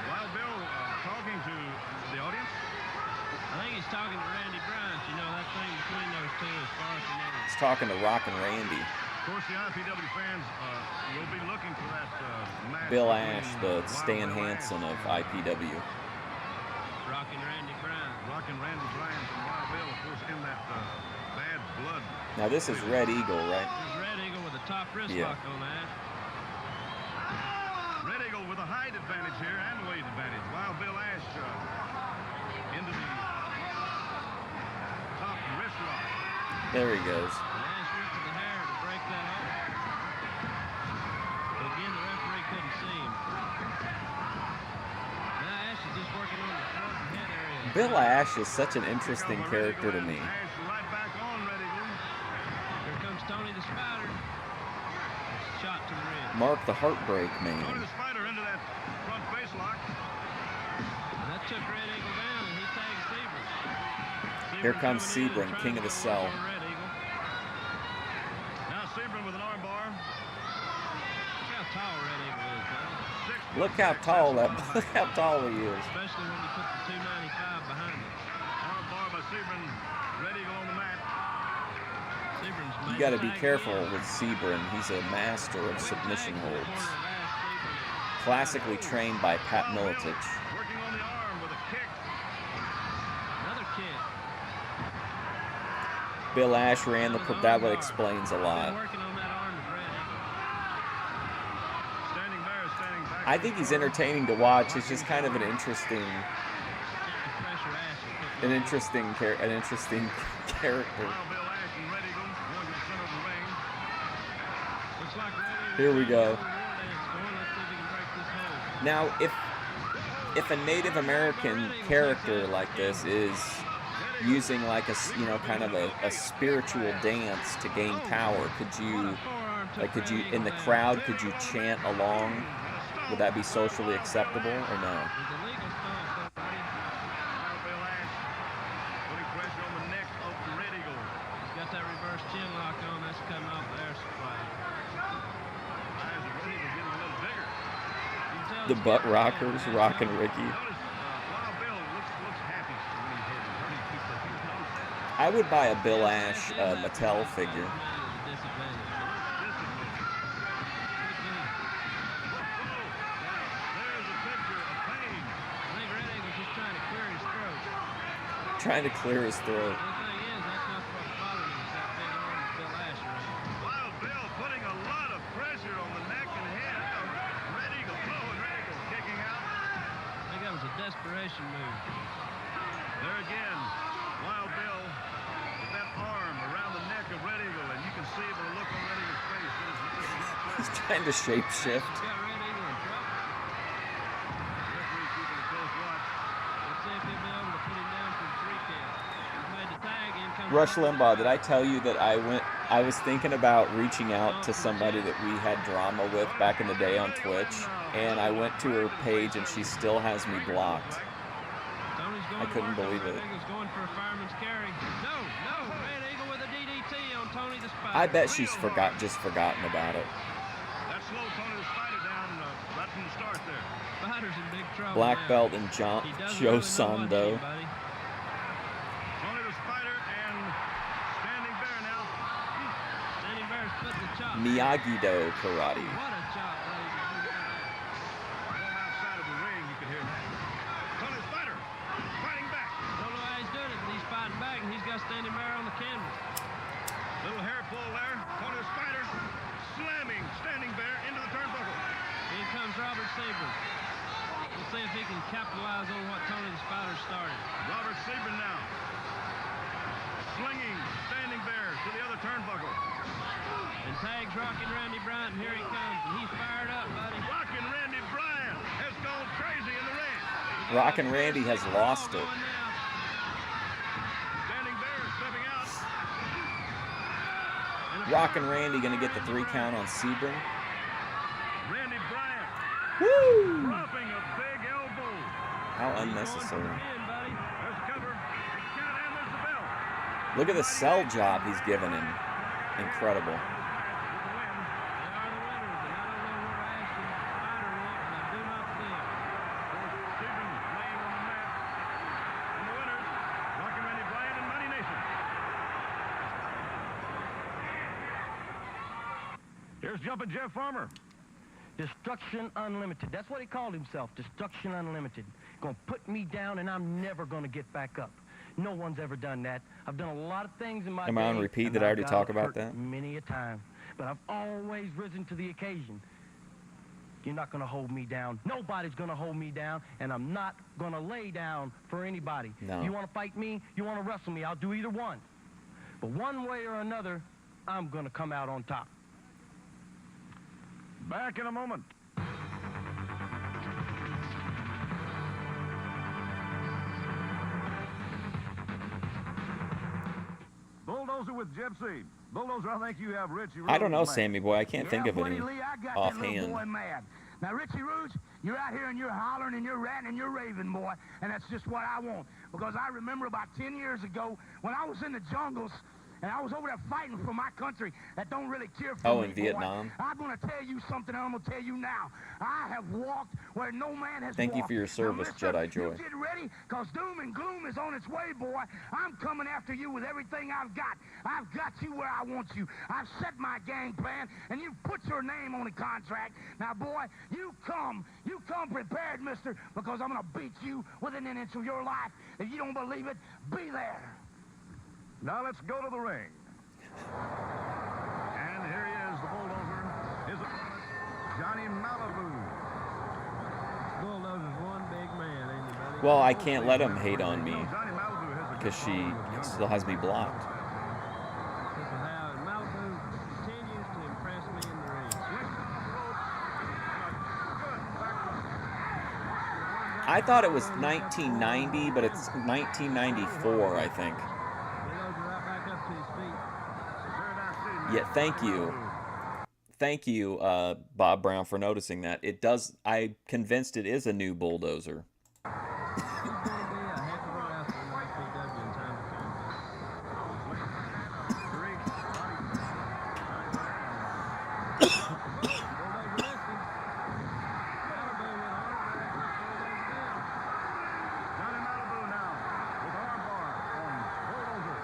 Wild Bill talking to the audience. I think he's talking to Randy Bryant. You know, that thing between those two as far as you know. He's talking to Rockin' Randy. Of course, the IPW fans will be looking for that match. Bill between, Ash, the Wild Stan Bill Hansen Ash of and, IPW. Rockin' Randy Bryant. Rockin' Randy Bryant and Wild Bill, of course, in that bad blood. Now this is Red Eagle, right? This is Red Eagle with a top wrist Yeah. lock on Ash. Red Eagle with a height advantage here and weight advantage. Wild Bill Ash into the top wrist lock. There he goes. And Ash went to the hair to break that off. But again, the referee couldn't see him. Now Ash is just working on the throat and head area. Bill Ash is such an interesting character to me. Ash right back on Red Eagle. Here comes Tony the Spider. Shot to the ribs. Mark the Heartbreak Tony Man. the Spider into that front face lock. And that took Red Eagle down, and he tagged Sebring. Here comes coming in and Sebring, trying king to of the go cell. up on Red Eagle. Now Sebring with an arm bar. Look how tall Red Eagle is, man. Look how tall that. Look how tall he is. Especially when you put the 295 behind it. Arm bar by Sebring. Red Eagle on the mat. Sebring's You made got to the be tag careful again. with Sebring. He's a master of submission Tag in the holds. corner of Ash Sebring. Classically trained by Pat Wild Bill Miletich. working on the arm with a kick. Another kick. Bill Ash ran the. That would explains a Been lot. working on that arm of Red Eagle. Standing Bear standing back. I think he's entertaining to watch. It's just kind of an interesting, Getting the pressure Ash will put an interesting character. Wild Bill Ash and Red Eagle going to the center of the ring. Looks like Red Eagle. Here we go. War dance going. Let's see if he can break this hold. Now, if a Native American character like this is using like a kind of a spiritual dance to gain power, could you in the crowd could you chant along? Would that be socially acceptable or no? It's a legal stomp, buddy. Wild Bill Ash putting pressure on the neck of the Red Eagle. He's got that reverse chin lock on. That's coming off the air supply. Eyes of Red Eagle getting a little bigger. You can tell The he's butt getting rockers mad. rocking Ricky. Notice Wild Bill looks happy when he's hurting people. If you notice I would buy a Bill Ash Mattel figure. there's a picture of pain. I think Red Eagle's just trying to clear his throat. Trying to clear his throat. The thing is, that's not what's bothering him, is that big arm of Bill Ash around. Wild Bill putting a lot of pressure on the neck and head of Red Eagle. Oh, and Red Eagle kicking out. I think that was a desperation move. There again, Wild Bill with that arm around the neck of Red Eagle, and you can see the look on Red Eagle's face. This is not He's pleasant. trying to shapeshift. He's got Red Eagle in trouble. Referee keeping a close watch. Let's see if he'll be able to put him down for the 3 count. He's made the tag. In comes Rush Limbaugh, did I tell you that I was thinking about reaching out to somebody that we had drama with back in the day on Twitch, and I went to her page and she still has me blocked. Tony's going I to couldn't work. believe Red it. Eagle's going for a fireman's carry. No, Red Eagle with a DDT on Tony the Spider. I bet she's just forgotten about it. That slowed Tony the Spider down right from the start there. Spider's in big trouble Black now. belt and He doesn't Joe really know what Sando. hit, buddy. Tony the Spider and Standing Bear now. Standing Bear's putting the chop. Miyagi-Do karate. What a chop, ladies and gentlemen. From outside of the ring, you can hear that. Tony the Spider fighting back. Don't know how he's doing it, but he's fighting back, and he's got Standing Bear on the canvas. Little hair pull there. Tony the Spider slamming Standing Bear into the turnbuckle. In comes Robert Sebring. We'll see if he can capitalize on what Tony the Spider started. Robert Sebring now. Slinging Standing Bear to the other turnbuckle. And tags Rockin' Randy Bryant, and here he comes. And he's fired up, buddy. Rockin' Randy Bryant has gone crazy in the ring. He Rockin' Randy has lost it. Standing there, stepping out. Rockin' Randy gonna get the 3 count on Sebring. Randy Bryant. Woo! Dropping a big elbow. How unnecessary. There's the cover. The count, and there's the bell. Look at the sell job he's given him. Incredible. Here's Jumpin' Jeff Farmer. Destruction Unlimited. That's what he called himself, Destruction Unlimited. Gonna put me down and I'm never gonna get back up. No one's ever done that. I've done a lot of things in my Am I on day, repeat? and Did I already I've talk got about hurt that? many a time. But I've always risen to the occasion. You're not gonna hold me down. Nobody's gonna hold me down, and I'm not gonna lay down for anybody. No. You wanna fight me? You wanna wrestle me? I'll do either one. But one way or another, I'm gonna come out on top. Back in a moment. Bulldozer with Jeff Seed. Bulldozer, I think you have Richie Rhodes I don't know, mad. Sammy boy. I can't think of buddy any Lee, I got that little offhand. boy mad. Now, Richie Rhodes, you're out here and you're hollering and you're ranting and you're raving, boy, and that's just what I want. Because I remember about 10 years ago when I was in the jungles and I was over there fighting for my country that don't really care for Oh, me, in boy. Vietnam? I'm going to tell you something, and I'm going to tell you now. I have walked where no man has Thank you walked. for your service, now, mister, Jedi Joy. You get ready, because doom and gloom is on its way, boy. I'm coming after you with everything I've got. I've got you where I want you. I've set my game plan, and you've put your name on the contract. Now, boy, you come prepared, mister, because I'm going to beat you within an inch of your life. If you don't believe it, be there. Now let's go to the ring. And here he is, the Bulldozer. His opponent, Johnny Malibu. Bulldozer's one big man, ain't he, buddy? Well, I can't let him hate on me Johnny Malibu has a because she still has me blocked. This is how Malibu continues to impress me in the ring. I thought it was 1990, but it's 1994, I think. Bulldozer right back up to his feet. Yeah, thank you, Bob Brown, for noticing that. It does. I'm convinced it is a new Bulldozer. He's going to be a heck of a wrestler in IPW in time to come. Bulldozer missed him. Malibu went on. Bulldozer down. Johnny Malibu now with armbar on Bulldozer.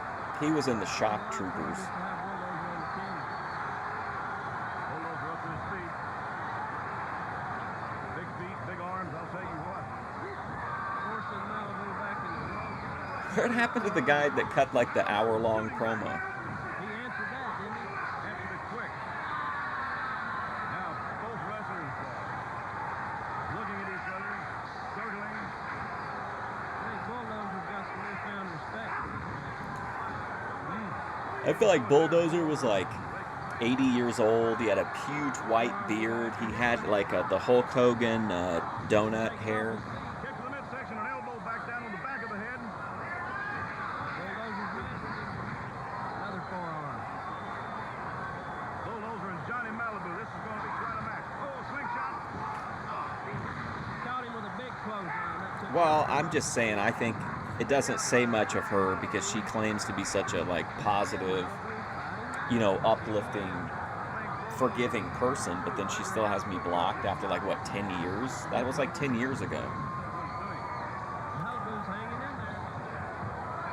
He was in the Shock Troopers. Used to have Bulldozer on the team. Bulldozer up to his feet. Big feet, big arms, I'll tell you what. Forcing Malibu back in the ropes. What happened to the guy that cut like the hour-long promo? He answered that, didn't he? Answered it quick. Now, both wrestlers looking at each other, circling. I think Bulldozer's got some newfound respect for this man. I feel like Bulldozer was like 80 years old. He had a huge white beard. He had like the Hulk Hogan donut hair. Kick to the midsection, an elbow back down on the back of the head. Bulldozer's missing him. Another forearm. Bulldozer and Johnny Malibu. This is going to be quite a match. Oh, a slingshot. Caught him with a big clothesline. That took Well, I'm just saying, I think it doesn't say much of her because she claims to be such a like positive, you know, uplifting, forgiving person, but then she still has me blocked after like what, 10 years? That was like 10 years ago. Malibu's hanging in there.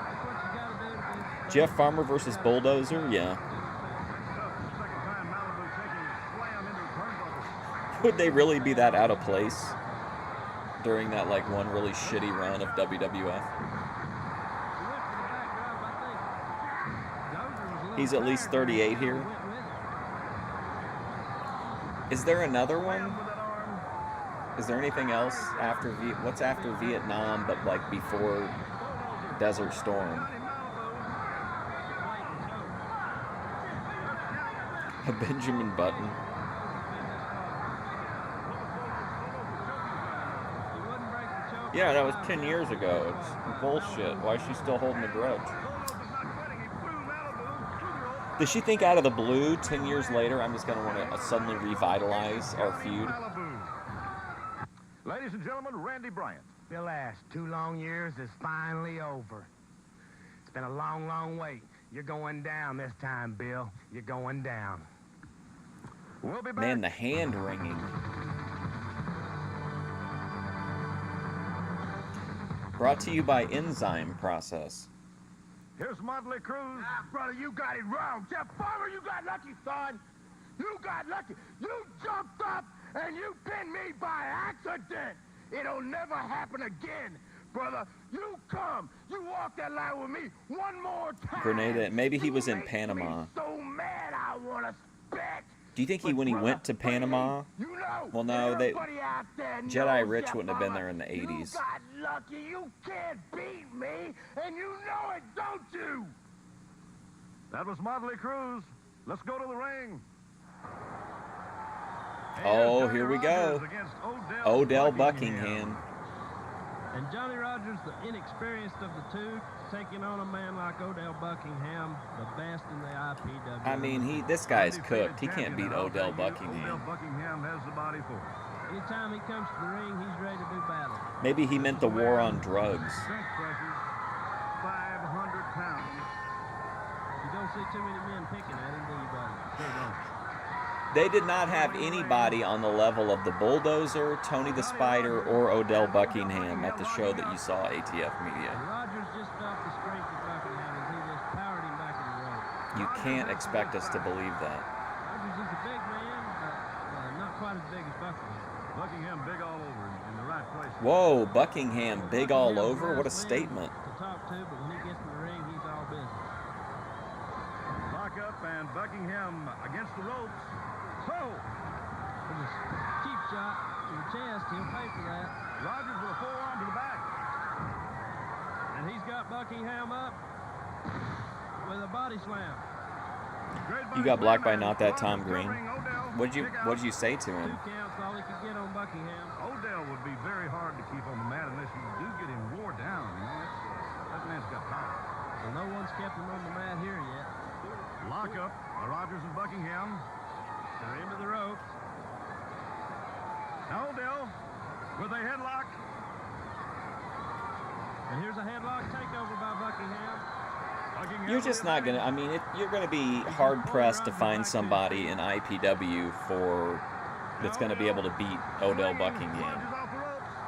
That's what you got to do to be. Jeff Farmer versus Bulldozer, yeah. Second time Malibu taking a slam into the turnbuckle. Would they really be that out of place during that like one really shitty run of WWF? He went for the backdrop, I think. Dozer was a little He's at least tired, 38 here. went with it. Is there another one? With that arm. Is there anything else after what's after Vietnam but like before Desert Storm? A Benjamin Button. He wouldn't break the choke Yeah, that was 10 years ago. It's bullshit. Why is she still holding the grudge? Does she think out of the blue, 10 years later, I'm just going to want to suddenly revitalize our feud? Ladies and gentlemen, Randy Bryant. Bill Ash, 2 long years is finally over. It's been a long, long wait. You're going down this time, Bill. You're going down. We'll be back. Man, the hand wringing. Brought to you by Enzyme Process. Here's Motley Crue. Brother, you got it wrong. Jeff Farmer, you got lucky, son. You got lucky. You jumped up and you pinned me by accident. It'll never happen again. Brother, you come. You walk that line with me one more time. Grenada, maybe he was in make Panama. Me so mad I want to spit. Do you think when he went to Panama? You know, Well, no, Jedi knows Rich Jeff wouldn't have been Farmer. there in the 80s. You got lucky. You can't beat me, and you know it, don't you? That was Motley Crue. Let's go to the ring. Oh, here we go. Odell Buckingham. And Johnny Rogers, the inexperienced of the two, taking on a man like Odell Buckingham, the best in the IPW. I mean, this guy's cooked. He can't beat Odell Odell Buckingham. Buckingham has the body for it. Anytime he comes to the ring, he's ready to do battle. Maybe he meant the war on drugs. Bench pressures, 500 pounds. You don't see too many men picking at him, do you, buddy? Sure don't. They did not have anybody on the level of the Bulldozer, Tony the Spider, or Odell Buckingham at the show that you saw ATF Media. And Rogers just felt the strength of Buckingham as he just powered him back in the ring. You can't expect us to believe that. Rogers is a big man, but not quite as big as Buckingham. Buckingham big all over in the right place. Whoa, Buckingham big all over? What a statement. To talk to, but when he gets in the ring, he's all business. Lock up and Buckingham against the ropes. So, With a cheap shot to the chest, he'll pay for that. Rogers with a forearm to the back. And he's got Buckingham up with a body slam. You got blocked by not that Tom Green. What'd you say to him? 2 counts, all he could get on Buckingham. Odell would be very hard to keep on the mat unless you do get him wore down. You know, that man's got power. Well, no one's kept him on the mat here yet. Lock up by Rogers and Buckingham. They're into the ropes. Now Odell with a headlock. And here's a headlock takeover by Buckingham. You're just not going to, I mean, you're going to be hard-pressed to find somebody in IPW that's going to be able to beat Odell Buckingham.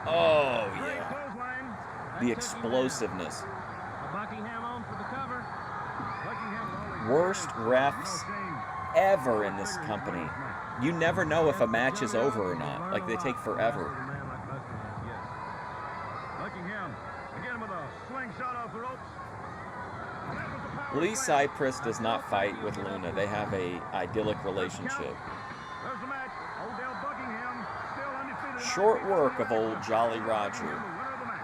Oh, yeah. The explosiveness. Buckingham on for the cover. Worst refs ever in this company. You never know if a match is over or not. Like, they take forever. Buckingham again with a slingshot off the ropes. Lee Cypress does not fight with Luna. They have a idyllic relationship. There's the match. Odell Buckingham still undefeated. Short work of old Jolly Roger. Winner of the match.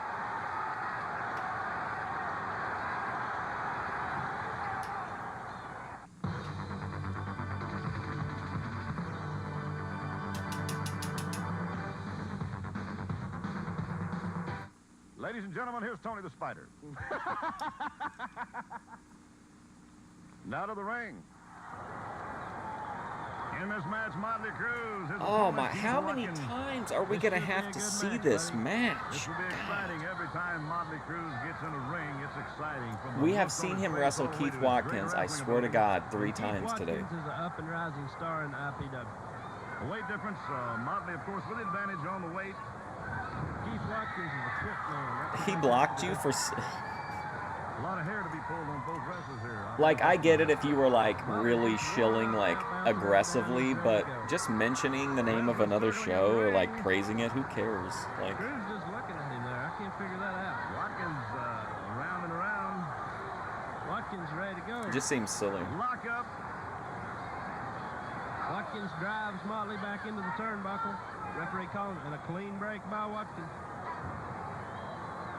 Ladies and gentlemen, here's Tony the Spider. Now to the ring. In this match, Motley Crue. Oh my, how many times are we going to have to see this match? This will be exciting every time Motley Crue gets in a ring. It's exciting. From We the have North seen Coast him straight wrestle all the way Keith to the great Watkins, I wrestling swear to of God, the 3 times today. Watkins is an up and rising star in the IPW. The weight difference, Motley, of course, with advantage on the weight. Keith Watkins is a quick man. He blocked you for... A lot of hair to be pulled on both wrestlers here. Like, I get it if you were, like, really shilling, like, aggressively, but just mentioning the name of another show or, like, praising it, who cares? Like, Crew's just looking at him there. I can't figure that out. Watkins around and around. Watkins ready to go. it just seems silly. Lock up. Watkins drives Motley back into the turnbuckle. Referee calling it, and a clean break by Watkins.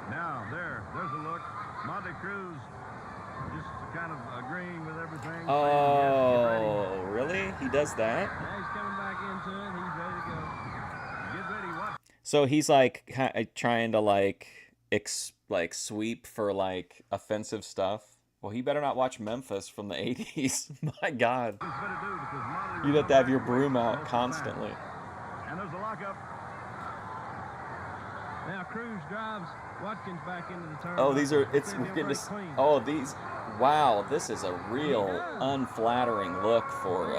Now, there's a look. Motley Crue just kind of agreeing with everything. Oh, really? He does that? Now he's coming back into it. He's ready to go. Get ready, what? So he's like trying to like like sweep for like offensive stuff. Well, he better not watch Memphis from the 80s. My God. You'd have to have your broom out constantly. And there's a lockup. Now Cruz drives Watkins back into the turn. Oh, these are, we're getting to, oh, these, wow, this is a real unflattering look for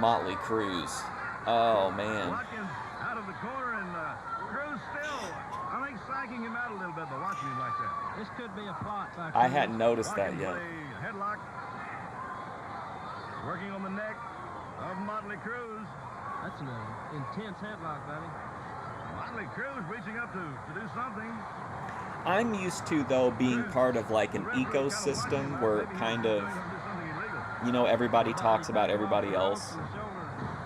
Motley Cruz. Oh, man. Watkins out of the corner, and Cruz still, I think, psyching him out a little bit by watching him like that. This could be a plot by I Cruz. hadn't noticed that Watkins yet. with a headlock. Working on the neck of Motley Cruz. That's an intense headlock, buddy. Motley Cruz reaching up to do something. I'm used to, though, being part of like an ecosystem where kind of, you know, everybody talks about everybody else.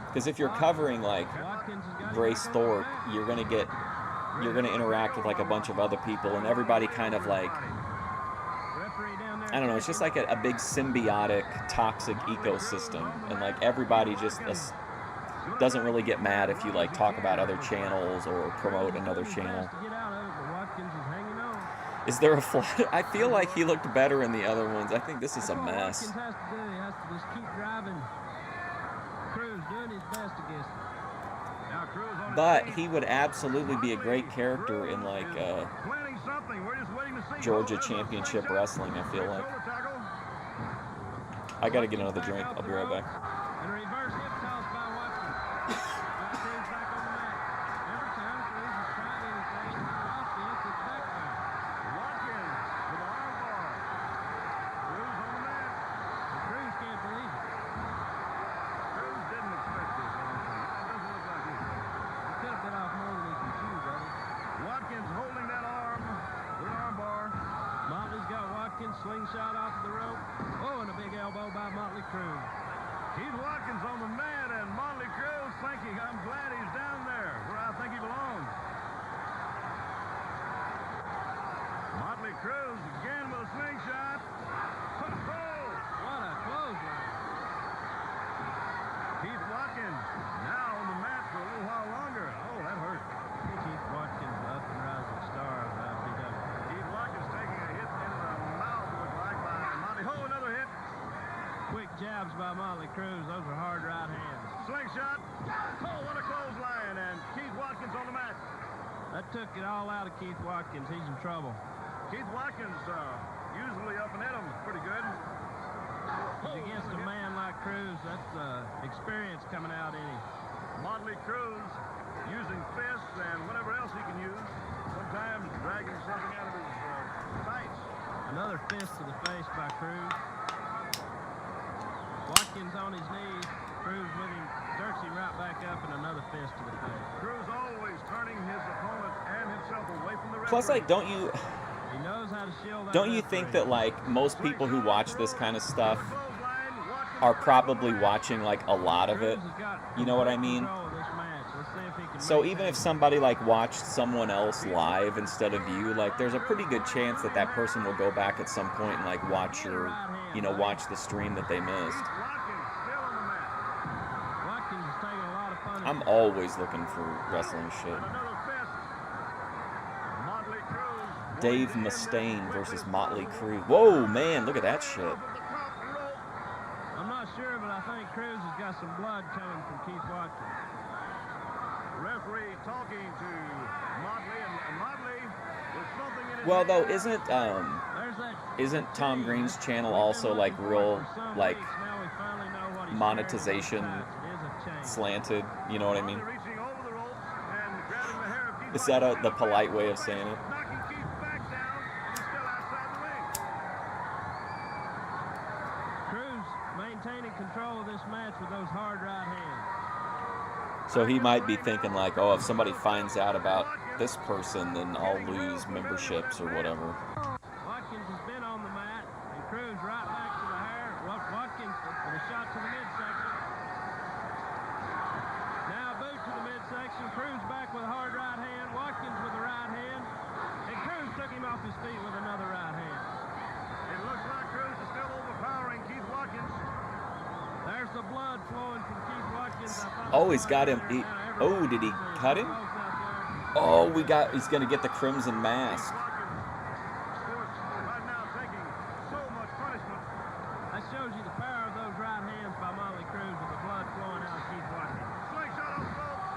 Because if you're covering like Grace Thorpe, you're gonna interact with like a bunch of other people, and everybody kind of like, I don't know, it's just like a big symbiotic, toxic ecosystem, and like everybody just doesn't really get mad if you like talk about other channels or promote another channel. Is there a flaw? I feel like he looked better in the other ones. I think this is a mess. Watkins has to do. He has to just keep driving. Cruz doing his best against him. Now Cruz on his But feet. he would absolutely be a great character in like Planning something. We're just waiting to see. Georgia Oh, there's a Championship slingshot. Wrestling, I feel like. Shoulder tackle. I gotta get another drink. I'll be right back. And a reverse hip toss by Watkins. Watkins back on the mat. Every time Cruz has tried anything on offense, it's backfired. Watkins with the arm bar. Cruz on the mat. And Cruz can't believe it. Cruz didn't expect this. I don't think. It doesn't look like it. He could have bit off more than he can chew, buddy. Watkins holding that arm with an arm bar. Motley's got Watkins slingshot off of the rope. Oh, and a big elbow by Motley Cruz. Keith Watkins on the mat, and Motley Cruz thinking, I'm glad he's down there where I think he belongs. Motley Cruz again with a slingshot. What a clothesline. Keith Watkins now on the mat for a little while longer. Oh, that hurt. Keith Watkins, the up and rising star of IPW. Keith Watkins taking a hit in the mouth, looked like, by Motley. Oh, another hit. Quick jabs by Motley Cruz. Those are hard right hands. Slingshot. Oh, what a clothesline. And Keith Watkins on the mat. That took it all out of Keith Watkins. He's in trouble. Keith Watkins, usually up and at him, pretty good. He's against a man like Cruz. That's experience coming out in him. Motley Cruz using fists and whatever else he can use. Sometimes dragging something out of his tights. Another fist to the face by Cruz. Watkins on his knees. Cruz with him, jerks him right back up, and another fist to the face. Cruz always turning his opponent and himself away from the referee. Plus, like, don't you How to shield that Don't you think that like most people who watch this kind of stuff are probably watching like a lot of it? You know what I mean? So even if somebody like watched someone else live instead of you, like there's a pretty good chance that that person will go back at some point and like watch your, you know, watch the stream that they missed. I'm always looking for wrestling shit. Dave Mustaine versus Motley Cruz. Whoa, man, look at that shit. I'm not sure, but I think Cruz has got some blood coming from Keith Watkins. Referee talking to Motley, and Motley with something in his Well, though, hand. isn't Tom Green's channel also like real like monetization slanted? You know what I mean? Reaching over the ropes and grabbing the hair of Keith Is that Watkins. the polite way of saying it? Knocking Keith back down. He's still outside the ring. Cruz maintaining control of this match with those hard right hands. So he might be thinking like, oh, if somebody finds out about this person, then I'll lose memberships or whatever. Watkins has been on the mat, and Cruz right back to the hair. Watkins with a shot to the midsection. Now boot to the midsection. Cruz back with a hard right hand. Watkins with the right hand. And Cruz took him off his feet with another right hand. It looks like Cruz is still overpowering Keith Watkins. There's the blood flowing from Keith Watkins. Oh, he's got him. Oh, did he cut him? Oh, he's going to get the Crimson Mask. That shows you the power of those right hands by Motley Cruz with the blood flowing out of Keith Watkins. Slingshot on the ropes.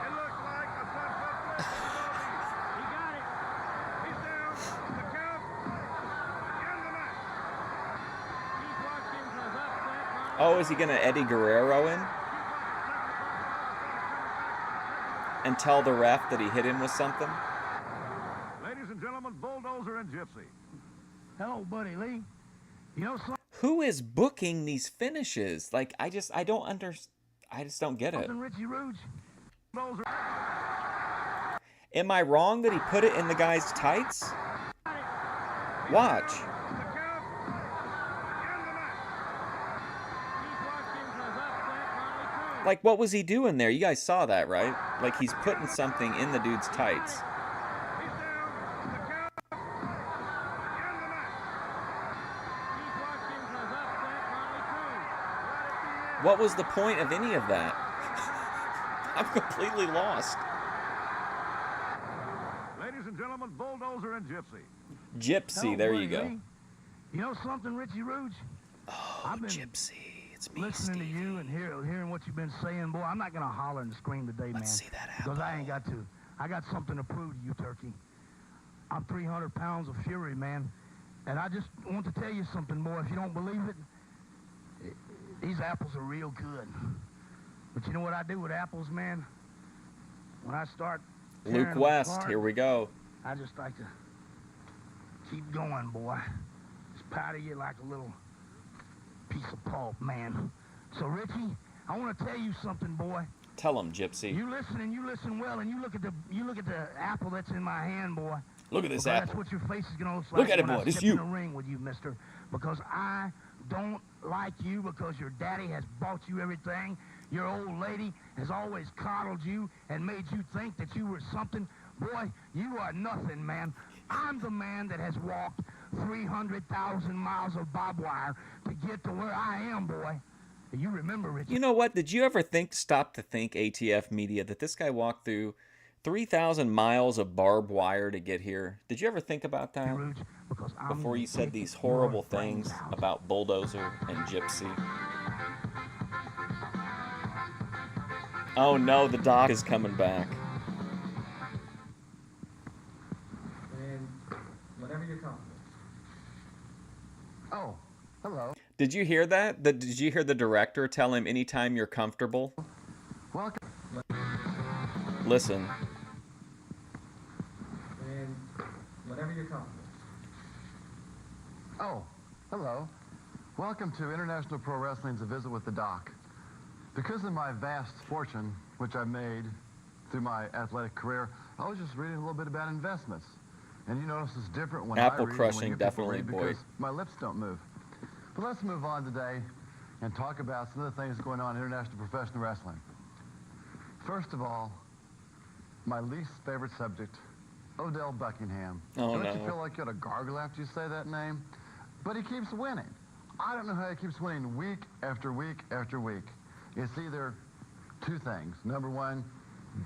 It looks like a sunset flip. He got it. He's down. The count. In the match. Keith Watkins has upset Motley. Oh, is he going to Eddie Guerrero in? And tell the ref that he hit him with something? Ladies and gentlemen, Bulldozer and Gypsy. Hello, Buddy Lee. You know Who is booking these finishes? Like, I just don't get it. something, Richie Rouge? Bulldozer. Am I wrong that he put it in the guy's tights? Watch. The count. In the match. Keith Watkins has upset Motley Cruz. Like, what was he doing there? You guys saw that, right? Like, he's putting something in the dude's tights. He's down. The count. In the match. Keith Watkins has upset Motley Cruz. What was the point of any of that? I'm completely lost. Ladies and gentlemen, Bulldozer and Gypsy. Gypsy, Hello, there Buddy you go. Lee. You know something, Richie Rouge? Oh, I've been Gypsy. It's me, Listening Steve. to you and hearing what you've been saying, boy, I'm not going to holler and scream today, man. Let's see that Because I ain't apple. got to. I got something to prove to you, Turkey. I'm 300 pounds of fury, man. And I just want to tell you something, boy. If you don't believe it, these apples are real good. But you know what I do with apples, man? When I start tearing Luke them West, apart, here we go. I just like to keep going, boy. Just powder you like a little piece of pulp, man. So, Richie, I want to tell you something, boy. Tell him, Gypsy. You listen and you listen well, and you look at the apple that's in my hand, boy. Look at this Because apple. That's what your face is gonna look like. Look at it, when boy. I This step you. in the ring with you, Mister. Because I don't like you because your daddy has bought you everything. Your old lady has always coddled you and made you think that you were something. Boy, you are nothing, man. I'm the man that has walked 300,000 miles of barbed wire to get to where I am, boy. You remember, Richie? You know what? Did you ever stop to think, ATF media, that this guy walked through 3,000 miles of barbed wire to get here? Did you ever think about that? Rouge, because I'm Before gonna you said take these your horrible brains things out. about Bulldozer and Gypsy. Oh no, the doc is coming back. And whenever you're comfortable. Oh, hello. Did you hear that? Did you hear the director tell him anytime you're comfortable? Welcome. Listen. And whenever you're comfortable. Oh, hello. Welcome to International Pro Wrestling's A Visit with the Doc. Because of my vast fortune, which I've made through my athletic career, I was just reading a little bit about investments. And you notice it's different when Apple I read crushing, than when you people definitely, read boy. because my lips don't move. But let's move on today and talk about some of the things going on in international professional wrestling. First of all, my least favorite subject, Odell Buckingham. Oh, Don't no. you feel like you ought to gargle after you say that name? But he keeps winning. I don't know how he keeps winning week after week after week. It's either two things. Number one,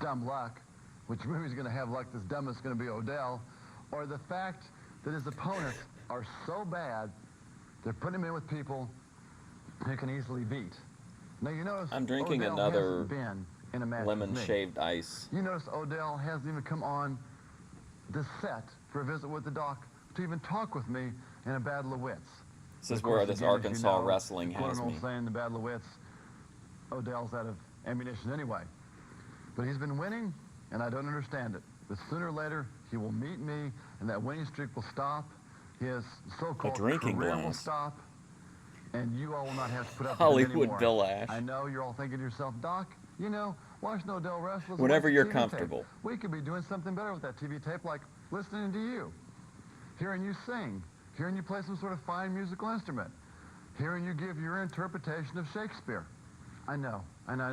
dumb luck, which movie's going to have luck that's dumb is going to be Odell, or the fact that his opponents are so bad, they're putting him in with people who can easily beat. Now, you notice I'm drinking Odell another hasn't been in a match lemon with me. shaved ice. You notice Odell hasn't even come on the set for a visit with the doc to even talk with me in a battle of wits. This is Of where course, this again, as you Arkansas know, wrestling quote has an old me. saying, the battle of wits, Odell's out of ammunition anyway. But he's been winning, and I don't understand it. But sooner or later, he will meet me, and that winning streak will stop. His so-called drinking career will glass. stop, and you all will not have to put up with Hollywood it anymore. Bill Ash. I know you're all thinking to yourself, Doc, you know, watching Odell wrestle is a Whenever waste of you're TV comfortable. tape. We could be doing something better with that TV tape, like listening to you, hearing you sing, hearing you play some sort of fine musical instrument, hearing you give your interpretation of Shakespeare. I know.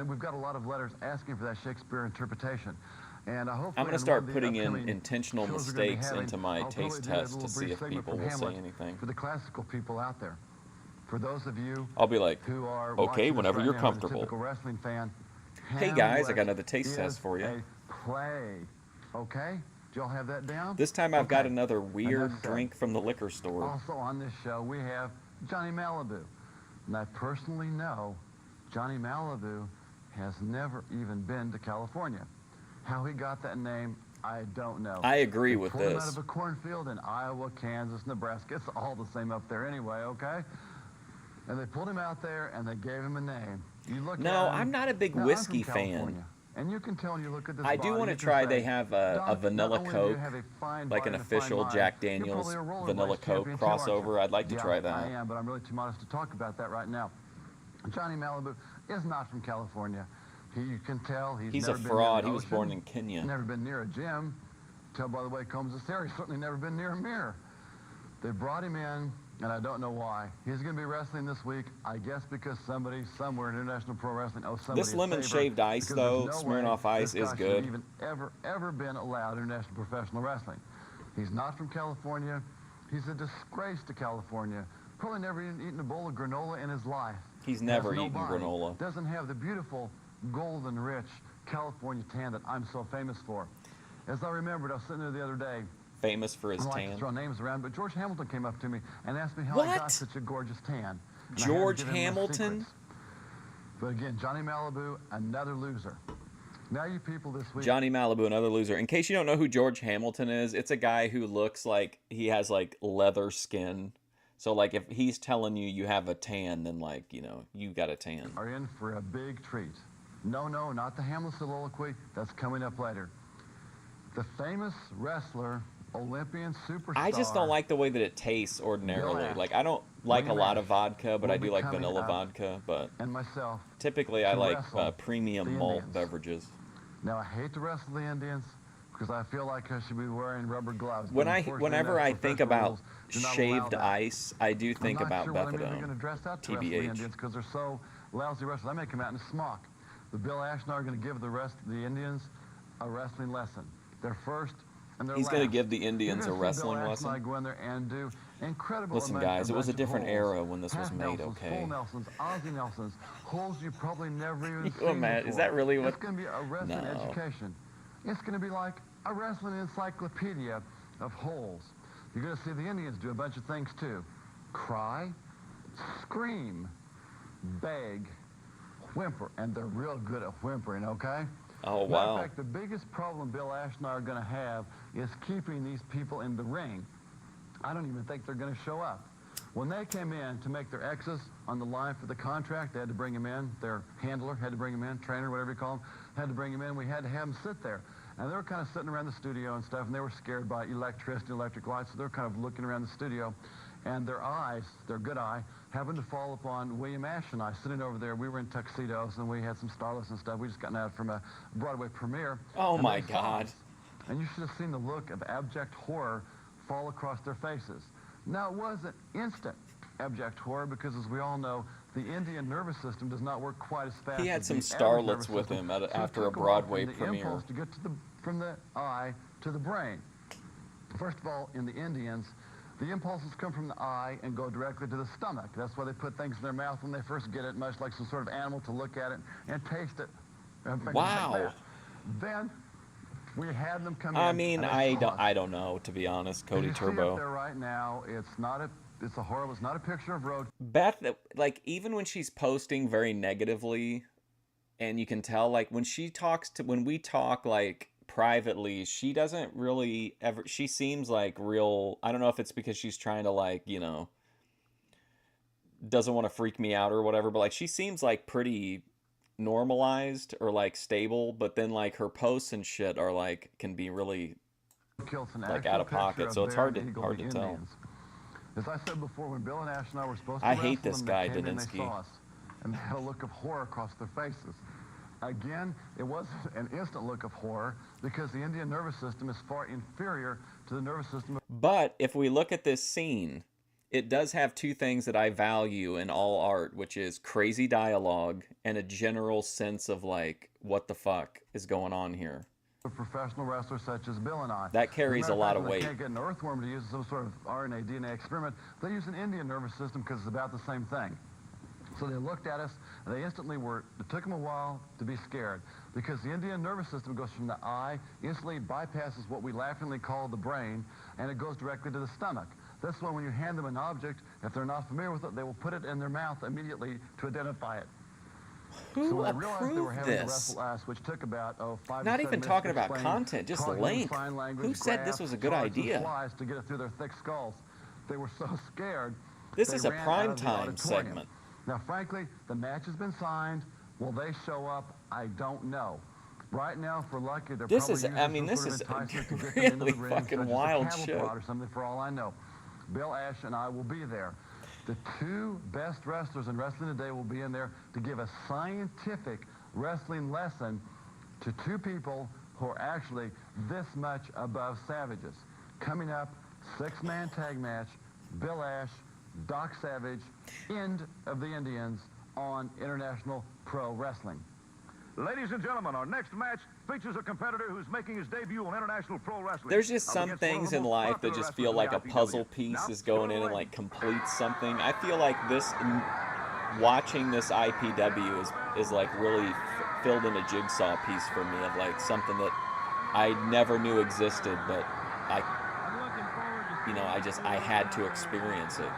We've got a lot of letters asking for that Shakespeare interpretation. And I hope I'm going to start putting in intentional mistakes into my taste test to see if people will say anything. For the classical people out there, for those of you I'll be like, who are okay, watching this whenever right you're now as a comfortable. typical wrestling fan, Hey guys, I got Hamlet another taste test for you. is a play. Okay? Do y'all have that down? This time I've got Okay. another And weird that's drink from the liquor store. Also on this show, we have Johnny Malibu. And I personally know Johnny Malibu has never even been to California. How he got that name, I don't know. I agree with pulled him out this. of a cornfield in Iowa, Kansas, Nebraska. It's all the same up there anyway, okay? And they pulled him out there and they gave him a name. You look No, at him, I'm not a big now, whiskey I'm from fan. California, and you can tell when you look at this I do body, want to you can try, say, they have a "Doc, vanilla not only do you Coke, have a fine like body an and a fine official mind, Jack you're Daniels probably a rollerblade vanilla Coke champion too, aren't you?" crossover. I'd like to Yeah, try that. I am, but I'm really too modest to talk about that right now. Johnny Malibu is not from California. You can tell He's never a been fraud. near He the was born ocean, in Kenya. never been near a gym. Tell by the way he combs his hair, he's certainly never been near a mirror. They brought him in, and I don't know why. He's going to be wrestling this week, I guess because somebody somewhere in International Pro Wrestling owes somebody This a lemon favor, shaved ice, because though, there's no way Smirnoff Ice, this is guy should good. have even ever been allowed in International Professional Wrestling. He's not from California. He's a disgrace to California. Probably never even eaten a bowl of granola in his life. He's never Has no eaten body. granola. Doesn't have the beautiful, golden, rich California tan that I'm so famous for. As I remembered, I was sitting there the other day. Famous for his I like to tan. throw names around, but George Hamilton came up to me and asked me how I What? got such a gorgeous tan. And I had to George give him my Hamilton? secrets. But again, Johnny Malibu, another loser. Now you people this week. Johnny Malibu, another loser. In case you don't know who George Hamilton is, it's a guy who looks like he has like leather skin. So like if he's telling you you have a tan, then like, you know, you got a tan. Are in for a big treat. No, not the Hamlet soliloquy. That's coming up later. The famous wrestler, Olympian superstar. I just don't like the way that it tastes ordinarily. Like I don't like a lot of vodka, but I do like vanilla vodka. But and myself. typically I to like wrestle premium the malt Indians. beverages. Now I hate to wrestle the Indians because I feel like I should be wearing rubber gloves. When but I unfortunately, whenever I national think professional about rules do not allow shaved that. ice, I do think I'm not about sure what I'm even going to methadone. dress out to wrestle the TBH. Indians because they're so lousy wrestlers. I may come out in a smock. But Bill Ash and I are going to give the rest of the Indians a wrestling lesson. Their first and their He's last. going to give the Indians a You're gonna see wrestling Bill Ash and I lesson. go in there and do incredible Listen, amount guys, it was a of different holds. era when this was Half made, Nelsons, okay? Full Nelsons, Ozzy Nelsons, holds you probably never even You seen imagine- before. is that really what- It's going to be a wrestling No. education. It's going to be like a wrestling encyclopedia of holes. You're going to see the Indians do a bunch of things too. Cry, scream, beg, whimper, and they're real good at whimpering, okay? Oh, Matter wow. of fact, the biggest problem Bill Ash and I are going to have is keeping these people in the ring. I don't even think they're going to show up. When they came in to make their X's on the line for the contract, they had to bring him in. Their handler had to bring him in, trainer, whatever you call him, had to bring him in. We had to have him sit there. And they were kind of sitting around the studio and stuff, and they were scared by electricity, electric lights, so they were kind of looking around the studio. And their eyes, their good eye, happened to fall upon William Ash and I sitting over there. We were in tuxedos, and we had some starlets and stuff. We just gotten out from a Broadway premiere. Oh, and my they saw God. us. And you should have seen the look of abject horror fall across their faces. Now, it wasn't instant abject horror because, as we all know, the Indian nervous system does not work quite as fast. He had as some the average nervous starlets with system. him So it after a took a while Broadway for the premiere. impulse to get to from the eye to the brain. First of all, in the Indians, the impulses come from the eye and go directly to the stomach. That's why they put things in their mouth when they first get it, much like some sort of animal to look at it and taste it. And things Wow. like that. Then we had them come in. I mean, and they I saw don't, us. I don't know, to be honest, And Cody you see up Turbo. there right now, it's a horrible, it's not a picture of road. Beth, like, even when she's posting very negatively, and you can tell, like, when we talk, like, privately, she doesn't really ever, she seems like real, I don't know if it's because she's trying to, like, you know, doesn't want to freak me out or whatever, but, like, she seems, like, pretty normalized or, like, stable, but then, like, her posts and shit are, like, can be really, Kills an like, actual out of picture pocket, of so it's Bear hard and to Eagle, hard the to tell. Indians. As I said before, when Bill and Ash and I were supposed to I wrestle hate this them, guy, they came in, they Daninsky. saw us, and they had a look of horror across their faces. Again, it wasn't an instant look of horror because the Indian nervous system is far inferior to the nervous system of But if we look at this scene, it does have two things that I value in all art, which is crazy dialogue and a general sense of, like, what the fuck is going on here. professional wrestlers such as Bill and I. That carries As a a lot matter of fact, when weight. they can't get an earthworm to use some sort of RNA, DNA experiment, they use an Indian nervous system because it's about the same thing. So they looked at us, and they instantly it took them a while to be scared, because the Indian nervous system goes from the eye, instantly bypasses what we laughingly call the brain, and it goes directly to the stomach. That's why when you hand them an object, if they're not familiar with it, they will put it in their mouth immediately to identify it. Who So when I realized they were approved having to this? wrestle us, which took about 5 Not to 7 even minutes talking to about explain, content, just talking in length. sign language, Who said this graphs, was a good charts, and idea? slides to get it through their thick skulls. They were so scared. This they is a ran out prime of the time auditorium. segment. Now, frankly, the match has been signed. Will they show up? I don't know. Right now, if we're lucky, they're This probably is- using I mean, some this sort is of enticement to get them really into the ring, fucking such as a wild cattle shit. prod or something, for all I know. Bill Ash and I will be there. The 2 best wrestlers in wrestling today will be in there to give a scientific wrestling lesson to 2 people who are actually this much above savages. Coming up, 6-man tag match, Bill Ash, Doc Savage, end of the Indians on International Pro Wrestling. Ladies and gentlemen, our next match features a competitor who's making his debut on International Pro Wrestling. There's just Up some against one of things the in most life that popular just wrestlers feel in like the a IPW. puzzle piece Now, is going in and like completes something. I feel like watching this IPW is like really filled in a jigsaw piece for me of like something that I never knew existed, but I had to experience it.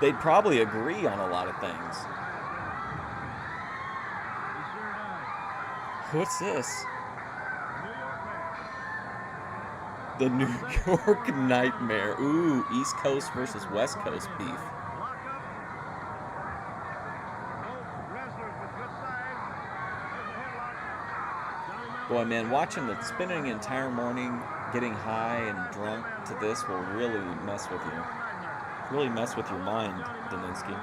They'd probably agree on a lot of things. What's this? The New York Nightmare. Ooh, East Coast versus West Coast beef. Boy, man, watching the spending an entire morning getting high and drunk to this will really mess with you. Really mess with your mind, Daninsky.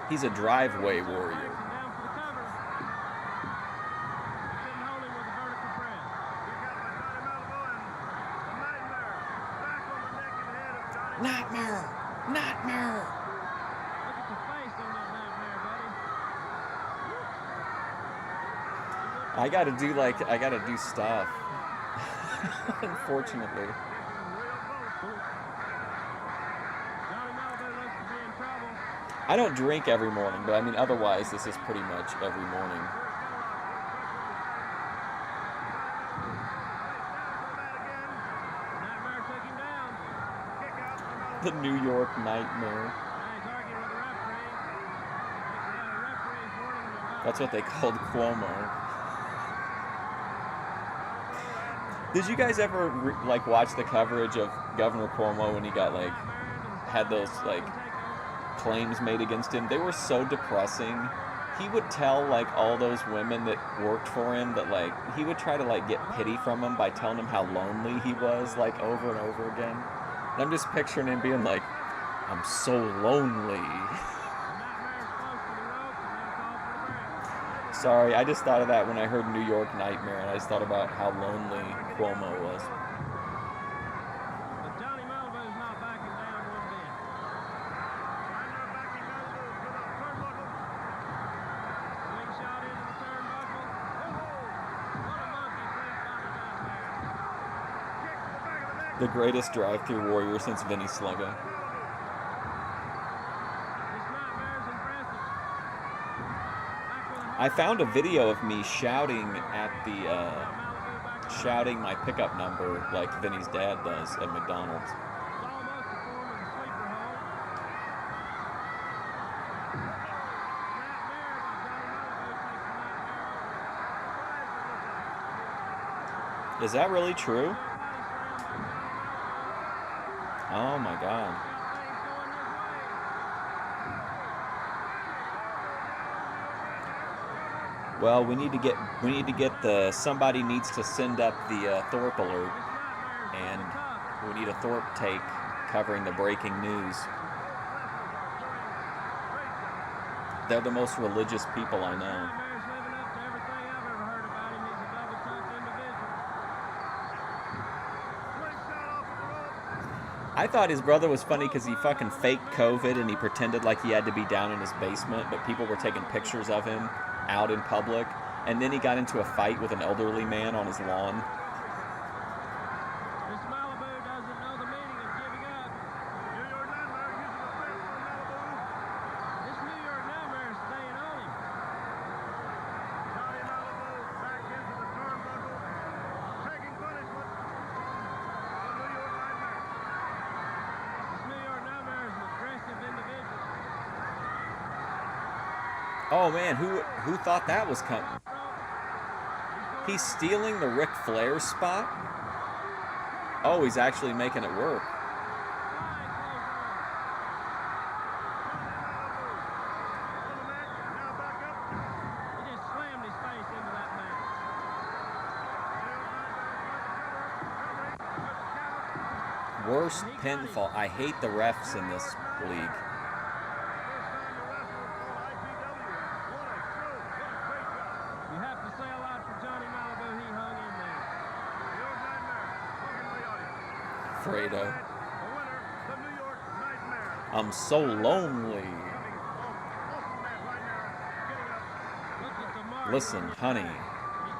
He's a driveway warrior. Nightmare! Nightmare! I gotta do stuff. Unfortunately. I don't drink every morning, but I mean, otherwise, this is pretty much every morning. The New York Nightmare. That's what they called Cuomo. Did you guys ever watch the coverage of Governor Cuomo when he got had those claims made against him? They were so depressing. He would tell all those women that worked for him that he would try to get pity from them by telling them how lonely he was over and over again. And I'm just picturing him being like, I'm so lonely. Sorry, I just thought of that when I heard New York Nightmare, and I just thought about how lonely Cuomo was. The greatest drive-thru warrior since Vinny Sluggo. I found a video of me shouting at shouting my pickup number like Vinny's dad does at McDonald's. Is that really true? Oh my God. Well, we need to get the somebody needs to send up the Thorpe alert, and we need a Thorpe take covering the breaking news. They're the most religious people I know. I thought his brother was funny because he fucking faked COVID and he pretended like he had to be down in his basement, but people were taking pictures of him out in public. And then he got into a fight with an elderly man on his lawn. This Malibu doesn't know the meaning of giving up. New York Nightmare using the fence on Malibu. This New York Nightmare is staying on him. Johnny Malibu back into the turnbuckle, taking punishment from the New York Nightmare. This New York Nightmare is an aggressive individual. Oh man, who thought that was coming? He's stealing the Ric Flair spot? Oh, he's actually making it work. He just slammed his face into that man. Worst pinfall. I hate the refs in this league. You have to say a lot for Johnny Malibu. He hung in there. Fredo. The winner, the New York Nightmare. I'm so lonely. Look at the mark. Listen, honey, He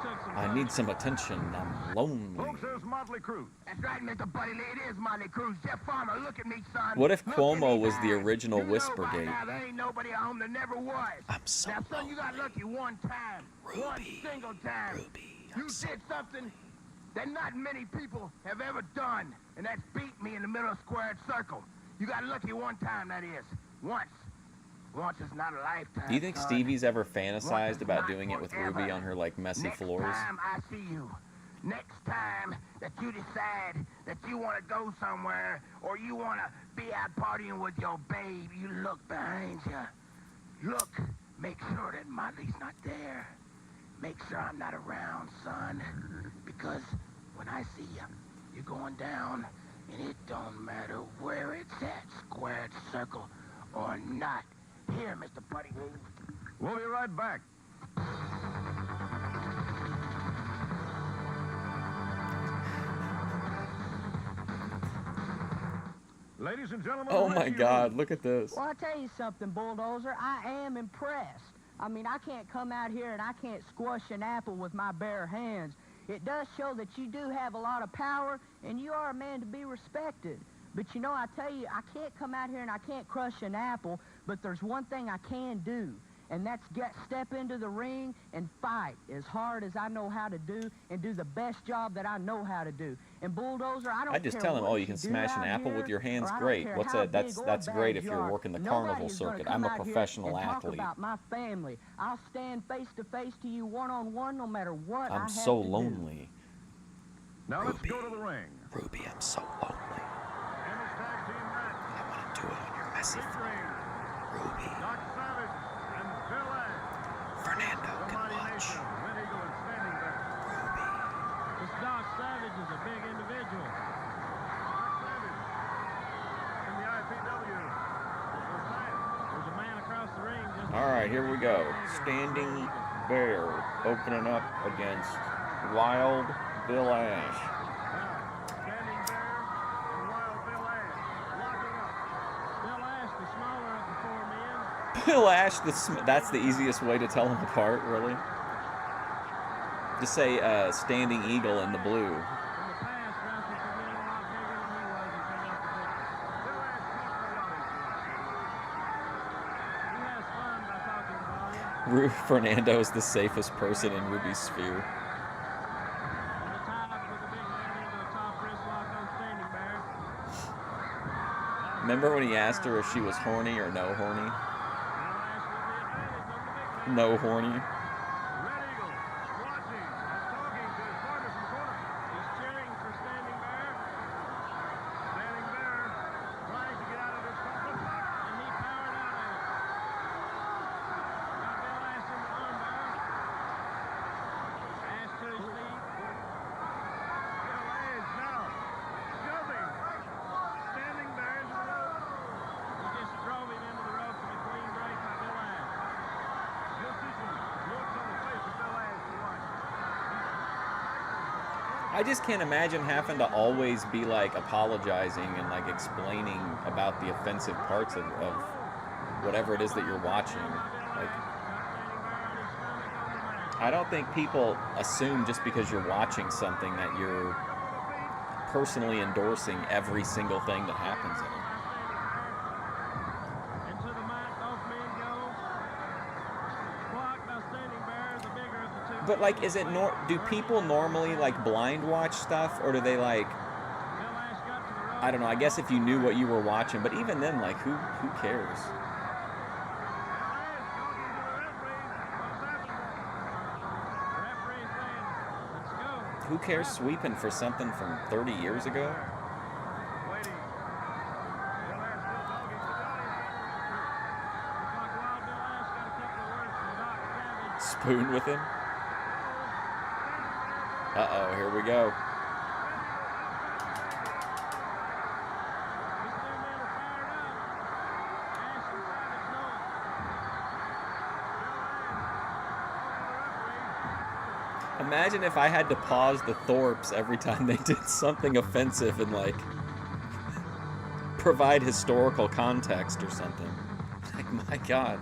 took some I need some attention. I'm lonely. Folks, there's Motley Crue. That's right, Mr. Buddy Lee. It is Motley Crue. Jeff Farmer, look at me, son. What if Look Cuomo at me was the now. original You know Whispergate? by now there ain't nobody at home that never was. I'm so Now, son, you got lonely. lucky one time. One Ruby. single time. Ruby, You I'm so did something that not many people have ever done, and that's beat me in the middle of squared circle. You got lucky one time, that is. Once. Once is not a lifetime. Do you think son. Stevie's ever Once fantasized is about not doing it with forever. Ruby on her like messy Next floors? time I see you, next time that you decide that you want to go somewhere or you want to be out partying with your babe, you look behind you. Look, make sure that Motley's not there. Make sure I'm not around, son. Because when I see you, you're going down, and it don't matter where it's at, squared circle or not. Here, Mr. Buddy. We'll be right back. Ladies and gentlemen, Oh my Ricky God, Lee. look at this. Well, I'll tell you something, Bulldozer. I am impressed. I mean, I can't come out here and I can't squash an apple with my bare hands. It does show that you do have a lot of power, and you are a man to be respected. But, you know, I tell you, I can't come out here and I can't crush an apple, but there's one thing I can do, and that's step into the ring and fight as hard as I know how to do and do the best job that I know how to do. And Bulldozer, I don't I just care tell him, what oh, you can do smash an out apple with here, your hands, or I don't great. care What's how that? That's big or that's bad great if you you're are. working the Nobody carnival is gonna circuit. come I'm a out here professional and athlete. Talk about my family. I'll stand face to face to you one-on-one no matter what I I'm have so to do. lonely. Now let's Ruby. go to the ring. Ruby, I'm so lonely. And his tag team match I want to do it on your messy floor. featuring Ruby. Doc Savage and Bill Ash. Fernando The can Mighty watch. Nation, Red Eagle and Standing Bear. Ruby. This Doc Savage is a big individual. Doc Savage in the IPW. There's a man across the ring just All right, here we go. Standing Bear opening up against Wild Bill Ash. Standing Bear and Wild Bill Ash locking up. Bill Ash, the smaller of the four men. Bill Ash, that's the easiest way to tell them apart, really. Just say Standing Eagle in the blue. In the past, wrestlers have been a lot bigger than he was and come out the picture. Bill Ash talks to the audience. He has fun by talking about him. Fernando is the safest person in Ruby's sphere. And the tie with a big man into a top wrist lock on Standing Bear. Remember when he asked her if she was horny or no horny? Bill Ash with the advantage of the big man. No horny. Red Eagle watching and talking to his partners in the corner. He's cheering for Standing Bear, Standing Bear trying to get out of this complex lock. and he powered out of it. Got Bill Ash in the armbar. Ash to his feet. Bill Ash now shoving Standing Bear into the rope. He just drove him into the ropes and a clean break by Bill Ash. You'll see some more I just can't imagine having to always be like apologizing and like explaining about the offensive parts of whatever it is that you're watching. Like, I don't think people assume just because you're watching something that you're personally endorsing every single thing that happens in it. Into the mat, both men go. Blocked by Standing Bear, the bigger of the two. But like, is it do people normally like blind watch stuff, or do they like? Bill Ash got to the rope. I don't know. I guess if you knew what you were watching, but even then, like, who cares? Referee saying, let's go. Who cares sweeping for something from 30 years ago? Waiting. Bill Ash still dogging the guy. Looks like Wild Bill Ash got a couple of words from Doc Savage. Spoon with him. Uh-oh, here we go. These two men are fired up. Ash and Savage know it. Imagine if I had to pause the Thorpes every time they did something offensive and like provide historical context or something. Like, my God.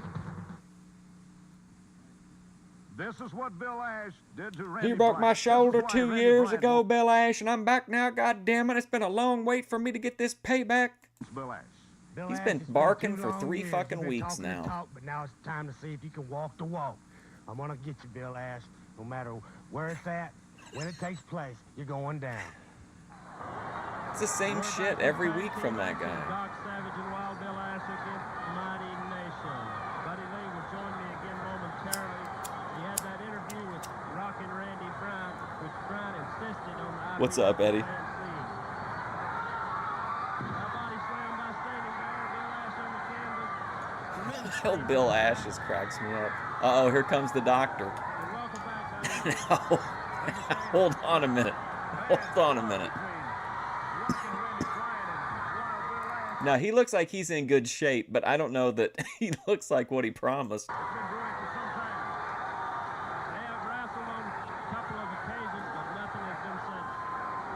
This is what Bill Ash did to Randy You broke my Bryant. shoulder This is why 2 Randy years Bryant ago, Bill Ash, and I'm back now. God damn it! It's been a long wait for me to get this payback. wants Bill Ash. Bill He's Ash, been it's barking too for long 3 years. fucking You've been weeks talking the now. talk, but now it's time to see if you can walk the walk. I'm gonna get you, Bill Ash. No matter where it's at, when it takes place, you're going down. It's the same shit every week from that guy. Doc Savage and Wild Bill Ash against Mighty Nation. Buddy Lee will join me again momentarily. He had that interview with Rockin' Randy Bryant, which Bryant insisted on the What's up, Eddie? That body slam by Standing Bear, Bill Ash on the canvas. Hell, Bill Ash just cracks me up. Uh-oh, here comes the doctor. And welcome back, Eddie. Now, hold on a minute. Hold on a minute. Now, he looks like he's in good shape, but I don't know that he looks like what he promised. It's been brewing for some time. They have wrestled on a couple of occasions, but nothing has been said.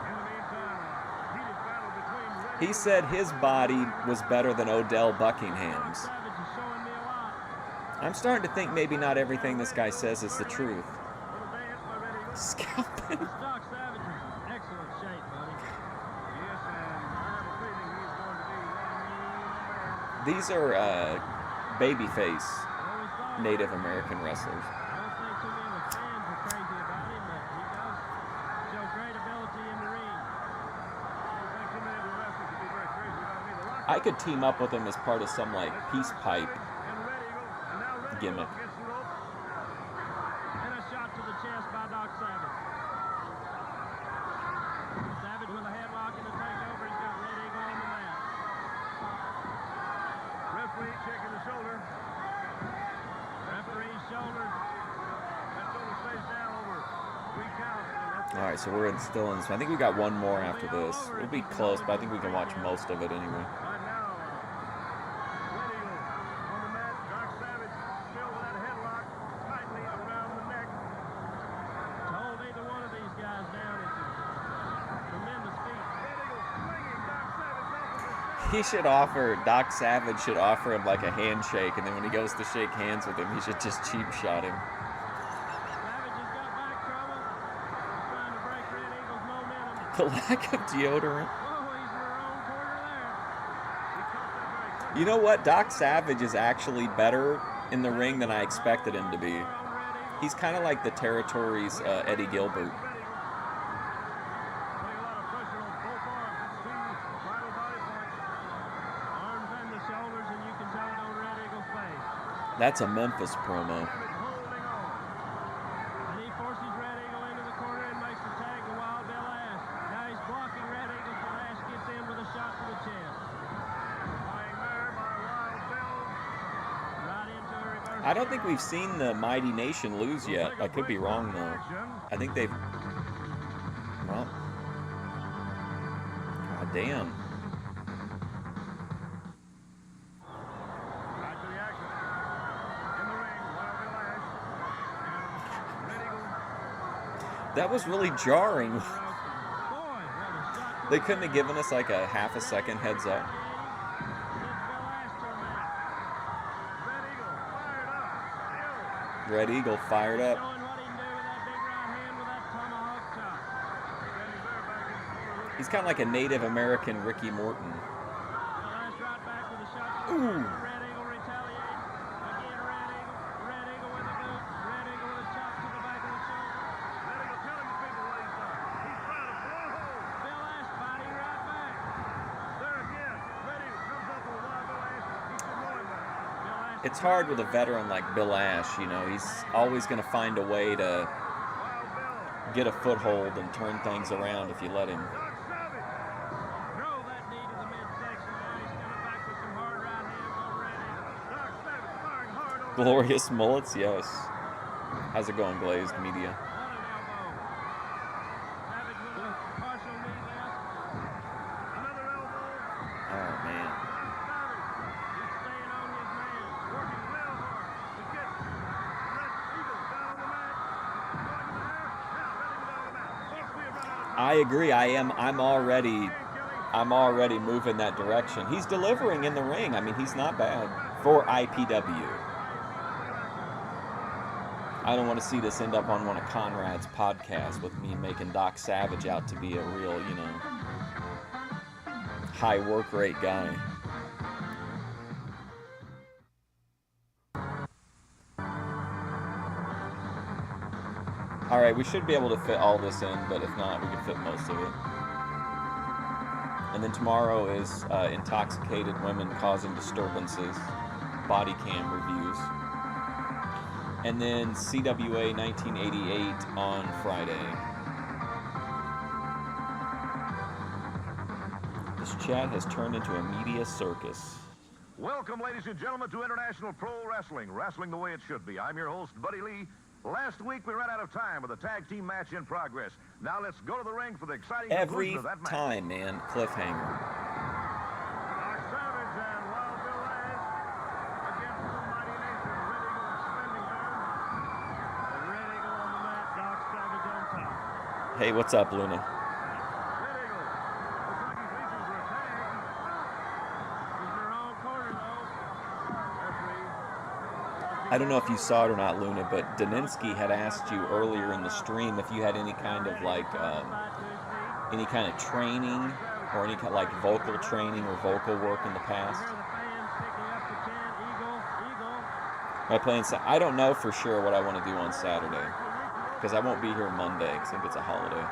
In the meantime, a heated battle between Randy He said his body was better than Odell Buckingham's. Savage is showing me a lot. I'm starting to think maybe not everything this guy says is the truth. Little dance by Randy Eagle. Scalping. This Doc Savage is in excellent shape, buddy. Yes, and I have a feeling he's going to be one mean man. These are babyface Always thought Native American wrestlers. I don't think too many of the fans are crazy about him, but he does show great ability in the ring. I don't think too many of the wrestlers would be very crazy about me. The Rock I could team up with him as part of some like peace pipe and Red Eagle, and now Red Eagle gimmick. up against the ropes. And a shot to the chest by Doc Savage. Savage with a headlock in the takeover. He's got Red Eagle on the mat. Referee checking the shoulder. Referee's shoulder. That shoulder stays down over 3 counts. And that's All right, so we're still in. So I think we got one more after this. We'll be close, but I think we can watch most of it anyway. right now. Red Eagle on the mat. Doc Savage still with that headlock tightly around the neck. To hold either one of these guys down is a tremendous feat. Red Eagle swinging Doc Savage off of his He should offer, Doc Savage should offer him like a handshake, and then when he goes to shake hands with him, he should just cheap shot him. Savage has got back trouble. He's trying to break Red Eagle's momentum. The lack of deodorant. Oh, he's in the wrong corner there. You know what? Doc Savage is actually better in the ring than I expected him to be. On Red Eagle. He's kind of like the territory's Eddie Gilbert. Putting a lot of pressure on both arms. It's 2 vital body parts. Arms and the shoulders, and you can tell it on Red Eagle's face. That's a Memphis promo. Savage holding on. And he forces Red Eagle into the corner and makes the tag to Wild Bill Ash. Now he's blocking Red Eagle, so Ash gets in with a shot to the chest. Flying mare by Wild Bill. Right into a reverse. I don't think we've seen the Mighty Nation lose yet. I could be wrong though. I think they've. Well. God damn. Back to the action. In the ring, Wild Bill Ash. And Red Eagle. That was really jarring. They couldn't have given us like a half a second heads up. Red Eagle fired up. He's kind of like a Native American Ricky Morton. Ooh. It's hard with a veteran like Bill Ash, you know, he's always going to find a way to get a foothold and turn things around if you let him. Glorious mullets, yes. How's it going, Glazed Media? Oh, man. I agree. I'm already moving that direction. He's delivering in the ring. I mean, he's not bad for IPW. I don't want to see this end up on one of Conrad's podcasts with me making Doc Savage out to be a real, you know, high work rate guy. All right, we should be able to fit all this in, but if not, we can fit most of it. And then tomorrow is intoxicated women causing disturbances, body cam reviews. And then CWA 1988 on Friday. This chat has turned into a media circus. Welcome, ladies and gentlemen, to International Pro Wrestling. Wrestling the way it should be. I'm your host, Buddy Lee. Last week, we ran out of time with a tag team match in progress. Now let's go to the ring for the exciting conclusion of that match. Every time, man. Cliffhanger. Doc Savage and Wild Bill Ash against the Mighty Nation, Red Eagle and Spending Man. The Red Eagle on the mat, Doc Savage on top. Hey, what's up, Luna? Red Eagle. Looks like he's reaching for a tag. He's in the wrong corner, though. I don't know if you saw it or not, Luna, but Daninsky had asked you earlier in the stream if you had any kind of like training or any kind of like vocal training or vocal work in the past. I don't know for sure what I want to do on Saturday because I won't be here Monday because I think it's a holiday.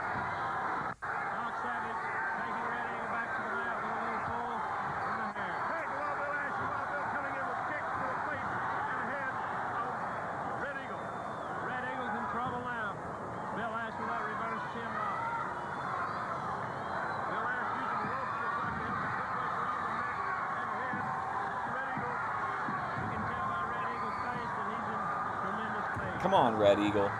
Come on, Red Eagle.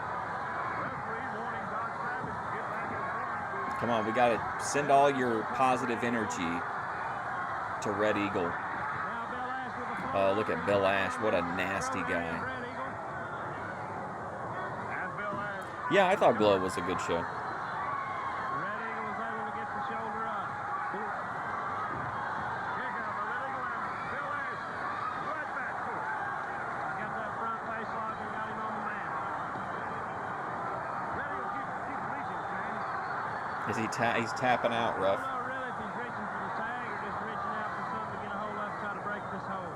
Come on, we got to send all your positive energy to Red Eagle. Oh, look at Bill Ash. What a nasty guy. Yeah, I thought Glow was a good show. Is he's tapping out rough? I don't know really if he's reaching for the tag or just reaching out for something to get a hold of to try to break this hold.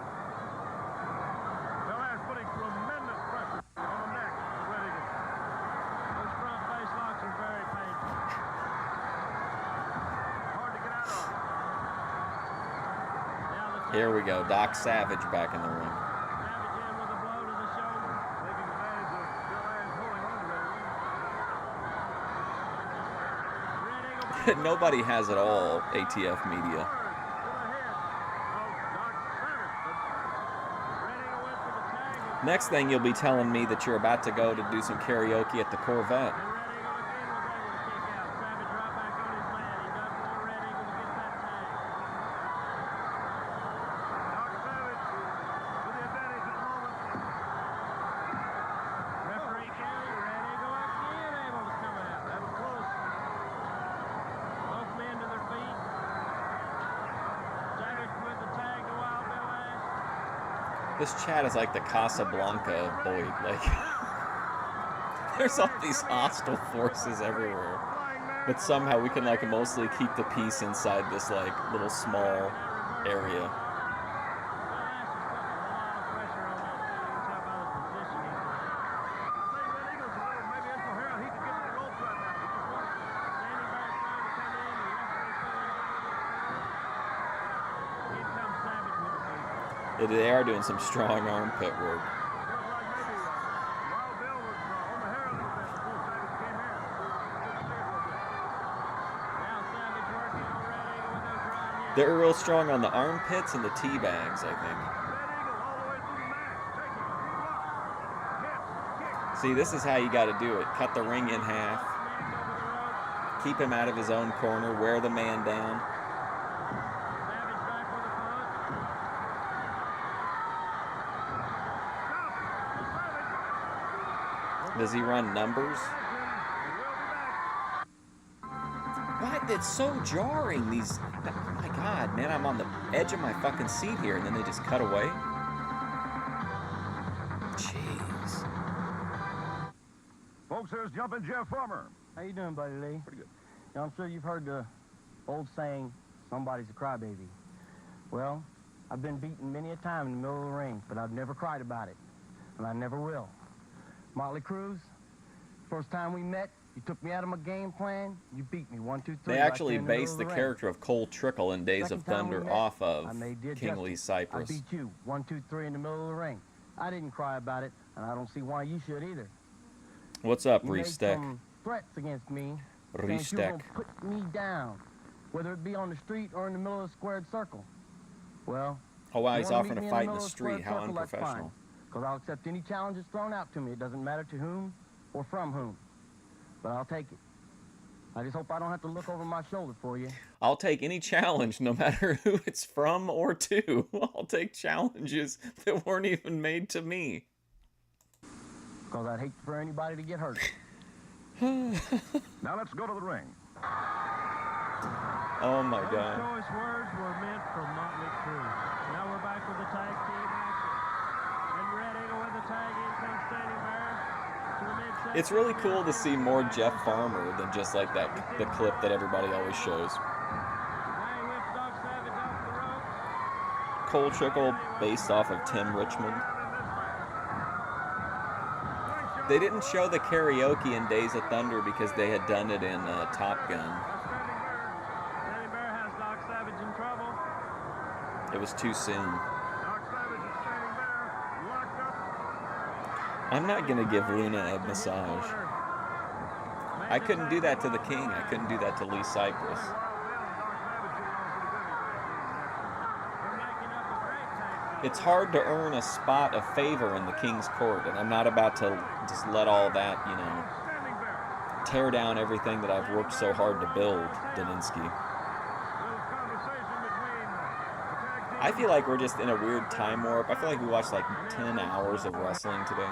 Bill Ash putting tremendous pressure on the neck of Red Eagle. Those front face locks are very painful. Hard to get out of. Here we go. Doc Savage back in the ring. Savage in with a blow to the shoulder. Taking advantage of Bill Ash holding on to Red Eagle. Nobody has it all, ATF Media. Next thing you'll be telling me that you're about to go to do some karaoke at the Corvette. This chat is like the Casablanca of Boyd. Like, there's all these hostile forces everywhere, but somehow we can like mostly keep the peace inside this like little small area. They are doing some strong armpit work. They're real strong on the armpits and the tea bags, I think. See, this is how you got to do it. Cut the ring in half. Keep him out of his own corner. Wear the man down. Does he run numbers? What? It's so jarring. These... Oh my God, man, I'm on the edge of my fucking seat here, and then they just cut away. Jeez. Folks, here's Jumpin' Jeff Farmer. How you doing, Buddy Lee? Pretty good. You know, I'm sure you've heard the old saying, somebody's a crybaby. Well, I've been beaten many a time in the middle of the ring, but I've never cried about it, and I never will. Motley Cruz, first time we met, you took me out of my game plan, you beat me 1, 2, 3. They actually based the character of Cole Trickle in Days of Thunder off of King Lee Cypress. I beat you 1, 2, 3 in the middle of the ring. I didn't cry about it, and I don't see why you should either. What's up, You made Restek? some threats against me, saying you were Restek. gonna put me down, whether it be on the street or in the middle of a squared circle. Well, Oh wow, you he's wanna offering meet a me fight in middle the of a squared street. How circle, that's fine. unprofessional. Because I'll accept any challenges thrown out to me. It doesn't matter to whom or from whom. But I'll take it. I just hope I don't have to look over my shoulder for you. I'll take any challenge, no matter who it's from or to. I'll take challenges that weren't even made to me. Because I'd hate for anybody to get hurt. Now let's go to the ring. Oh my Those God. choice words were meant for Motley Crue. Now we're back with the tag team action. And Red Eagle with the tag. In comes Standing Bear to the mid-section. It's really cool to see more Jeff Farmer than just like that the clip that everybody always shows. Now he whips Doc Savage off the rope. Cole Trickle based off of Tim Richmond. They didn't show the karaoke in Days of Thunder because they had done it in Top Gun. Standing Bear has Doc Savage in trouble. It was too soon. Doc Savage and Standing Bear locked up. I'm not gonna give Luna a massage. I couldn't do that to the King. I couldn't do that to Lee Cypress. It's hard to earn a spot of favor in the King's Court, and I'm not about to just let all that, you know, tear down everything that I've worked so hard to build, Daninsky. I feel like we're just in a weird time warp. I feel like we watched like 10 hours of wrestling today.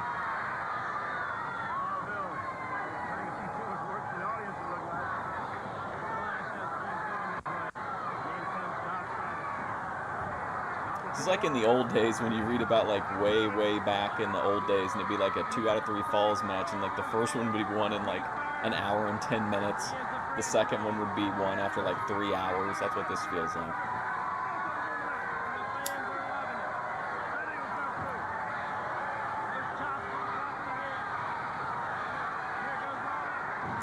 It's like in the old days when you read about like way back in the old days, and it'd be like a 2 out of 3 falls match, and like the first one would be won in like an hour and 10 minutes. The second one would be won after like 3 hours. That's what this feels like.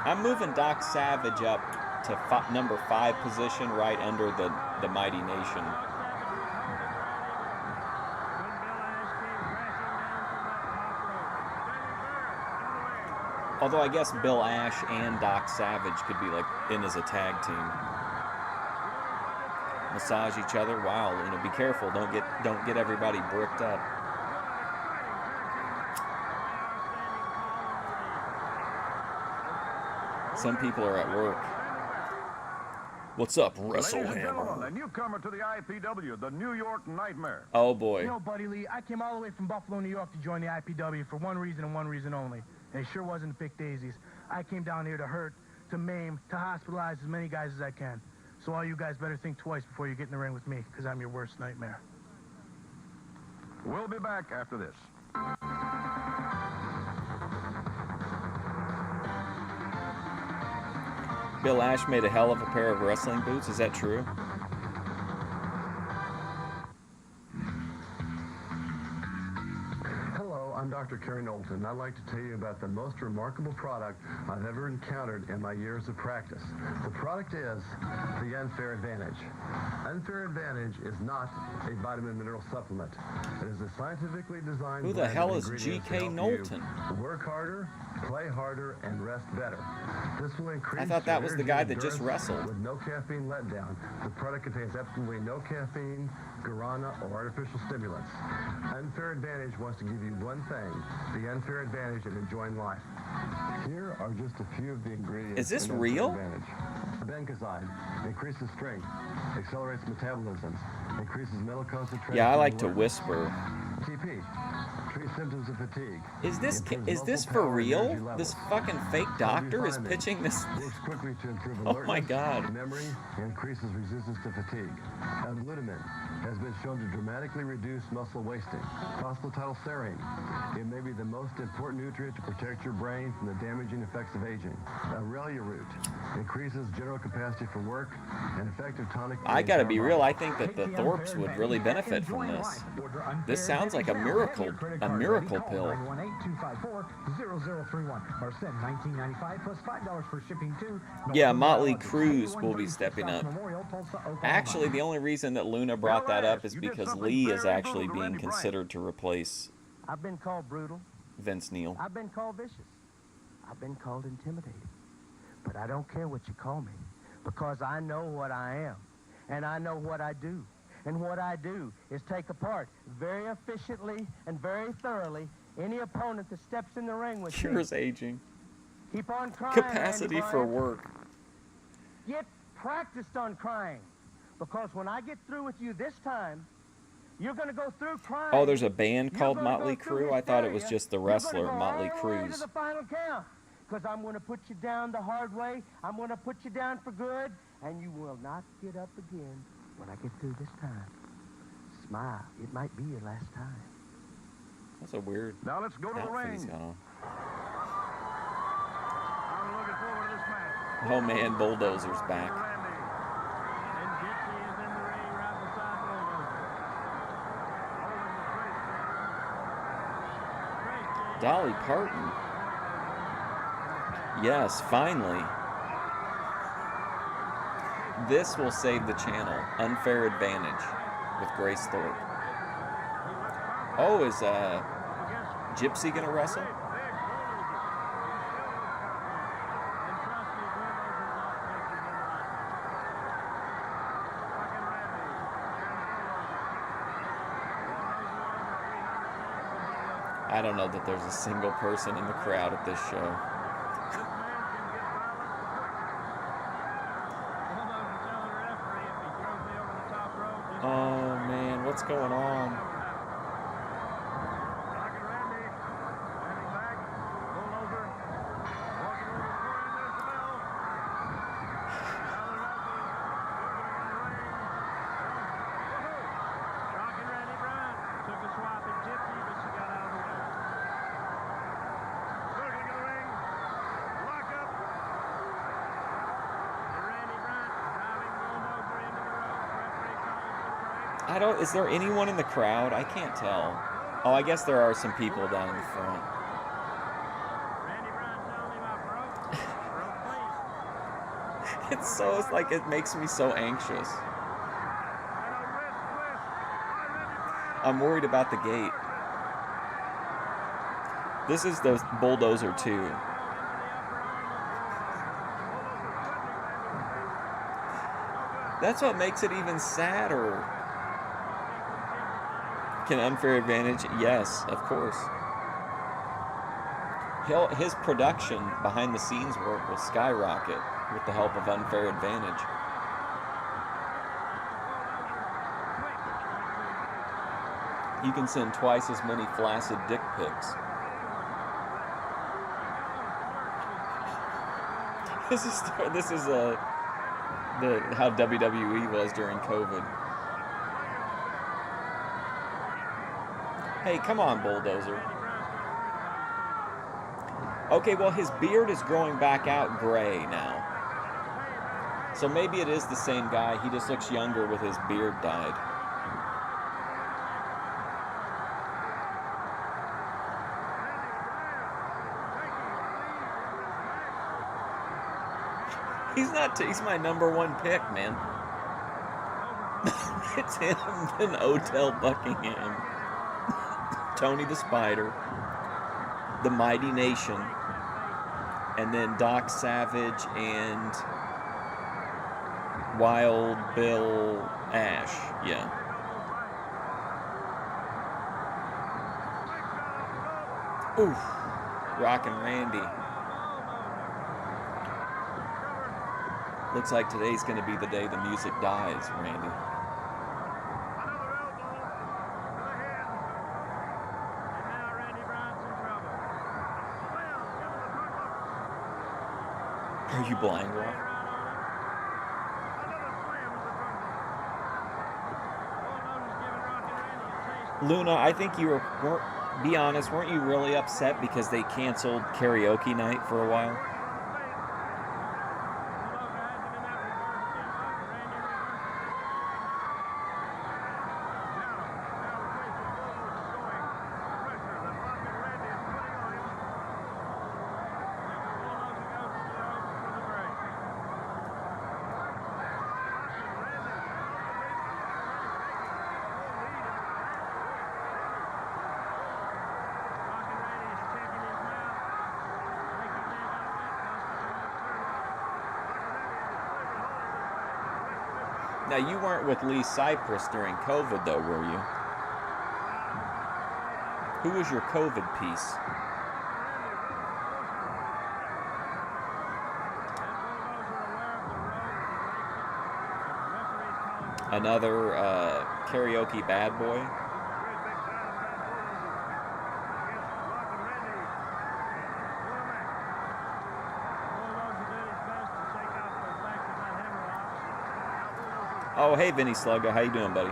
I'm moving Doc Savage up to number 5 position, right under the Mighty Nation. Although I guess Bill Ash and Doc Savage could be like in as a tag team. Massage each other. Wow, you know, be careful. Don't get everybody bricked up. Some people are at work. What's up, Ladies and gentlemen, WrestleHammer? the newcomer to the IPW, the New York Nightmare. Oh boy. You know, Buddy Lee, I came all the way from Buffalo, New York to join the IPW for one reason and one reason only. And it sure wasn't to pick daisies. I came down here to hurt, to maim, to hospitalize as many guys as I can. So all you guys better think twice before you get in the ring with me, because I'm your worst nightmare. We'll be back after this. Bill Ash made a hell of a pair of wrestling boots. Is that true? Hello, I'm Dr. Kerry Knowlton, and I'd like to tell you about the most remarkable product I've ever encountered in my years of practice. The product is the Unfair Advantage. Unfair Advantage is not a vitamin mineral supplement. It is a scientifically designed Who the blend of hell is ingredients to G.K. help you Knowlton? work harder, play harder, and rest better. This will increase I thought that your was the energy guy and that just endurance wrestled. with no caffeine letdown. The product contains absolutely no caffeine, guarana, or artificial stimulants. Unfair Advantage wants to give you one thing, the Unfair Advantage of enjoying life. Here are just a few of the ingredients. Is this in Unfair real? Advantage. Bencozide increases strength, accelerates metabolism, increases mental concentration. Yeah, I like and to alertness. whisper. TP treats symptoms of fatigue. Is this Improves for muscle power and real? energy levels. This fucking fake doctor is Refinement. pitching this. Works quickly to improve Oh alertness, my God. memory, and increases resistance to fatigue. Glutamine has been shown to dramatically reduce muscle wasting. Phosphatidylserine. It may be the most important nutrient to protect your brain from the damaging effects of aging. Aurelia root increases general capacity for work and effective tonic. I gotta be real. I think that the Thorpes would really benefit from this. This sounds like a miracle pill. 918-254-0031 or send $19.95 plus $5 for shipping too. Yeah, Motley Cruz will be stepping up. Actually, the only reason that Luna brought that up is because Lee is actually being considered to replace I've been called brutal. Vince Neil. I've been called vicious. I've been called intimidating. But I don't care what you call me because I know what I am and I know what I do. And what I do is take apart very efficiently and very thoroughly any opponent that steps in the ring with me. Cure's aging. Keep on crying, Capacity Randy for Bryant. work. Get practiced on crying. Because when I get through with you this time, you're going to go through crying. Oh, there's a band called You're gonna Motley go through Crue? I thought it was hysteria. just the You're gonna wrestler, go Motley all the way to Crue. the final count. Because I'm going to put you down the hard way. I'm going to put you down for good. And you will not get up again when I get through this time. Smile. It might be your last time. That's a weird Now let's go to the outfit he's ring. got on. I'm looking forward to this match. Oh man, Bulldozer's back. Randy. And Gypsy is in the ring right beside Bulldozer. Dolly Parton. Yes, finally. This will save the channel. Unfair Advantage with Grace Thorpe. Oh, is Gypsy gonna wrestle? I don't know that there's a single person in the crowd at this show. Oh man, what's going on? I don't, is there anyone in the crowd? I can't tell. Oh, I guess there are some people down in the front. It's like, it makes me so anxious. I'm worried about the gate. This is the Bulldozer 2. That's what makes it even sadder. Can Unfair Advantage? Yes, of course. His production behind the scenes work will skyrocket with the help of Unfair Advantage. You can send twice as many flaccid dick pics. This is how WWE was during COVID. Hey, come on, Bulldozer. Okay, well, his beard is growing back out gray now. So maybe it is the same guy. He just looks younger with his beard dyed. He's my #1 pick, man. It's him and Odell Buckingham, Tony the Spider, the Mighty Nation, and then Doc Savage and Wild Bill Ash. Yeah. Oof. Rockin' Randy. Looks like today's going to be the day the music dies, Randy. Are you blind, Rob? Luna, I think you weren't, be honest, weren't you really upset because they canceled karaoke night for a while? Now, you weren't with Lee Cypress during COVID, though, were you? Who was your COVID piece? Another karaoke bad boy? Oh, hey, Vinny Sluggo. How you doing, buddy?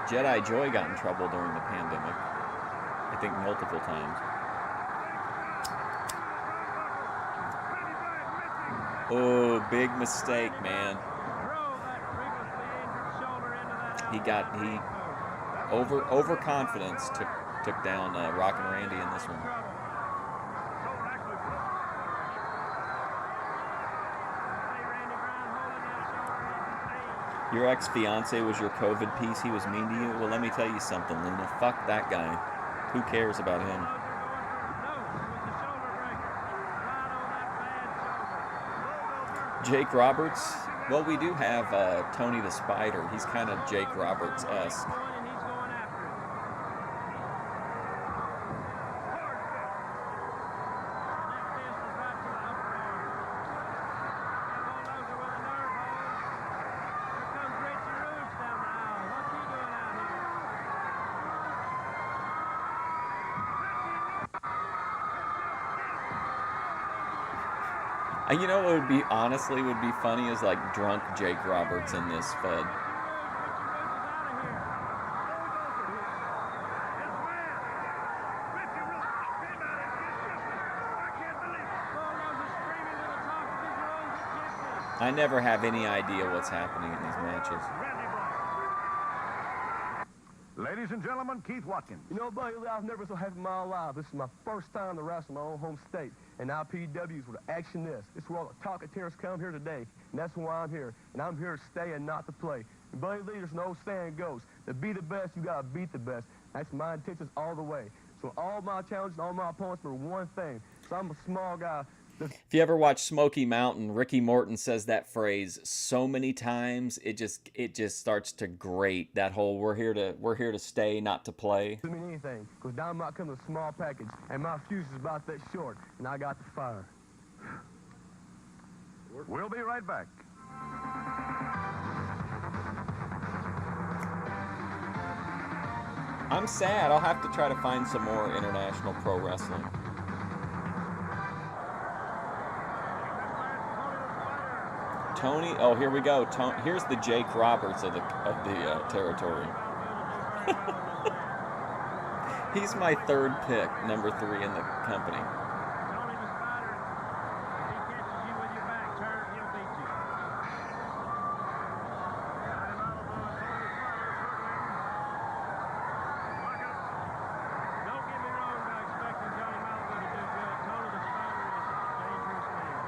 Jedi Joy got in trouble during the pandemic. I think multiple times. Oh, big mistake, man. He overconfidence took down Rockin' Randy in this one. Your ex-fiance was your COVID piece. He was mean to you? Well, let me tell you something, Luna. Fuck that guy. Who cares about him? Jake Roberts? Well, we do have Tony the Spider. He's kind of Jake Roberts-esque. You know what would be, honestly, would be funny is like drunk Jake Roberts in this Fed. I never have any idea what's happening in these matches. Ladies and gentlemen, Keith Watkins. You know, buddy, I've never been so happy in my life. This is my first time to wrestle in my own home state. And IPW is where the action is. This is where all the talkateers come here today. And that's why I'm here. And I'm here to stay and not to play. And buddy Lee, there's an old saying goes, to be the best, you gotta beat the best. That's my intentions all the way. So all my challenges and all my opponents were one thing. So I'm a small guy If you ever watch Smoky Mountain, Ricky Morton says that phrase so many times, it just starts to grate. That whole we're here to stay, not to play. Doesn't mean anything, because Dynamite comes with a small package, and my fuse is about that short, and I got the fire. We'll be right back. I'm sad. I'll have to try to find some more international pro wrestling. Tony, oh, here we go. Here's the Jake Roberts of the territory. He's my third pick, number 3 in the company. Tony the Spider, if he catches you with your back turned, he'll beat you. Johnny Malibu and Tony the Spider circling. Don't get me wrong by expecting Johnny Malibu to do good. Tony the Spider is a dangerous man.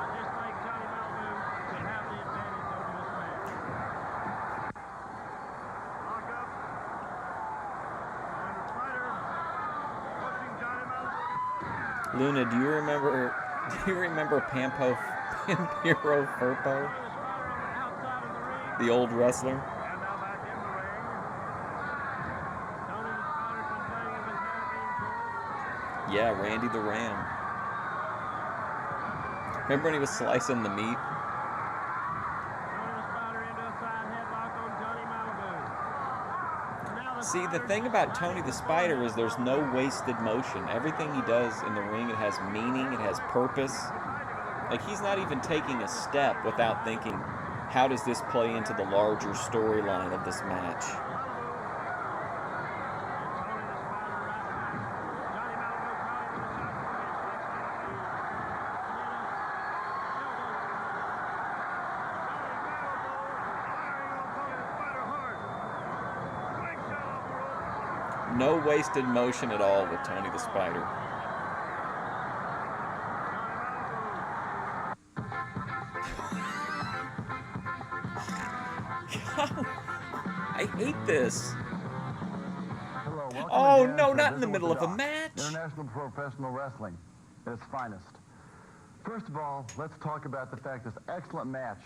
I just think Johnny Malibu could have the advantage over this match. Lock up. And the Spider pushing Johnny Malibu. Luna, do you remember Pampiro Firpo, Tony the Spider on the outside of the ring. the old wrestler? And now back in the ring. Tony the Spider complaining of his hair being pulled. Yeah, Randy the Ram. Remember when he was slicing the meat? Tony the Spider into a side headlock on Johnny Malibu. Now the See, the Spider's thing about Tony the Spider is there's no wasted motion. Everything he does in the ring, it has meaning, it has purpose. Like, he's not even taking a step without thinking, how does this play into the larger storyline of this match? No wasted motion at all with Tony the Spider. I hate this. Hello, welcome Oh, again no, to not in the Visit middle with of a Doc, match. International Professional Wrestling at its finest. First of all, let's talk about the fact this excellent match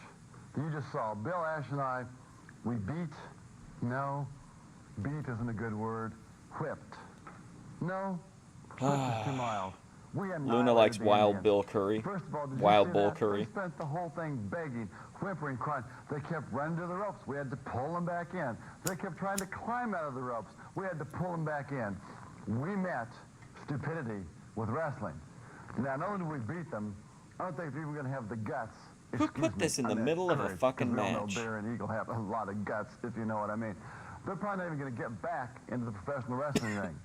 that you just saw. Bill Ash and I, we beat, no, beat isn't a good word, whipped. No, whipped is too mild. We Luna annihilated likes the Wild Indians. Bill Curry. First of all, did Wild you see Bull that? Curry. They spent the whole thing begging, whimpering, crying. They kept running to the ropes. We had to pull them back in. They kept trying to climb out of the ropes. We had to pull them back in. We met stupidity with wrestling. Now, not only did we beat them, I don't think they're even going to have the guts. Who put this in the middle of a fucking We all know match? Bear and Eagle have a lot of guts, if you know what I mean. They're probably not even going to get back into the professional wrestling ring.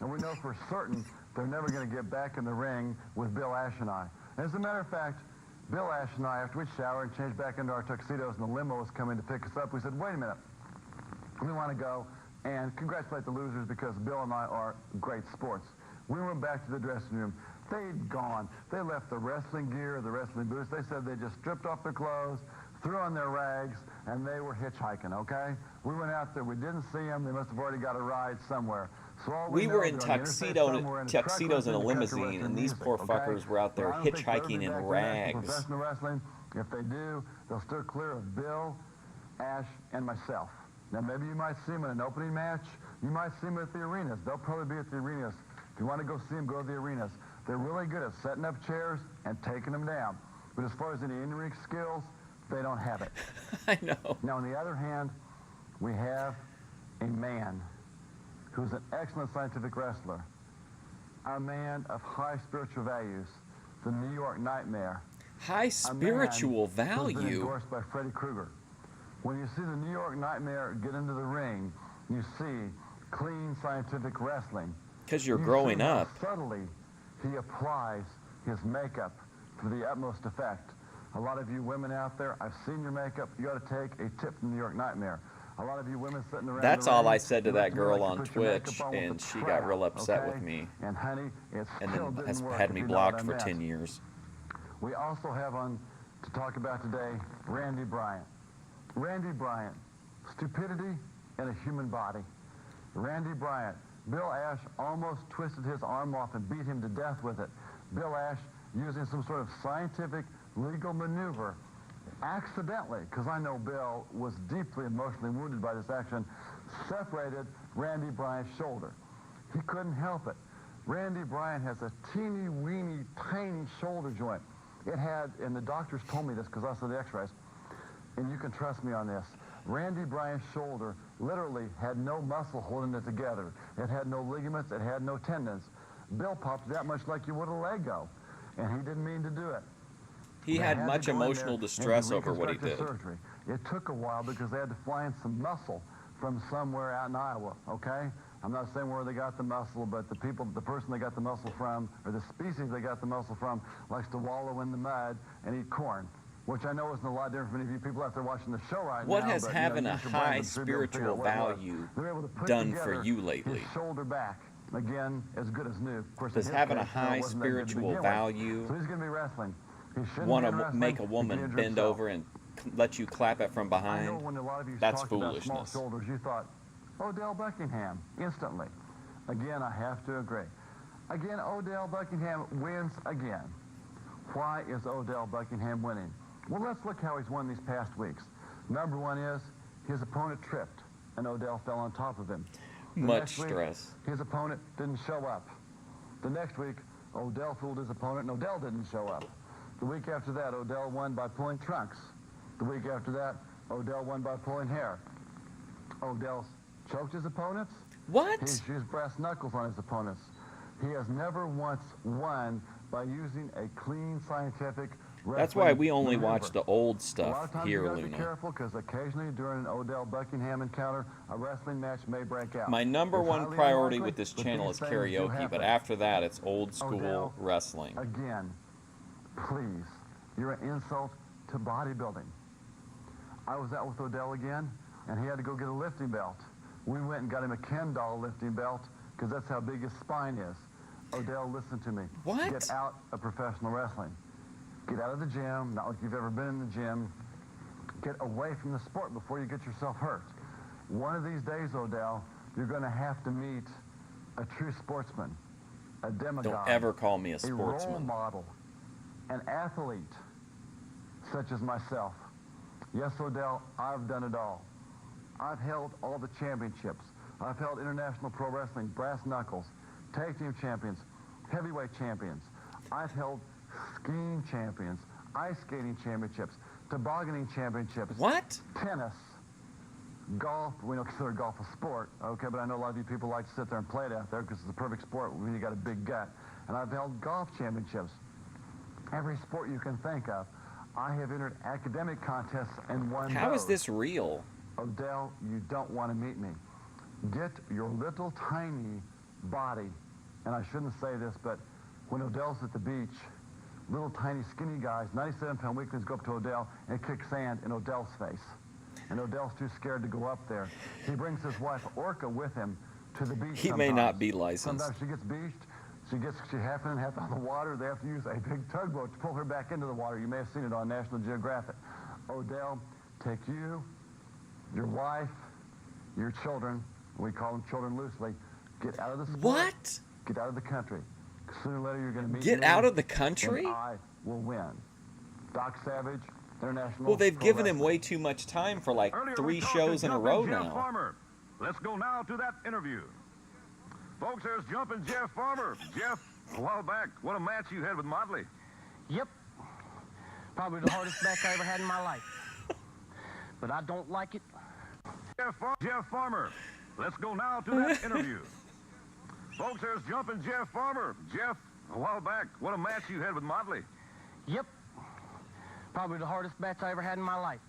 And we know for certain they're never going to get back in the ring with Bill Ash and I. And as a matter of fact, Bill Ash and I, after we showered and changed back into our tuxedos and the limo was coming to pick us up, we said, wait a minute. We want to go and congratulate the losers because Bill and I are great sports. We went back to the dressing room. They'd gone. They left the wrestling gear, the wrestling boots. They said they just stripped off their clothes, threw on their rags, and they were hitchhiking, okay? We went out there. We didn't see them. They must have already got a ride somewhere. So all We know were is in they're on the interstate somewhere in a truck tuxedos in a listening to country limousine, western and these music, poor okay? fuckers were out there Well, I don't think they'll ever be hitchhiking in back rags. Professional wrestling. If they do, they'll steer clear of Bill, Ash, and myself. Now, maybe you might see them in an opening match. You might see them at the arenas. They'll probably be at the arenas. If you want to go see them, go to the arenas. They're really good at setting up chairs and taking them down. But as far as any in-ring skills, they don't have it. I know. Now, on the other hand, we have a man who's an excellent scientific wrestler, a man of high spiritual values, the New York Nightmare. High spiritual Who's been value. endorsed by Freddy Krueger. When you see the New York Nightmare get into the ring, you see clean scientific wrestling. Because you're You growing see how up. subtly he applies his makeup to the utmost effect. A lot of you women out there, I've seen your makeup. You ought to take a tip from New York Nightmare. A lot of you women sitting around That's the all ring, I said to you that like to girl like on to put your makeup Twitch, on with and the she got trap, real upset okay? with me. And honey, it And still then didn't work, had if me you know blocked what I for meant. 10 years. We also have on to talk about today Randy Bryant. Randy Bryant, stupidity in a human body. Randy Bryant, Bill Ash almost twisted his arm off and beat him to death with it. Bill Ash, using some sort of scientific legal maneuver, accidentally, because I know Bill was deeply emotionally wounded by this action, separated Randy Bryant's shoulder. He couldn't help it. Randy Bryant has a teeny weeny tiny shoulder joint. It had, and the doctors told me this because I saw the x-rays, and you can trust me on this, Randy Bryant's shoulder literally had no muscle holding it together. It had no ligaments, it had no tendons. Bill popped that much like you would a Lego, and he didn't mean to do it. He had much emotional distress over what he did. Surgery. It took a while because they had to fly in some muscle from somewhere out in Iowa, okay? I'm not saying where they got the muscle, but the person they got the muscle from, or the species they got the muscle from, likes to wallow in the mud and eat corn, which I know isn't a lot different from any of you people out there watching the show right now. What has having a high spiritual value done for you lately? His shoulder back, again, as good as new. Of course, does having a high spiritual value so he's going to be wrestling. Want to make a woman bend over and let you clap it from behind? I know when a lot of you That's talked about small foolishness. shoulders, you thought, Odell Buckingham, instantly. Again, I have to agree. Again, Odell Buckingham wins again. Why is Odell Buckingham winning? Well, let's look how he's won these past weeks. Number one is his opponent tripped, and Odell fell on top of him. Much stress. His opponent didn't show up. The next week, Odell fooled his opponent, and Odell didn't show up. The week after that, Odell won by pulling trunks. The week after that, Odell won by pulling hair. Odell's choked his opponents. What? He's used brass knuckles on his opponents. He has never once won by using a clean scientific wrestling. That's why we only maneuver. watch the old A lot stuff of times here, you gotta be Luna. careful because occasionally during an Odell Buckingham encounter, a wrestling match may break out. My number It's one highly priority unlikely, with this but channel these is things do karaoke, happen. but after that, it's old school Odell, wrestling. Again, please, you're an insult to bodybuilding. I was out with Odell again, and he had to go get a lifting belt. We went and got him a Ken doll lifting belt because that's how big his spine is. Odell, listen to me. What? Get out of professional wrestling. Get out of the gym, not like you've ever been in the gym. Get away from the sport before you get yourself hurt. One of these days, Odell, you're going to have to meet a true sportsman, a demagogue. Don't ever call me a A role sportsman. model, an athlete, such as myself. Yes, Odell, I've done it all. I've held all the championships. I've held international pro wrestling, brass knuckles, tag team champions, heavyweight champions. I've held skiing champions, ice skating championships, tobogganing championships. What? Tennis, golf. We don't consider golf a sport, okay, but I know a lot of you people like to sit there and play it out there because it's a perfect sport when you got a big gut. And I've held golf championships. Every sport you can think of. I have entered academic contests and won How those. is this real? Odell, you don't want to meet me. Get your little tiny body, and I shouldn't say this, but when Odell's at the beach, little tiny skinny guys, 97-pound weaklings go up to Odell and kick sand in Odell's face. And Odell's too scared to go up there. He brings his wife Orca with him to the beach. He may not be licensed. Sometimes she gets beached. She half in and half out of the water. They have to use a big tugboat to pull her back into the water. You may have seen it on National Geographic. Odell, take you, your wife, your children, we call them children loosely, get out of the sport. What? Get out of the country. Sooner or later you're going to meet Get me, out of the country? and I will win. Doc Savage, International. Well, they've Pro given him Wrestling. way too much time for like Earlier 3 we talked shows to in a Jumpin' row Jeff now. Farmer. Let's go now to that interview. Folks, there's Jumpin' Jeff Farmer. Jeff, a while back, what a match you had with Motley. Yep. Probably the hardest match I ever had in my life. But I don't like it. Jeff Farmer. Let's go now to that interview. Folks, there's Jumpin' Jeff Farmer. Jeff, a while back, what a match you had with Motley. Yep. Probably the hardest match I ever had in my life.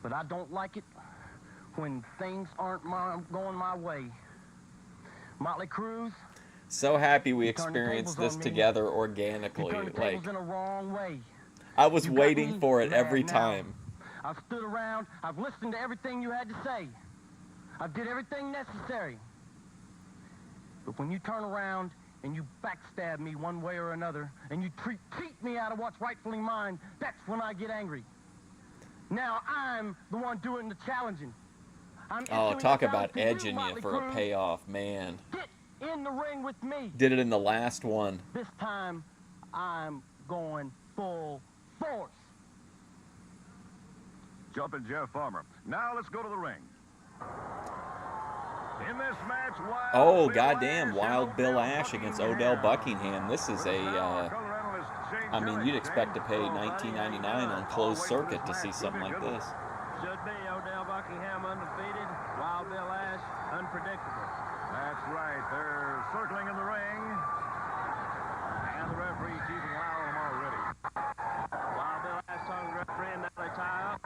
But I don't like it when things aren't going my way. Motley Cruz. So happy we You turn the experienced tables this on me. together You organically. turned the Like, tables in a wrong way. I was You got waiting me for it mad every now. time. I've stood around. I've listened to everything you had to say. I did everything necessary. But when you turn around and you backstab me one way or another, and you cheat me out of what's rightfully mine, that's when I get angry. Now I'm the one doing the challenging. Oh, talk about edging you for a payoff, man. Get in the ring with me. Did it in the last one. This time, I'm going full force. Jumping Jeff Farmer. Now let's go to the ring. In this match, oh, goddamn, Wild Bill Ash against Odell Buckingham. This is a, I mean, you'd expect to pay $19.99 on closed circuit to see something like this. Should be Odell Buckingham undefeated, Wild Bill Ash unpredictable. That's right. They're circling in the ring. And the referee's using an eye on them already. Wild Bill Ash talking to the referee, and now they tie up.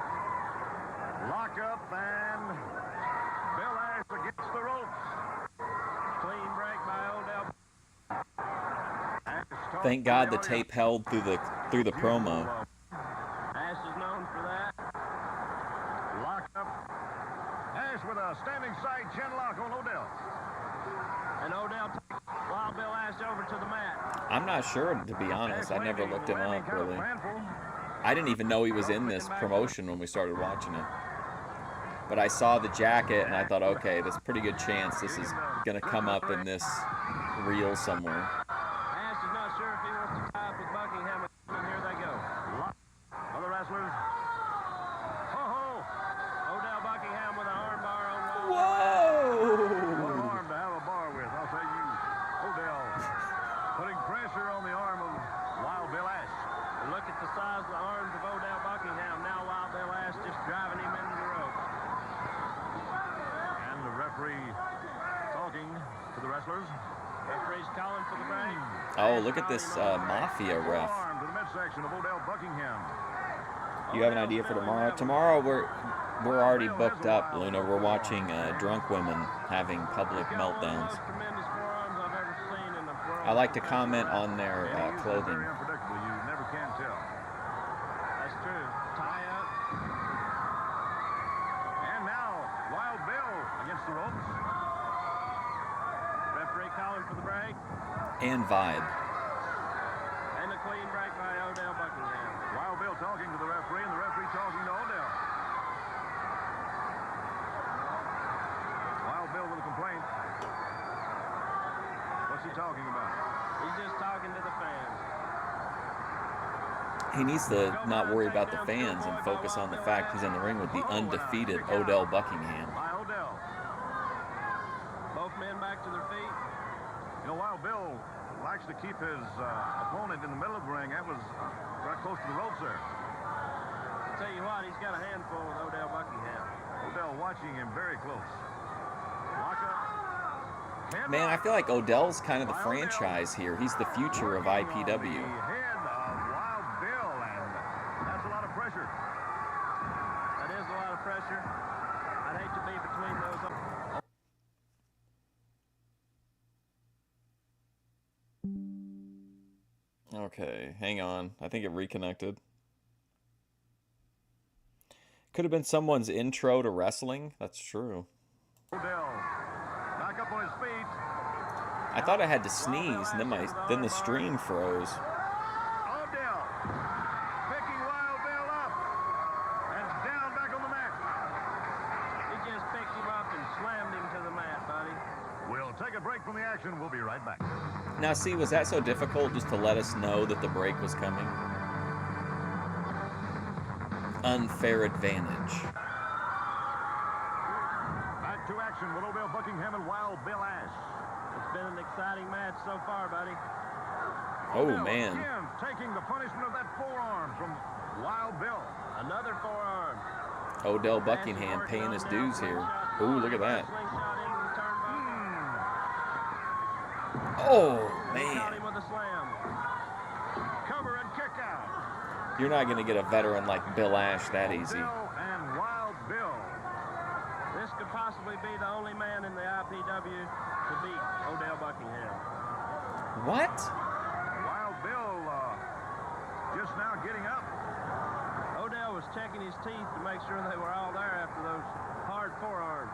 Lock up, and Bill Ash against the ropes. Clean break by Odell. Thank God the tape held through the promo. Ash is known for that. Lock up. Ash with a standing side chin lock on Odell. And Odell takes Wild Bill Ash over to the mat. I'm not sure, to be honest. I never looked him up, really. I didn't even know he was in this promotion when we started watching it. But I saw the jacket, and I thought, okay, there's a pretty good chance this is going to come up in this reel somewhere. Ash is not sure if he wants to tie up with Buckingham, and here they go. Other wrestlers. Ho-ho! Odell Buckingham with an arm bar on Wild Bill Whoa! What arm to have a bar with, I'll tell you. Odell putting pressure on the arm of Wild Bill Ash. Look at the size of the arms of Odell Buckingham. Now Wild Bill Ash just driving him into the ropes. And the referee talking to the wrestlers. Referee's calling for the break. Oh, look at this Mafia ref. Arm to the midsection of Odell Buckingham. You have an idea for tomorrow? Tomorrow we're already booked up, Luna. We're watching drunk women having public meltdowns. Tremendous forearms I've ever seen in the world. I like to comment on their clothing. Very unpredictable. You never can tell. That's true. Tie up. And now, Wild Bill against the ropes. Referee calling for the break. And vibe. And the clean break by Odell Buckingham. Wild Bill talking to the referee, and the referee talking to Odell. Wild Bill with a complaint. What's he talking about? He's just talking to the fans. He needs to not worry about the fans and focus on the fact he's in the ring with the undefeated Odell Buckingham. By Odell. Both men back to their feet. You know, Wild Bill likes to keep his opponent in the middle of the ring. That was right close to the ropes there. I'll tell you what, he's got a handful with Odell Buckingham. Odell watching him very close. Lock up. Man, I feel like Odell's kind of the franchise here. He's the future of IPW. The head of Wild Bill, and that's a lot of pressure. That is a lot of pressure. I'd hate to be between those. Okay, hang on. I think it reconnected. Could have been someone's intro to wrestling. That's true. Odell back up on his feet. I thought I had to sneeze, and then the stream froze. Odell picking Wild Bill up and down back on the mat. He just picked him up and slammed him to the mat, buddy. We'll take a break from the action. We'll be right back. Now, see, was that so difficult just to let us know that the break was coming? Unfair advantage. Back to action with Odell Buckingham and Wild Bill Ash. It's been an exciting match so far, buddy. Oh, Odell man. Again, taking the punishment of that forearm from Wild Bill. Another forearm. Odell Buckingham paying his dues here. Ooh, look at that. Slingshot into the turnbuckle. Oh, Caught man. him with a slam. Cover and kick out. You're not going to get a veteran like Bill Ash that easy. Odell and Wild Bill. This could possibly be the only man in the IPW to beat Odell Buckingham. What? Wild Bill just now getting up. Odell was checking his teeth to make sure they were all there after those hard forearms.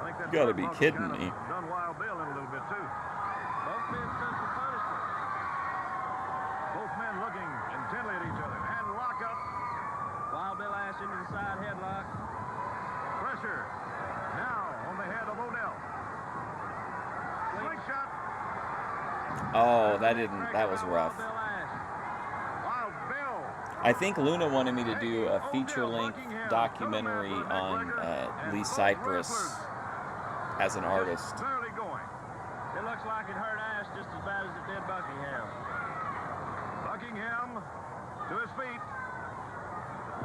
I think that You gotta be turnbuckle kidding kind of me. Done Wild Bill in a little bit too. Both men took the punishment. Both men looking intently at each other. And lock up. Wild Bill Ash into the side headlock. Pressure. that was rough. I think Luna wanted me to do a feature-length documentary on Lee Cypress as an artist. Barely going. It looks like it hurt Ash just as bad as it did Buckingham. Buckingham to his feet.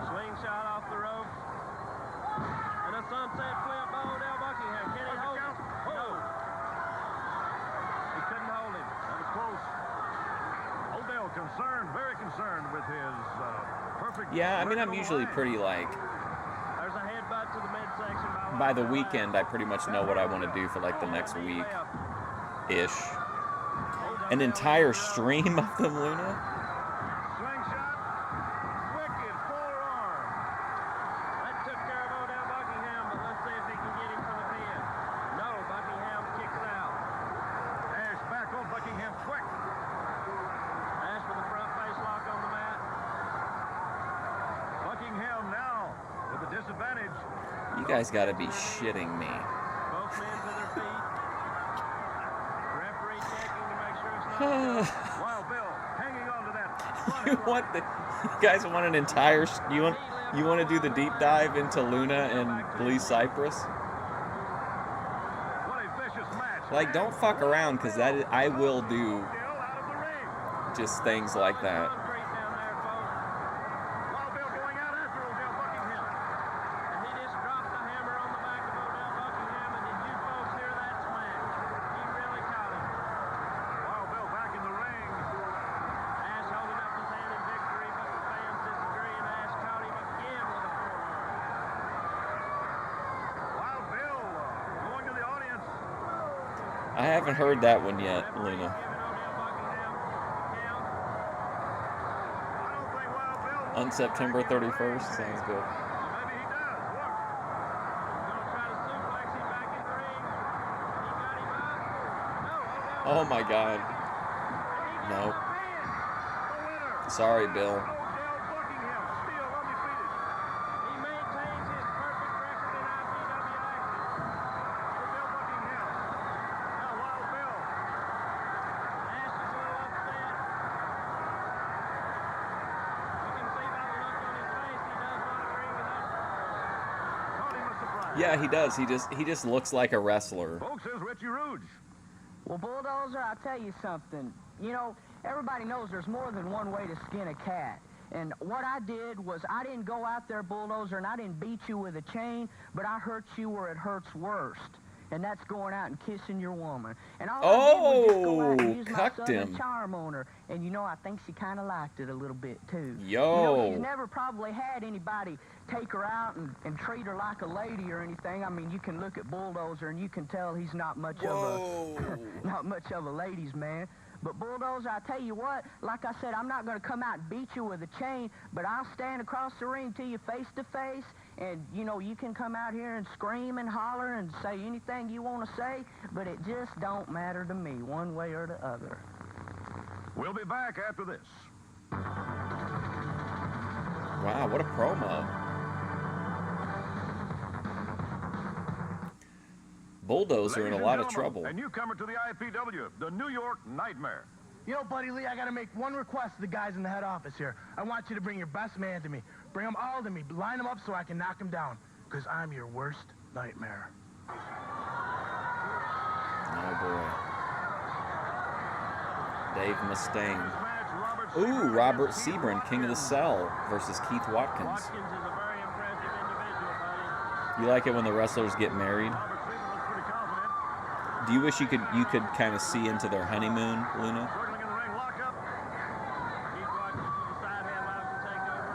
Slingshot off the rope. And a sunset flip by Odell Buckingham. Can he hold him? No. He couldn't hold him. That was close. Odell concerned, very concerned with his perfect... Yeah, I mean, I'm usually pretty, like... There's a headbutt to the midsection by the weekend, I pretty much know what I want to do for, like, the next week-ish. An entire stream of them, Luna? Slingshot. Wicked forearm. That took care of Odell Buckingham, but let's see if he can get him for the pin. No, Buckingham kicks out. Ash back on Buckingham quick. Ash with the front face lock on the mat. Buckingham now with a disadvantage. You guys gotta be shitting me. Both men to their feet. Referee checking to make sure it's not Wild Bill hanging on to that. You want the... You guys want an entire... You want to do the deep dive into Luna and Lee Cypress? What a vicious match. Like, don't fuck around, because I will do just things like that. Wild Bill going out after Odell Buckingham. And he just dropped the hammer on the back of Odell Buckingham, and did you folks hear that smack? He really caught him. Wild Bill back in the ring. Ash holding up his hand in victory, but the fans disagree, and Ash caught him again with a forearm. Wild Bill going to the audience. I haven't heard that one yet, Luna. On September 31st, sounds good. Maybe he does. Look. Gonna try to suplex him back in the ring. He got him up. No, Odell. Oh my God. No. Sorry, Bill. Odell Buckingham still undefeated. He maintains his perfect record in IPW action. Odell Buckingham. Now Wild Bill. Ash is a little upset. You can see by the look on his face, he does not agree with that. Caught him a surprise. Yeah, he does. He just looks like a wrestler. Folks, here's Richie Rouge. Well, Bulldozer, I'll tell you something. You know, everybody knows there's more than one way to skin a cat. And what I did was I didn't go out there, Bulldozer, and I didn't beat you with a chain, but I hurt you where it hurts worst. And that's going out and kissing your woman. And all I did was just go out and use my cucked southern him. charm on her. And, you know, I think she kind of liked it a little bit, too. Yo. You know, she's never probably had anybody take her out and treat her like a lady or anything. I mean, you can look at Bulldozer and you can tell he's not much of a not much of a ladies' man. But Bulldozer, I tell you what, like I said, I'm not going to come out and beat you with a chain, but I'll stand across the ring to you face to face, and, you know, you can come out here and scream and holler and say anything you want to say, but it just don't matter to me one way or the other. We'll be back after this. Wow, what a promo. Bulldozer in a lot of trouble. A newcomer to the IPW, the New York Nightmare. You know, Buddy Lee, I got to make one request to the guys in the head office here. I want you to bring your best man to me. Bring them all to me. Line them up so I can knock them down. Because I'm your worst nightmare. Oh, boy. Dave Mustaine. Ooh, Robert Sebring, King of the Cell, versus Keith Watkins. Watkins is a very impressive individual, buddy. You like it when the wrestlers get married? Do you wish you could kind of see into their honeymoon, Luna? Circling in the ring, lock up. Keith Watkins with the side headlock to take over.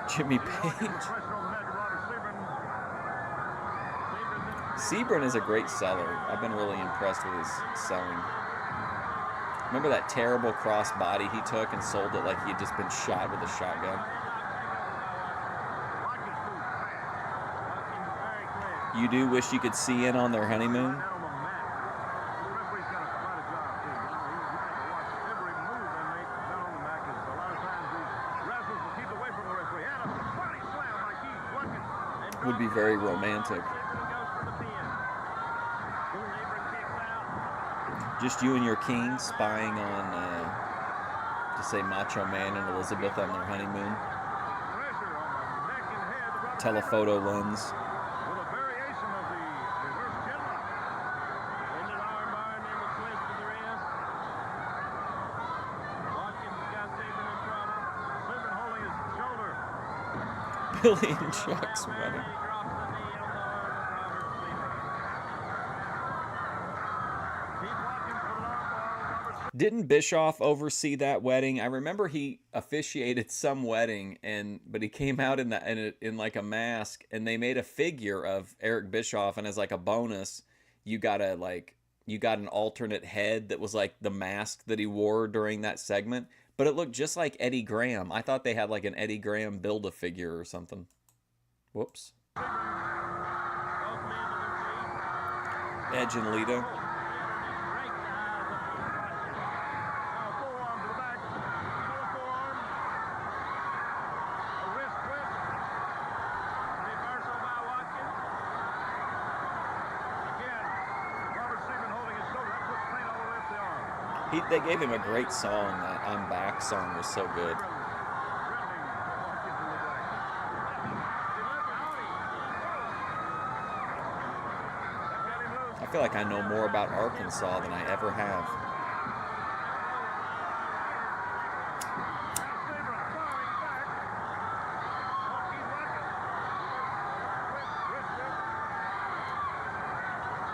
Jimmy Page. Pressure on the neck of Robert Sebring. Sebring is a great seller. I've been really impressed with his selling. Remember that terrible cross body he took and sold it like he had just been shot with a shotgun? You do wish you could see in on their honeymoon? Would be very romantic. Just you and your king spying on, to say Macho Man and Elizabeth on their honeymoon. Pressure on the neck and head of Robert Telephoto lens. with a variation of the reverse chin lock. Into the armbar and then the twist to the wrist. Watkins has got Saban in trouble. Saban holding his shoulder. Billy and Chuck's wedding. He drops the knee on the arm of Robert Saban. Keith Watkins with an armbar on Robert. Didn't Bischoff oversee that wedding? I remember he officiated some wedding, but he came out in like a mask, and they made a figure of Eric Bischoff, and as like a bonus, you got an alternate head that was like the mask that he wore during that segment, but it looked just like Eddie Graham. I thought they had like an Eddie Graham Build-A-Figure or something. Whoops. Both men to their feet. Edge and Lita. Break the eyes of the Watkins. Now forearm to the back. Another forearm. A wrist twist. Reversal by Watkins. Again, Robert Seaman holding his shoulder. That puts pain all the way up the arm. They gave him a great song. That I'm Back song was so good. Threatening Watkins in the back. That got him loose. I feel like I know more about Arkansas than I ever have. Now Saban firing back. Keith Watkins. Wrist whip.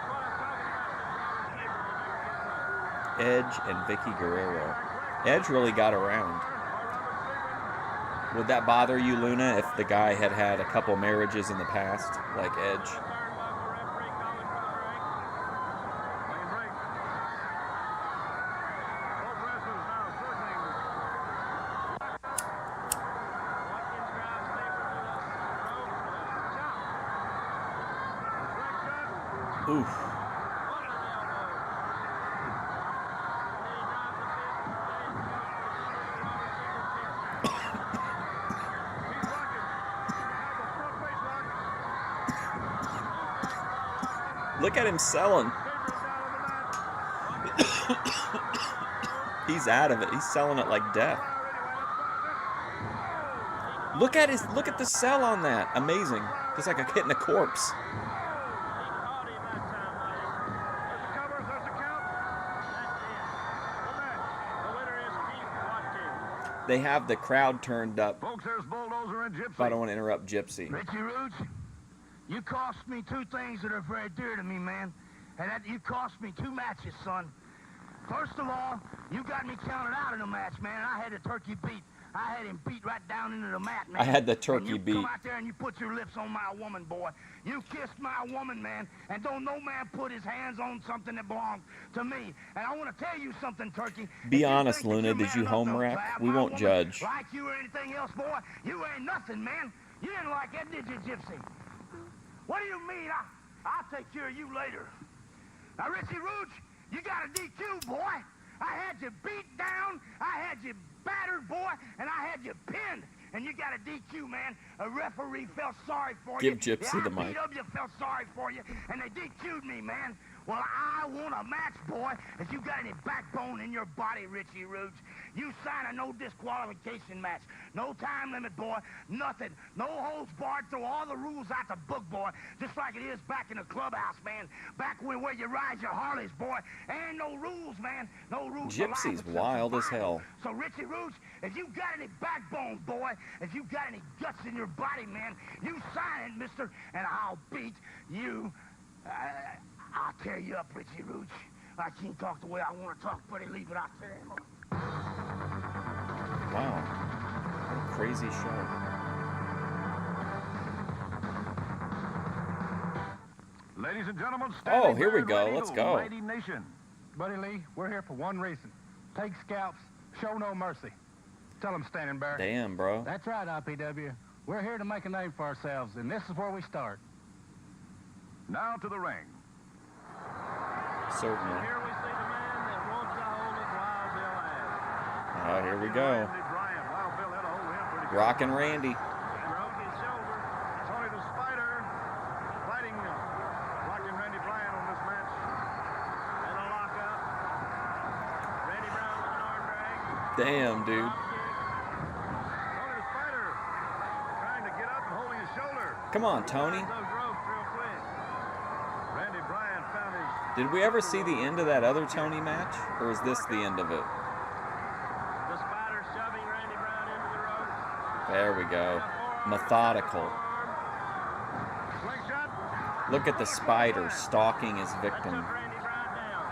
What I'm talking about is Robert Saban will never get close. Edge and Vicky Guerrero. Edge really got around. Would that bother you, Luna, if the guy had had a couple marriages in the past, like Edge? Turnbuckle referee calling for the break. Lane break. Both wrestlers now circling. Watkins drives Saban to the ropes with a chop. Leg shot. Oof. What an elbow. And then he drives the fist and stays close to Robert Saban's chin. Keith Watkins. Now the front face lock. Look at him selling. Saban down on the mat. He's out of it. He's selling it like death. Fire anyway. Look at the sell on that. Amazing. Just like a hitting a corpse. He caught him that time, buddy. There's the cover. There's the count. That's it. The match. The winner is Keith Watkins. They have the crowd turned up, Folks, there's Bulldozer and Gypsy. but I don't want to interrupt Gypsy. Richie Roots, you cost me two things that are very dear to me, man. And that you cost me two matches, son. First of all, you got me counted out in the match, man. I had the turkey beat. I had him beat right down into the mat, man. I had the And turkey you beat. come out there and you put your lips on my woman, boy. You kissed my woman, man. And don't no man put his hands on something that belongs to me. And I want to tell you something, Turkey. Be If you honest, think that Luna, you're did man you enough home to wreck? have We my won't woman judge. Like you or anything else, boy, you ain't nothing, man. You didn't like that, did you, Gypsy? What do you mean? I'll take care of you later. Now, Richie Rooch, you got a DQ, boy. I had you beat down, I had you battered, boy, and I had you pinned. And you got a DQ, man. A referee felt sorry for you. Give Gypsy the mic. IPW felt sorry for you, and they DQ'd me, man. Well, I want a match, boy. If you got any backbone in your body, Richie Rooch, you sign a no disqualification match. No time limit, boy. Nothing. No holds barred. Throw all the rules out the book, boy. Just like it is back in the clubhouse, man. Back where you ride your Harleys, boy. Ain't no rules, man. No rules. for life Gypsy's except wild as survival. hell. So, Richie Rooch, if you got any backbone, boy, if you got any guts in your body, man, you sign it, mister, and I'll beat you. I'll tear you up, Richie Rooch. I can't talk the way I want to talk, buddy. Leave it out there. Wow. What a crazy show. Ladies and gentlemen, Oh, here we by go. Red Let's Eagle, go. Mighty Nation. Buddy Lee, we're here for one reason. Take scalps, show no mercy. Tell them, Standing Bear. Damn, bro. That's right, IPW. We're here to make a name for ourselves, and this is where we start. Now to the ring. Certainly. Here we see the man that wants to hold it Wild Bill has. Oh, here we go. Randy Bryant. Wild Bill had a hold of him pretty good. Rockin' Randy. Broke his shoulder. Tony the Spider fighting Rockin' Randy Bryant on this match. And a lockup. Damn, dude. Tony the Spider trying to get up and holding his shoulder. Come on, Tony. Those ropes real quick. Randy Bryan found his... Did we ever see the end of that other Tony match? Or is this the end of it? The Spider shoving Randy Brown into the ropes. There we go. Methodical. Slingshot. Look at the Spider stalking his victim. Took Randy Brown down.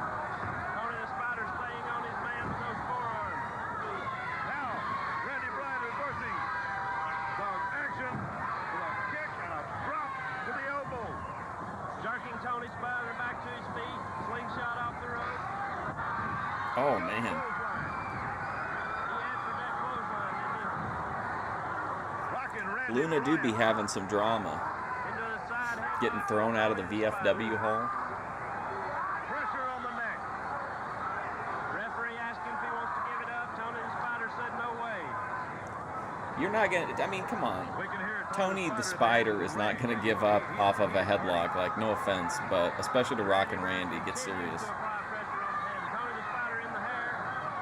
Tony the Spider staying on his man with those forearms. Now, Randy Bryan reversing the action with a kick and a drop to the elbow. Jerking Tony Spider back to his feet. Slingshot off the rope. Oh, man. Clothesline. He answered that clothesline, didn't Rocking Randy Luna do be Bryan. having some drama. he? Into the side head. Getting thrown out of the VFW hall. Pressure on the neck. Referee asked him if he wants to give it up. Tony the Spider said no way. You're not gonna, I mean, come on. We can hear Tony the Spider is not gonna give up off of a headlock, like, no offense, but especially to Rock and Randy, get serious. To apply pressure on him. Tony the Spider in the hair.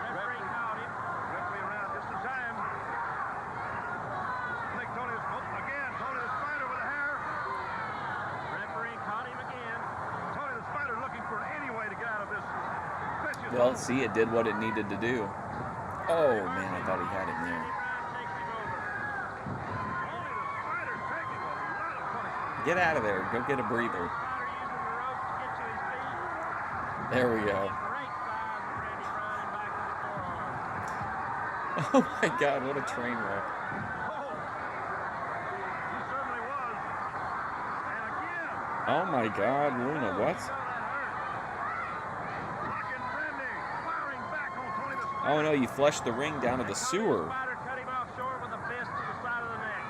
Referee caught him. Referee around just in time. I think Tony is, oh, again, Tony the Spider with the hair. Referee caught him again. Tony the Spider looking for any way to get out of this vicious Well, hold. see, it did what it needed to do. Oh, man, I thought he had him there. Randy Brown takes him over. Tony the Spider taking a lot of punishment. Get out of there. Go get a breather. Spider using the ropes to get to his feet. There we go. Great size of Randy Brown and back to the forearm. Oh, my God, what a train wreck. Oh, he certainly was. And again, Oh, my God, Luna, what? rocking Randy, firing back on Tony the Spider. Oh, no, you flushed the ring down to the sewer. Spider cut him off short with a fist to the side of the neck.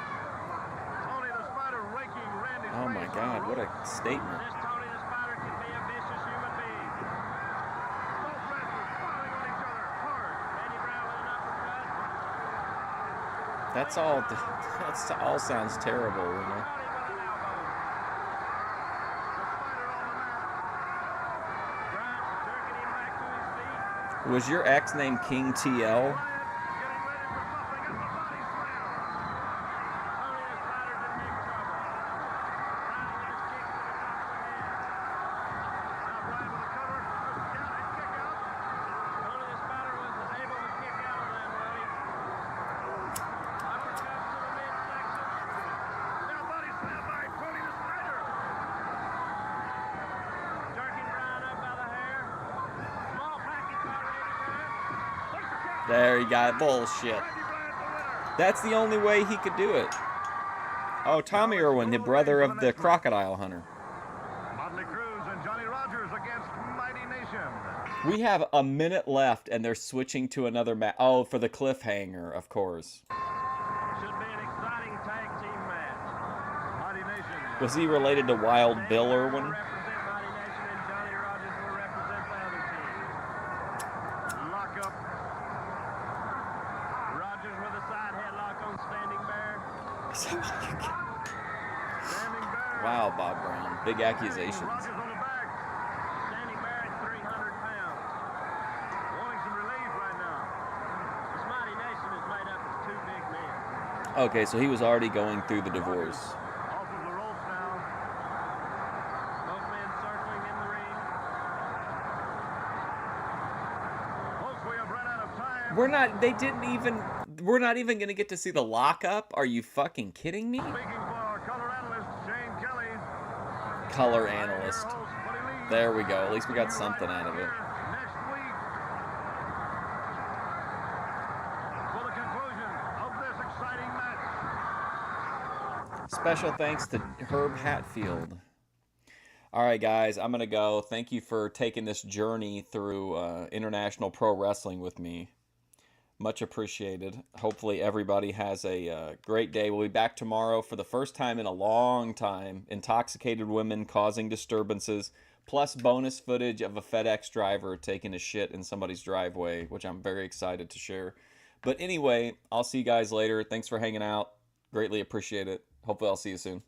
Tony the Spider raking Randy's Oh, my face God, on what the a ropes. statement. This Tony the Spider can be a vicious human being. Both wrestlers firing on each other hard. Randy Brown with an uppercut. That's all sounds terrible, Luna. Caught him with an elbow. The Spider on the mat. Brown jerking him back to his feet. Was your ex named King TL? Bryant getting ready for something at the body slam. Tony the Spider's in big trouble. Brown gets kicked to the top of the head. Now Bryant with a cover. Down and kick out. Tony the Spider was able to kick out of that, buddy. Uppercut to the midsection. Now body slam by Tony the Spider. Jerking Brown up by the hair. Small package by Randy Brown. Takes the count. There you got bullshit. Randy Bryant the winner. That's the only way he could do it. Oh, Tommy Irwin, the brother of the crocodile hunter. Motley Cruz and Johnny Rogers against Mighty Nation. We have a minute left, and they're switching to another match. Oh, for the cliffhanger, of course. Should be an exciting tag team match. Mighty Nation. Was he related to Wild Bill Will Irwin? represent Mighty Nation and Johnny Rogers will represent the other team. Lock up. Rogers with a side headlock on Standing Bear. Standing Bear. Wow, Bob Brown. Big accusations. Rogers on the back. Standing Bear at 300 pounds. Wanting some relief right now. This Mighty Nation is made up of two big men. Okay, so he was already going through the divorce. Off of the ropes now. Both men circling in the ring. Folks, we have run out of time. We're not even gonna get to see the lockup? Are you fucking kidding me? Speaking for our color analyst, Shane Kelly. Color and your analyst. host, Buddy Lee. There we go. At least we got See you something right out of it. here Next week for the conclusion of this exciting match. Special thanks to Herb Hatfield. All right, guys, I'm going to go. Thank you for taking this journey through international pro wrestling with me. Much appreciated. Hopefully everybody has a great day. We'll be back tomorrow for the first time in a long time. Intoxicated women causing disturbances, plus bonus footage of a FedEx driver taking a shit in somebody's driveway, which I'm very excited to share. But anyway, I'll see you guys later. Thanks for hanging out. Greatly appreciate it. Hopefully I'll see you soon.